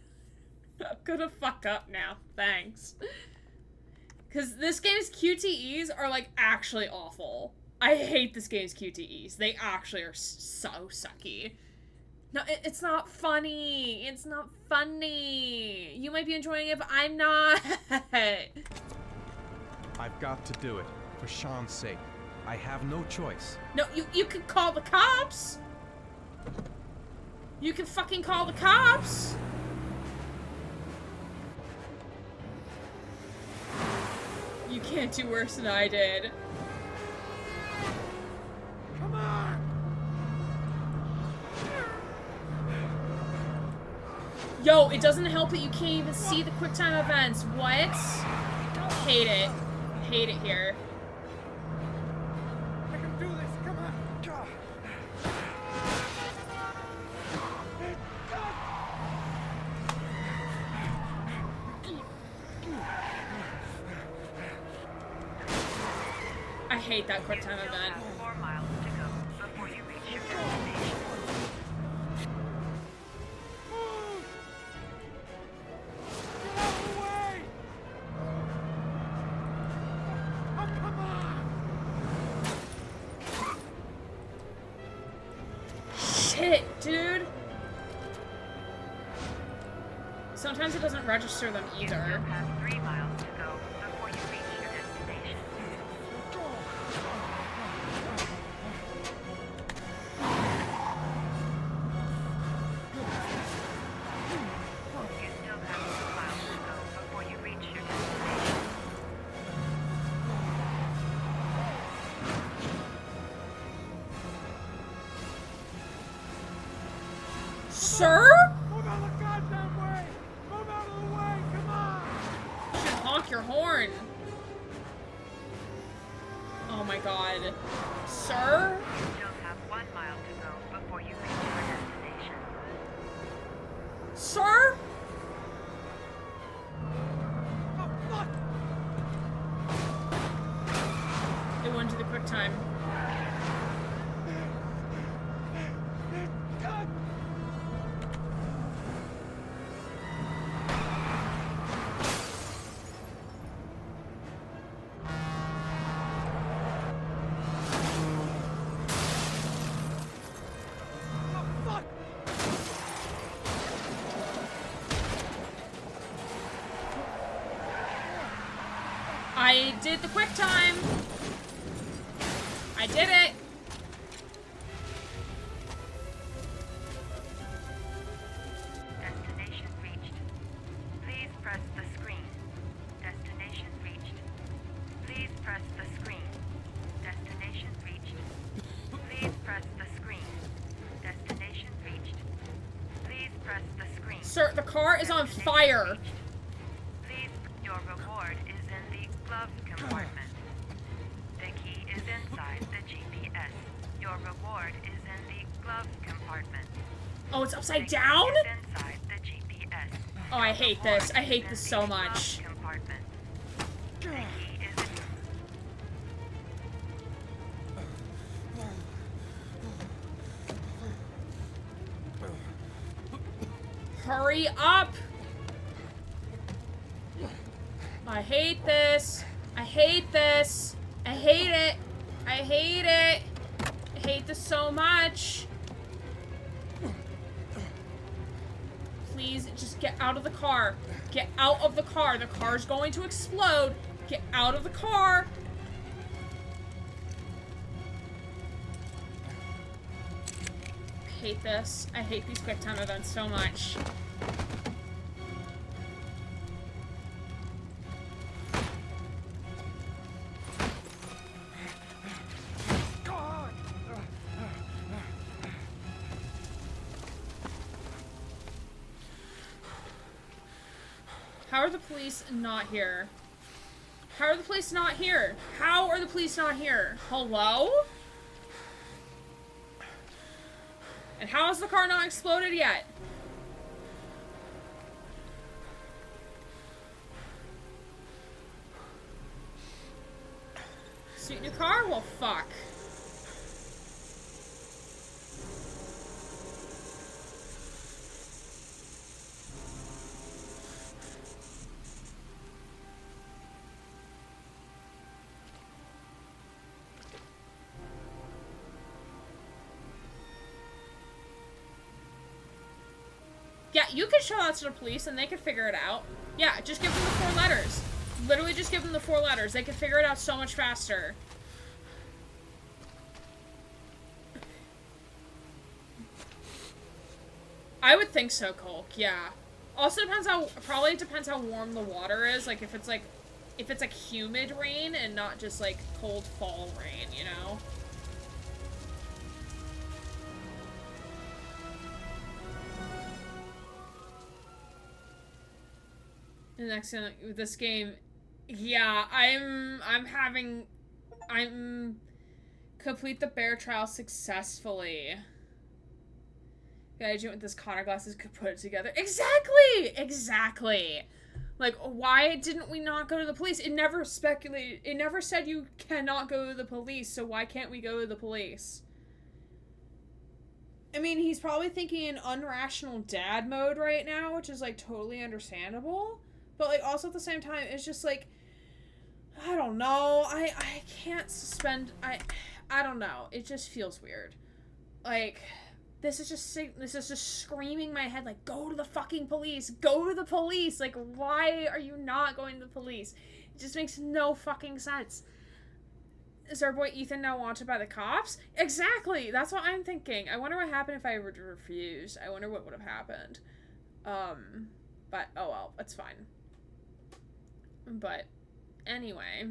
I'm gonna fuck up now. Thanks. Because this game's QTEs are, like, actually awful. I hate this game's QTEs. They actually are so sucky. No, it's not funny. It's not funny. You might be enjoying it, but I'm not. I've got to do it. For Sean's sake. I have no choice. No, you can call the cops. You can fucking call the cops. You can't do worse than I did. Come on! Yo, it doesn't help that you can't even see the QuickTime events. What? Hate it. Hate it here. I can do this, come on! I hate that QuickTime event. 4 miles to go before you reach your destination. Shit, dude. Sometimes it doesn't register them either. You still have 3 miles to go before you reach your destination. Sir? Move out of the goddamn way! Move out of the way! Come on! You should honk your horn. Oh my god. Sir? You'll have 1 mile to go before you reach your destination. Sir? Oh, fuck! It went to the quick time. God! I did the quick time. I did it. Destination reached. Please press the screen. Destination reached. Please press the screen. Destination reached. Please press the screen. Destination reached. Please press the screen. Sir, the car is on fire. Please, your reward is in the glove compartment. The key is inside the GPS. Your reward is in the glove compartment. Oh, it's upside down? Is inside the GPS. Oh, I hate this. I hate this so much. Compartment. The key is in Hurry up! I hate this. I hate this. I hate it. I hate it. I hate this so much. Please just get out of the car. Get out of the car. The car's going to explode. Get out of the car. I hate this. I hate these quick time events so much. How are the police not here? How are the police not here? How are the police not here? Hello? And how has the car not exploded yet? Sweet new car? Well, fuck. Yeah, you could show that to the police and they could figure it out. Yeah, just give them the 4 letters. Literally just give them the 4 letters. They could figure it out so much faster. I would think so, Colk, yeah. Also probably depends how warm the water is. Like, if it's like humid rain and not just like cold fall rain, you know? The next thing with this game, yeah, I'm complete the bear trial successfully. Gotta do it with this Connor glasses could put it together. Exactly. Like, why didn't we not go to the police? It never speculated. It never said you cannot go to the police, so why can't we go to the police? I mean, he's probably thinking in unrational dad mode right now, which is, like, totally understandable. But, like, also at the same time, it's just, like, I don't know. I can't suspend. I don't know. It just feels weird. Like, this is just screaming in my head, like, go to the fucking police. Go to the police. Like, why are you not going to the police? It just makes no fucking sense. Is our boy Ethan now wanted by the cops? Exactly. That's what I'm thinking. I wonder what happened if I were to refuse. I wonder what would have happened. But, oh well. That's fine. But, anyway.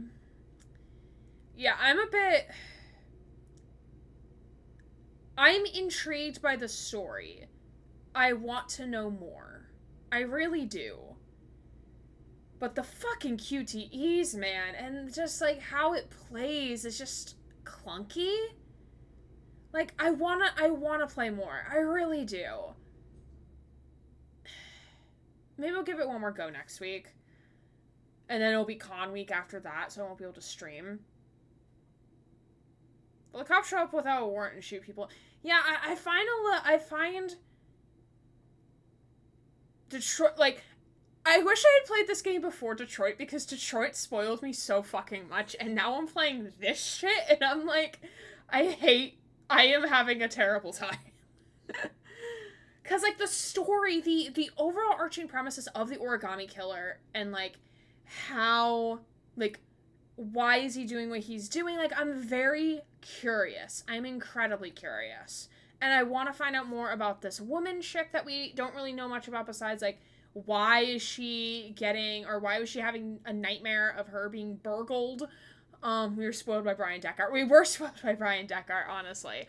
Yeah, I'm intrigued by the story. I want to know more. I really do. But the fucking QTEs, man, and just, like, how it plays is just clunky. Like, I wanna play more. I really do. Maybe I'll give it one more go next week. And then it'll be con week after that, so I won't be able to stream. Well, the cops show up without a warrant and shoot people. Yeah, I find Detroit, like, I wish I had played this game before Detroit, because Detroit spoiled me so fucking much, and now I'm playing this shit, and I'm like, I am having a terrible time. Because, like, the story, the overall arching premises of the Origami Killer, and, like, how, like, why is he doing what he's doing? Like, I'm very curious. I'm incredibly curious. And I want to find out more about this woman chick that we don't really know much about besides, like, why is she getting, or why was she having a nightmare of her being burgled? We were spoiled by Brian Deckard. We were spoiled by Brian Deckard, honestly.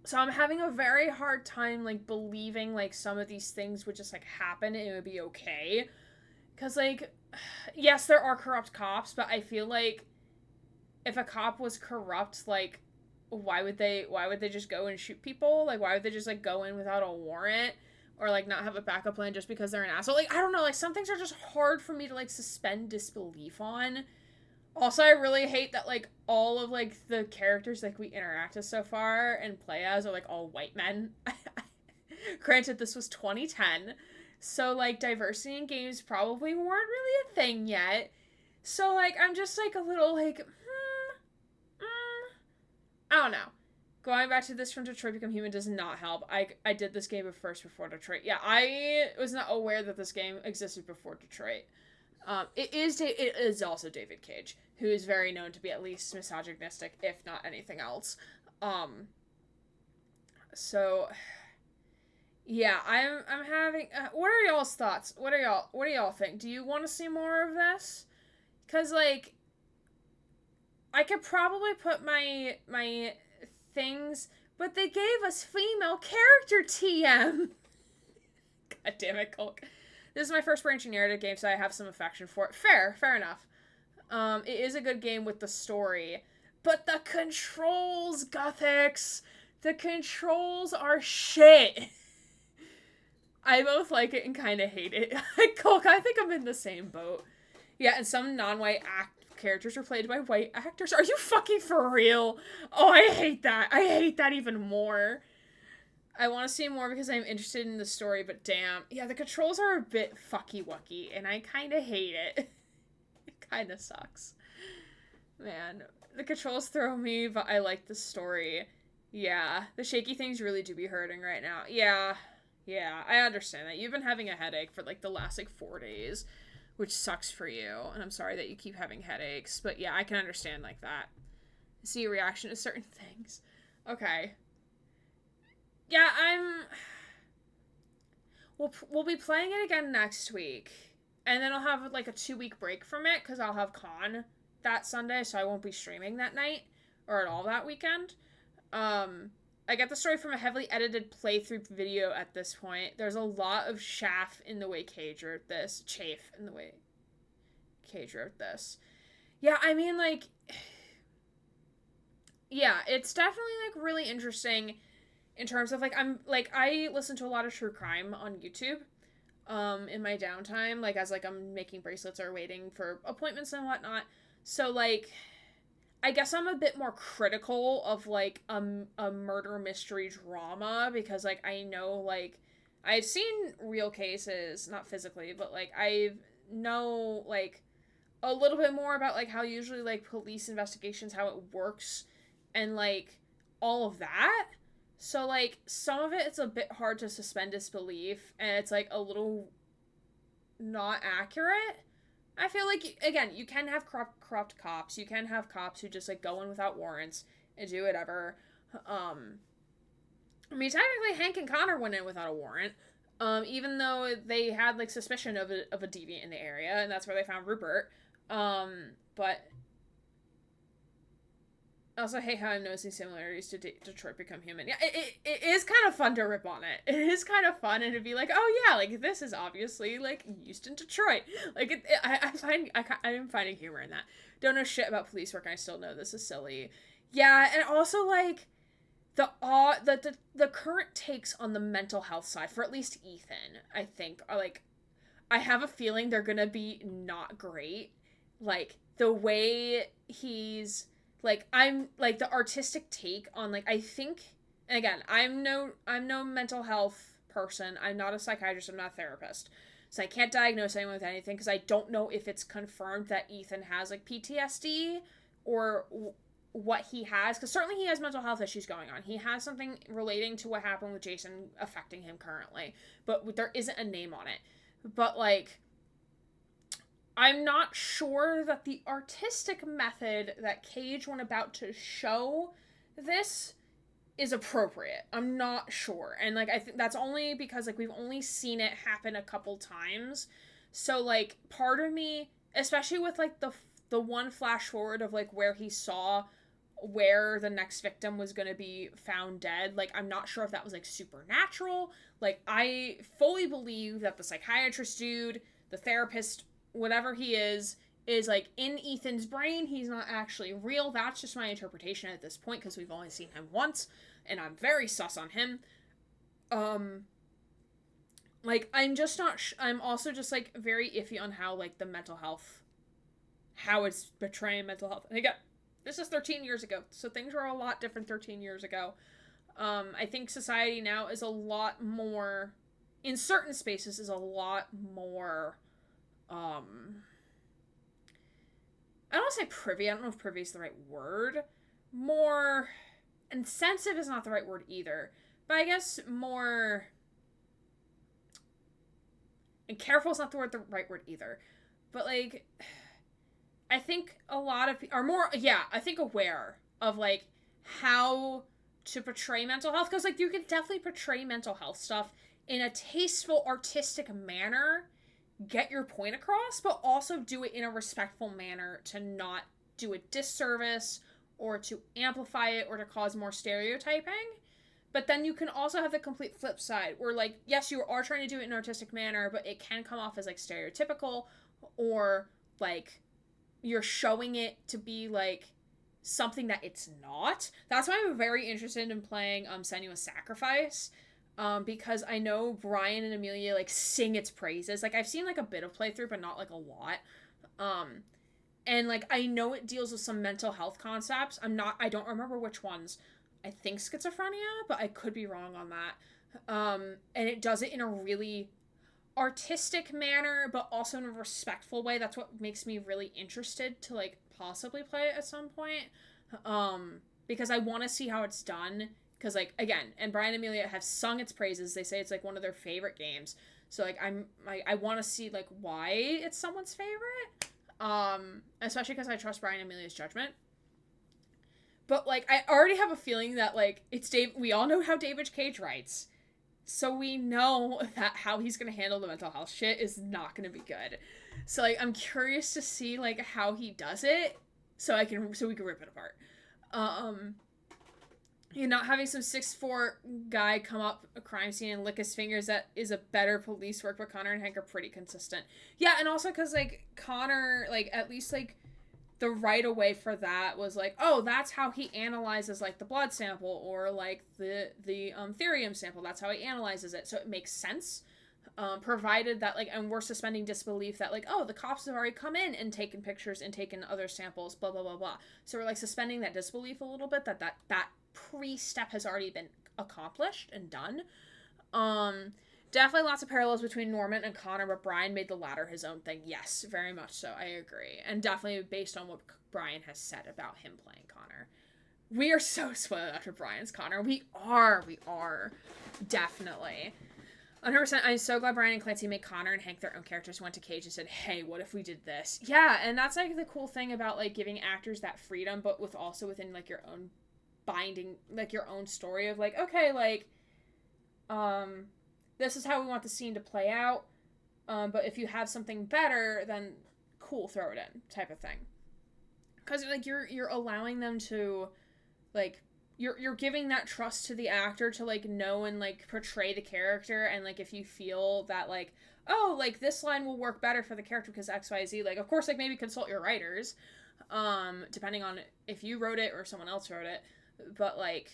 So I'm having a very hard time, like, believing, like, some of these things would just, like, happen and it would be okay. Because, like, yes, there are corrupt cops, but I feel like if a cop was corrupt, like, why would they just go and shoot people? Like, why would they just, like, go in without a warrant? Or, like, not have a backup plan just because they're an asshole? Like, I don't know, like, some things are just hard for me to, like, suspend disbelief on. Also, I really hate that, like, all of, like, the characters, like, we interact with so far and play as are, like, all white men. Granted, this was 2010, so, like, diversity in games probably weren't really a thing yet. So, like, I'm just, like, a little, like, I don't know. Going back to This From Detroit Become Human does not help. I did this game first before Detroit. Yeah, I was not aware that this game existed before Detroit. It is also David Cage, who is very known to be at least misogynistic, if not anything else. So, yeah, I'm having. What are y'all's thoughts? What do y'all think? Do you want to see more of this? Cause, like, I could probably put my things, but they gave us female character TM. God damn it, Culk. This is my first branching narrative game, so I have some affection for it. Fair enough. It is a good game with the story, but the controls, Gothics, the controls are shit. I both like it and kind of hate it. Culk, I think I'm in the same boat. Yeah, and some non-white characters are played by white actors. Are you fucking for real? Oh, I hate that. I hate that even more. I want to see more because I'm interested in the story, but damn. Yeah, the controls are a bit fucky-wucky, and I kind of hate it. It kind of sucks. Man, the controls throw me, but I like the story. Yeah, the shaky things really do be hurting right now. Yeah, I understand that. You've been having a headache for, like, the last, like, 4 days, which sucks for you, and I'm sorry that you keep having headaches, but yeah, I can understand, like, that. See your reaction to certain things. Okay. Yeah, we'll be playing it again next week, and then I'll have, like, a 2-week break from it, because I'll have con that Sunday, so I won't be streaming that night, or at all that weekend. I get the story from a heavily edited playthrough video at this point. There's a lot of chaff in the way Cage wrote this. Chafe in the way Cage wrote this. Yeah, I mean, like, yeah, it's definitely, like, really interesting in terms of, like, I listen to a lot of true crime on YouTube, in my downtime, like, as, like, I'm making bracelets or waiting for appointments and whatnot. So, like, I guess I'm a bit more critical of, like, a murder mystery drama, because, like, I know, like, I've seen real cases, not physically, but, like, I know, like, a little bit more about, like, how usually, like, police investigations, how it works, and, like, all of that. So, like, some of it's a bit hard to suspend disbelief, and it's, like, a little not accurate. I feel like, again, you can have corrupt cops. You can have cops who just, like, go in without warrants and do whatever. I mean, technically, Hank and Connor went in without a warrant, even though they had, like, suspicion of a deviant in the area, and that's where they found Rupert. But I also hate how I'm noticing similarities to Detroit Become Human. Yeah, it is kind of fun to rip on it. It is kind of fun, and to be like, oh yeah, like this is obviously like used in Detroit. Like I am finding humor in that. Don't know shit about police work, and I still know this is silly. Yeah, and also like the current takes on the mental health side for at least Ethan, I think, are like, I have a feeling they're gonna be not great. Like the way he's like, I'm like the artistic take on like, I think, and again, I'm no mental health person. I'm not a psychiatrist. I'm not a therapist. So I can't diagnose anyone with anything because I don't know if it's confirmed that Ethan has like PTSD or what he has. Because certainly he has mental health issues going on. He has something relating to what happened with Jason affecting him currently. But there isn't a name on it. But like, I'm not sure that the artistic method that Cage went about to show this is appropriate. I'm not sure. And like, I think that's only because like we've only seen it happen a couple times. So like part of me, especially with like the one flash forward of like where he saw where the next victim was going to be found dead, like I'm not sure if that was like supernatural. Like I fully believe that the psychiatrist dude, the therapist, whatever he is like in Ethan's brain. He's not actually real. That's just my interpretation at this point because we've only seen him once and I'm very sus on him. Like I'm just not I'm also just like very iffy on how like the mental health, how it's portraying mental health. And again, this is 13 years ago, so things were a lot different 13 years ago. I think society now is a lot more, in certain spaces, is a lot more, I don't want to say privy, I don't know if privy is the right word. More, and sensitive is not the right word either, but I guess more, and careful is not the right word either, but like, I think a lot of people are more, I think aware of like how to portray mental health, because like you can definitely portray mental health stuff in a tasteful, artistic manner, get your point across, but also do it in a respectful manner to not do a disservice or to amplify it or to cause more stereotyping. But then you can also have the complete flip side where like, yes, you are trying to do it in an artistic manner, but it can come off as like stereotypical, or like you're showing it to be like something that it's not. That's why I'm very interested in playing Senua's Sacrifice, because I know Brian and Amelia like sing its praises. Like I've seen like a bit of playthrough, but not like a lot. And like I know it deals with some mental health concepts. I don't remember which ones. I think schizophrenia, but I could be wrong on that. And it does it in a really artistic manner, but also in a respectful way. That's what makes me really interested to like possibly play it at some point, because I want to see how it's done, because like again, and Brian and Amelia have sung its praises. They say it's like one of their favorite games, so like I want to see like why it's someone's favorite, especially because I trust Brian and Amelia's judgment. But like I already have a feeling that like we all know how David Cage writes, so we know that how he's gonna handle the mental health shit is not gonna be good. So like I'm curious to see like how he does it, so we can rip it apart. Not having some 6'4" guy come up a crime scene and lick his fingers, that is a better police work, but Connor and Hank are pretty consistent. Yeah, and also because like Connor, like at least like the right away for that was like, oh, that's how he analyzes like the blood sample or like the therium sample. That's how he analyzes it. So it makes sense, provided that like, and we're suspending disbelief that like, oh, the cops have already come in and taken pictures and taken other samples, blah, blah, blah, blah. So we're like suspending that disbelief a little bit, that pre-step has already been accomplished and done. Definitely lots of parallels between Norman and Connor, but Brian made the latter his own thing. Yes, very much so. I agree. And definitely based on what Brian has said about him playing Connor. We are so spoiled after Brian's Connor. We are. Definitely. 100%. I'm so glad Brian and Clancy made Connor and Hank their own characters, went to Cage and said, hey, what if we did this? Yeah, and that's like the cool thing about like giving actors that freedom, but with also within like your own binding, like your own story of like, okay, like, this is how we want the scene to play out, but if you have something better, then cool, throw it in, type of thing. Because like you're allowing them to like, you're giving that trust to the actor to, like, know and, like, portray the character, and, like, if you feel that, like, oh, like, this line will work better for the character because XYZ, like, of course, like, maybe consult your writers, depending on if you wrote it or someone else wrote it, but, like,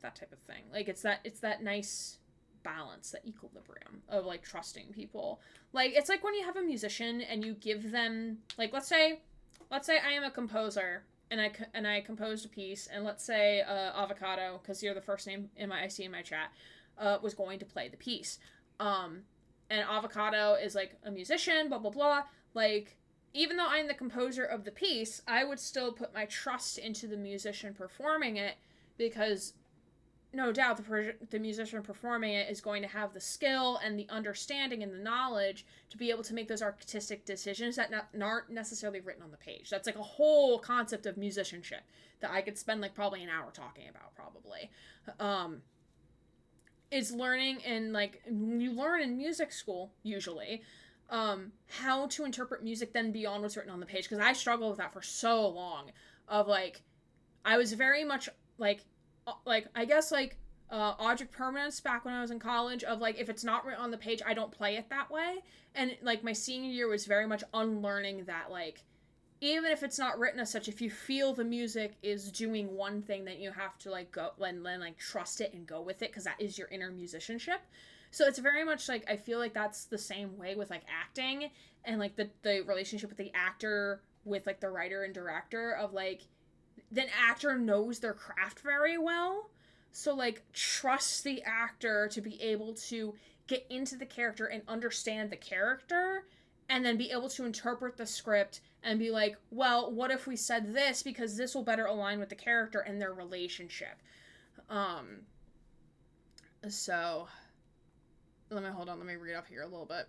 that type of thing. Like, it's that nice balance, that equilibrium of, like, trusting people. Like, it's like when you have a musician and you give them, like, let's say I am a composer, and I composed a piece, and let's say Avocado, because you're the first name I see in my chat, was going to play the piece. And Avocado is, like, a musician, blah, blah, blah. Like, even though I'm the composer of the piece, I would still put my trust into the musician performing it, because no doubt the musician performing it is going to have the skill and the understanding and the knowledge to be able to make those artistic decisions that aren't necessarily written on the page. That's, like, a whole concept of musicianship that I could spend, like, probably an hour talking about, probably. Is learning, and, like, you learn in music school, usually, how to interpret music then beyond what's written on the page, because I struggled with that for so long, of, like, I was very much, like, I guess, like, object permanence back when I was in college, of, like, if it's not written on the page, I don't play it that way. And, like, my senior year was very much unlearning that, like, even if it's not written as such, if you feel the music is doing one thing, then you have to, like, go and then, like, trust it and go with it, because that is your inner musicianship. So it's very much, like, I feel like that's the same way with, like, acting, and, like, the relationship with the actor with, like, the writer and director, of, like, the actor knows their craft very well, so, like, trust the actor to be able to get into the character and understand the character, and then be able to interpret the script and be like, well, what if we said this, because this will better align with the character and their relationship. So, let me read up here a little bit.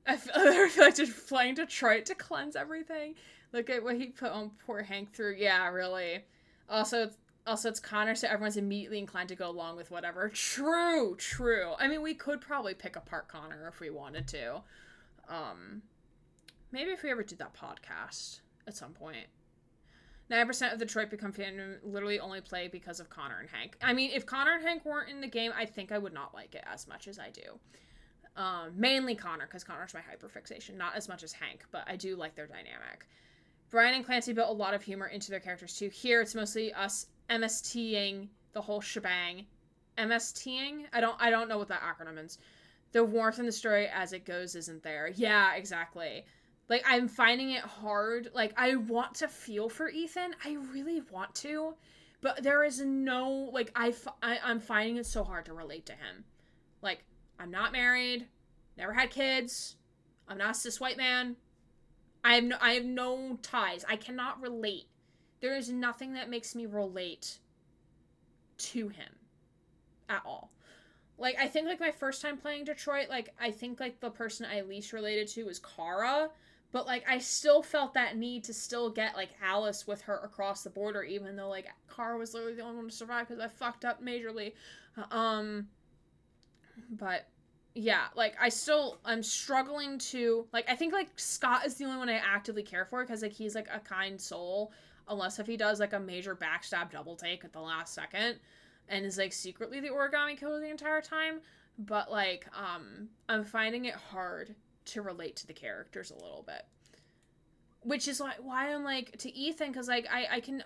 I feel like just playing Detroit to cleanse everything. Look at what he put on poor Hank through. Yeah, really. Also, it's Connor, so everyone's immediately inclined to go along with whatever. True. I mean, we could probably pick apart Connor if we wanted to. Maybe if we ever did that podcast at some point. 9% of the Detroit Become fandom literally only play because of Connor and Hank. I mean, if Connor and Hank weren't in the game, I think I would not like it as much as I do. Mainly Connor, because Connor's my hyperfixation. Not as much as Hank, but I do like their dynamic. Brian and Clancy built a lot of humor into their characters too. Here, it's mostly us MSTing the whole shebang. MSTing? I don't know what that acronym means. The warmth in the story as it goes isn't there. Yeah, exactly. Like, I'm finding it hard. Like, I want to feel for Ethan. I really want to. But there is no, like, I'm finding it so hard to relate to him. Like, I'm not married. Never had kids. I'm not a cis white man. I have no ties. I cannot relate. There is nothing that makes me relate to him at all. Like, I think, like, my first time playing Detroit, like, I think, like, the person I least related to was Kara, but, like, I still felt that need to still get, like, Alice with her across the border, even though, like, Kara was literally the only one to survive because I fucked up majorly. But yeah, like, I'm struggling to, like, I think, like, Scott is the only one I actively care for, because, like, he's, like, a kind soul, unless if he does, like, a major backstab double take at the last second, and is, like, secretly the origami killer the entire time, but, like, I'm finding it hard to relate to the characters a little bit, which is, like, why I'm, like, to Ethan, because, like, I can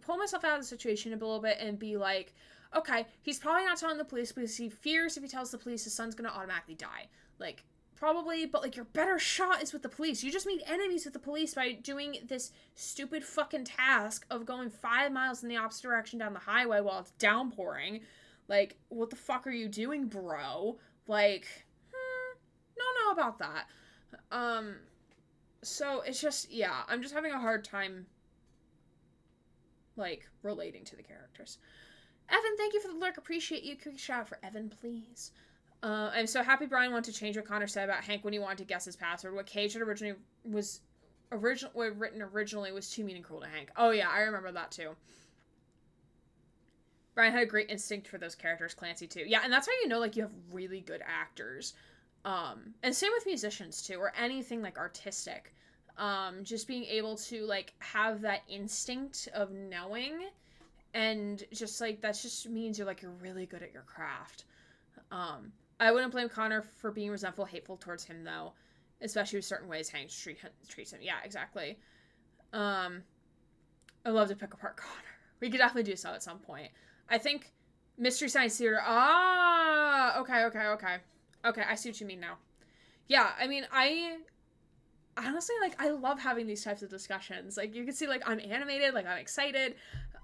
pull myself out of the situation a little bit and be like, okay, he's probably not telling the police because he fears if he tells the police his son's gonna automatically die. Like, probably, but, like, your better shot is with the police. You just made enemies with the police by doing this stupid fucking task of going 5 miles in the opposite direction down the highway while it's downpouring. Like, what the fuck are you doing, bro? Like, don't know about that. So it's just, yeah, I'm just having a hard time, like, relating to the characters. Evan, thank you for the lurk. Appreciate you. Quick shout out for Evan, please. I'm so happy Brian wanted to change what Connor said about Hank when he wanted to guess his password. What Cage had written originally was too mean and cruel to Hank. Oh yeah, I remember that too. Brian had a great instinct for those characters, Clancy too. Yeah, and that's how you know, like, you have really good actors. And same with musicians too, or anything, like, artistic. Just being able to like have that instinct of knowing, and just like that just means you're really good at your craft. I wouldn't blame Connor for being resentful, hateful towards him though, especially with certain ways Hank treats him. Yeah, exactly. I love to pick apart Connor. We could definitely do so at some point. I think Mystery Science Theater. Okay, I see what you mean now. Yeah, I mean, I honestly, like, I love having these types of discussions. Like, you can see, like, I'm animated, like, I'm excited.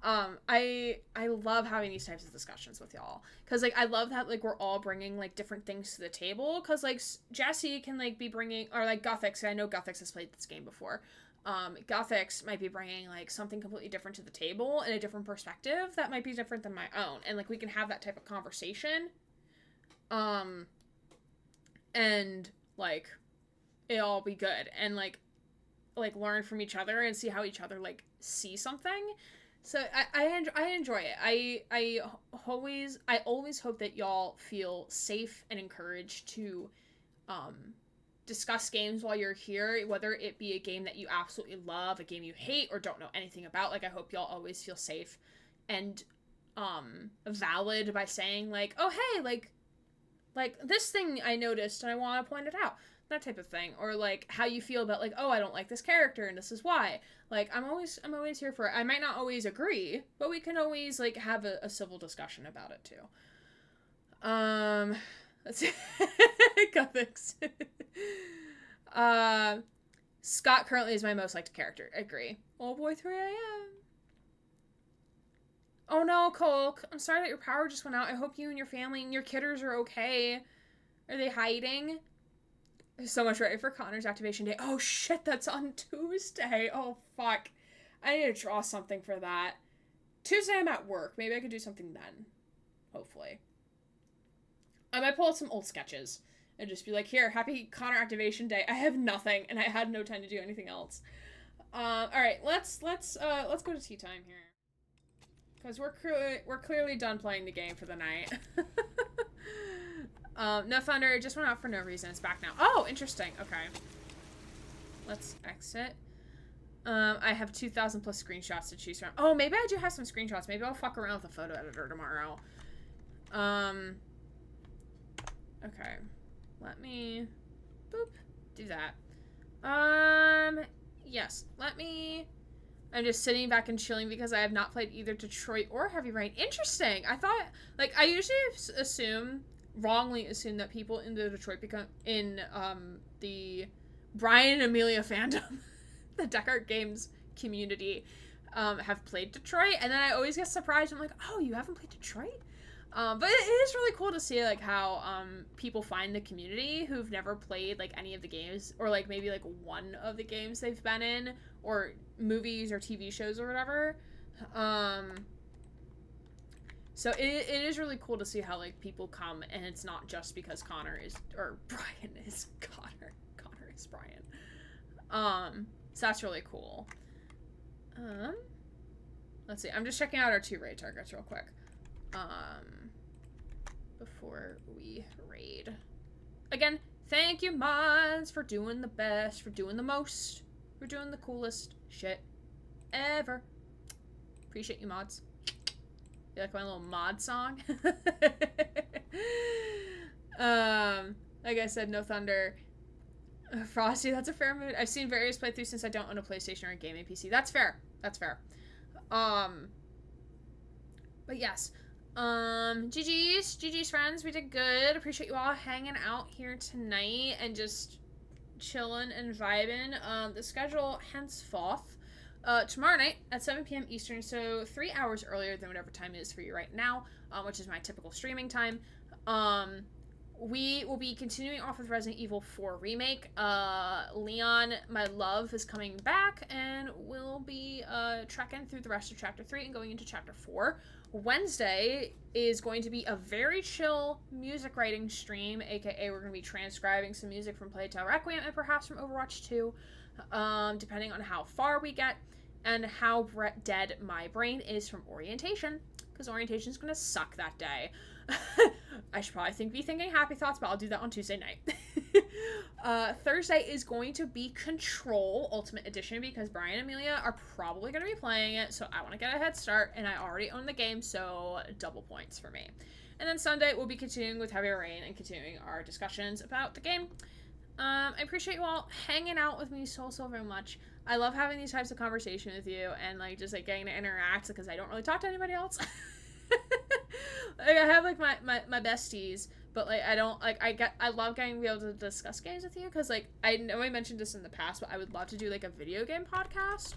I love having these types of discussions with y'all. Because, like, I love that, like, we're all bringing, like, different things to the table. Because, like, Jesse can, like, be bringing, or, like, Guthix. I know Guthix has played this game before. Guthix might be bringing, like, something completely different to the table and a different perspective that might be different than my own. And, like, we can have that type of conversation. And, like, it'll all be good. And, like learn from each other and see how each other, like, see something. So, I enjoy it. I always hope that y'all feel safe and encouraged to, discuss games while you're here, whether it be a game that you absolutely love, a game you hate, or don't know anything about. Like, I hope y'all always feel safe and valid by saying, like, oh, hey, like this thing I noticed and I want to point it out, that type of thing. Or, like, how you feel about, like, oh, I don't like this character and this is why. Like, I'm always here for it. I might not always agree, but we can always, like, have a civil discussion about it too. Let's see. Guthix. Scott currently is my most liked character. Agree. Oh boy, 3 a.m. Oh no, Colk. I'm sorry that your power just went out. I hope you and your family and your kidders are okay. Are they hiding? There's so much ready for Connor's activation day. Oh shit, that's on Tuesday. Oh fuck. I need to draw something for that. Tuesday I'm at work. Maybe I could do something then. Hopefully. I might pull out some old sketches and just be like, here, happy Connor activation day. I have nothing and I had no time to do anything else. Alright, let's go to tea time here. Because we're clearly done playing the game for the night. No Thunder, it just went out for no reason. It's back now. Oh, interesting. Okay. Let's exit. I have 2,000 plus screenshots to choose from. Oh, maybe I do have some screenshots. Maybe I'll fuck around with the photo editor tomorrow. Okay. Let me, boop, do that. Yes, I'm just sitting back and chilling because I have not played either Detroit or Heavy Rain. Interesting. I thought, like, I usually wrongly assume that people in the Detroit the Brian and Amelia fandom, the Deckard Games community, have played Detroit, and then I always get surprised. I'm like, oh, you haven't played Detroit? But it is really cool to see, like, how people find the community who've never played, like, any of the games, or, like, maybe, like, one of the games they've been in, or movies or TV shows or whatever. So it is really cool to see how, like, people come, and it's not just because Brian is Connor. Connor is Brian. So that's really cool. Let's see. I'm just checking out our 2 raid targets real quick. Before we raid. Again, thank you, mods, for doing the best, for doing the most, for doing the coolest shit ever. Appreciate you, mods. You like my little mod song? Like I said, no Thunder. Frosty, that's a fair mood. I've seen various playthroughs since I don't own a PlayStation or a gaming PC. That's fair. That's fair. But yes. GG's friends, we did good. Appreciate you all hanging out here tonight and just chilling and vibing. The schedule henceforth, tomorrow night at 7 p.m. Eastern, so 3 hours earlier than whatever time it is for you right now, which is my typical streaming time. We will be continuing off with Resident Evil 4 Remake. Leon, my love, is coming back, and we'll be trekking through the rest of Chapter 3 and going into Chapter 4. Wednesday is going to be a very chill music writing stream, aka we're going to be transcribing some music from Plague Tale Requiem and perhaps from Overwatch 2, depending on how far we get and how dead my brain is from orientation, because orientation is going to suck that day. I should probably be thinking happy thoughts, but I'll do that on Tuesday night. Thursday is going to be Control Ultimate Edition because Brian and Amelia are probably going to be playing it, so I want to get a head start, and I already own the game, so double points for me. And then Sunday, we'll be continuing with Heavy Rain and continuing our discussions about the game. I appreciate you all hanging out with me so very much. I love having these types of conversations with you and like just like getting to interact because I don't really talk to anybody else. Like, I have like my besties, but like I don't like I love getting to be able to discuss games with you because like I know I mentioned this in the past, but I would love to do like a video game podcast.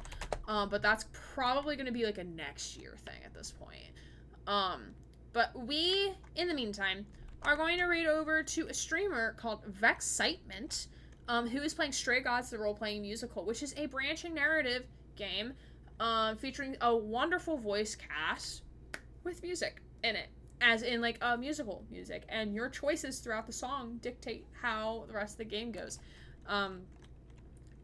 But that's probably going to be like a next year thing at this point. But we, in the meantime, are going to read over to a streamer called Vexitement, who is playing Stray Gods, the role-playing musical, which is a branching narrative game featuring a wonderful voice cast with music in it, as in like musical music, and your choices throughout the song dictate how the rest of the game goes. And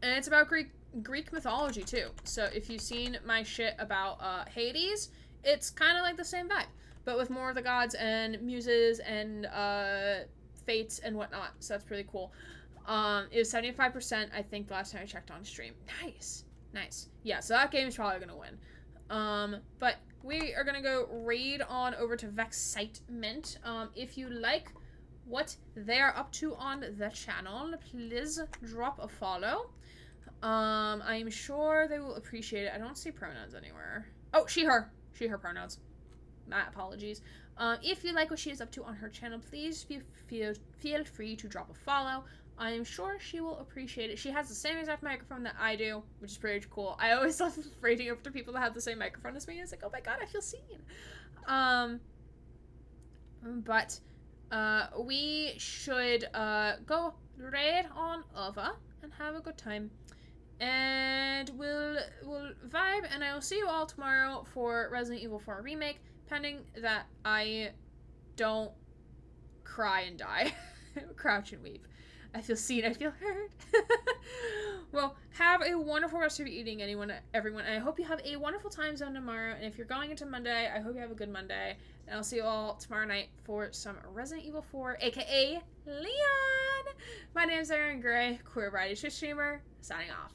it's about Greek mythology too. So if you've seen my shit about Hades, it's kind of like the same vibe, but with more of the gods and muses and fates and whatnot. So that's pretty cool. It was 75%, I think, the last time I checked on stream. Nice. Yeah, so that game is probably gonna win. But we are gonna go raid on over to Vexitement. If you like what they're up to on the channel, please drop a follow. I'm sure they will appreciate it. I don't see pronouns anywhere. Oh, she, her pronouns. My apologies. If you like what she is up to on her channel, please feel free to drop a follow. I am sure she will appreciate it. She has the same exact microphone that I do, which is pretty cool. I always love raiding over to people that have the same microphone as me. It's like, oh my god, I feel seen. But we should go raid on over and have a good time. And we'll vibe, and I will see you all tomorrow for Resident Evil 4 Remake, pending that I don't cry and die. Crouch and weep. I feel seen, I feel heard. Well, have a wonderful rest of your evening, everyone, and I hope you have a wonderful time zone tomorrow, and if you're going into Monday, I hope you have a good Monday, and I'll see you all tomorrow night for some Resident Evil 4, aka Leon! My name's Aaron Gray, Queer Variety Streamer, signing off.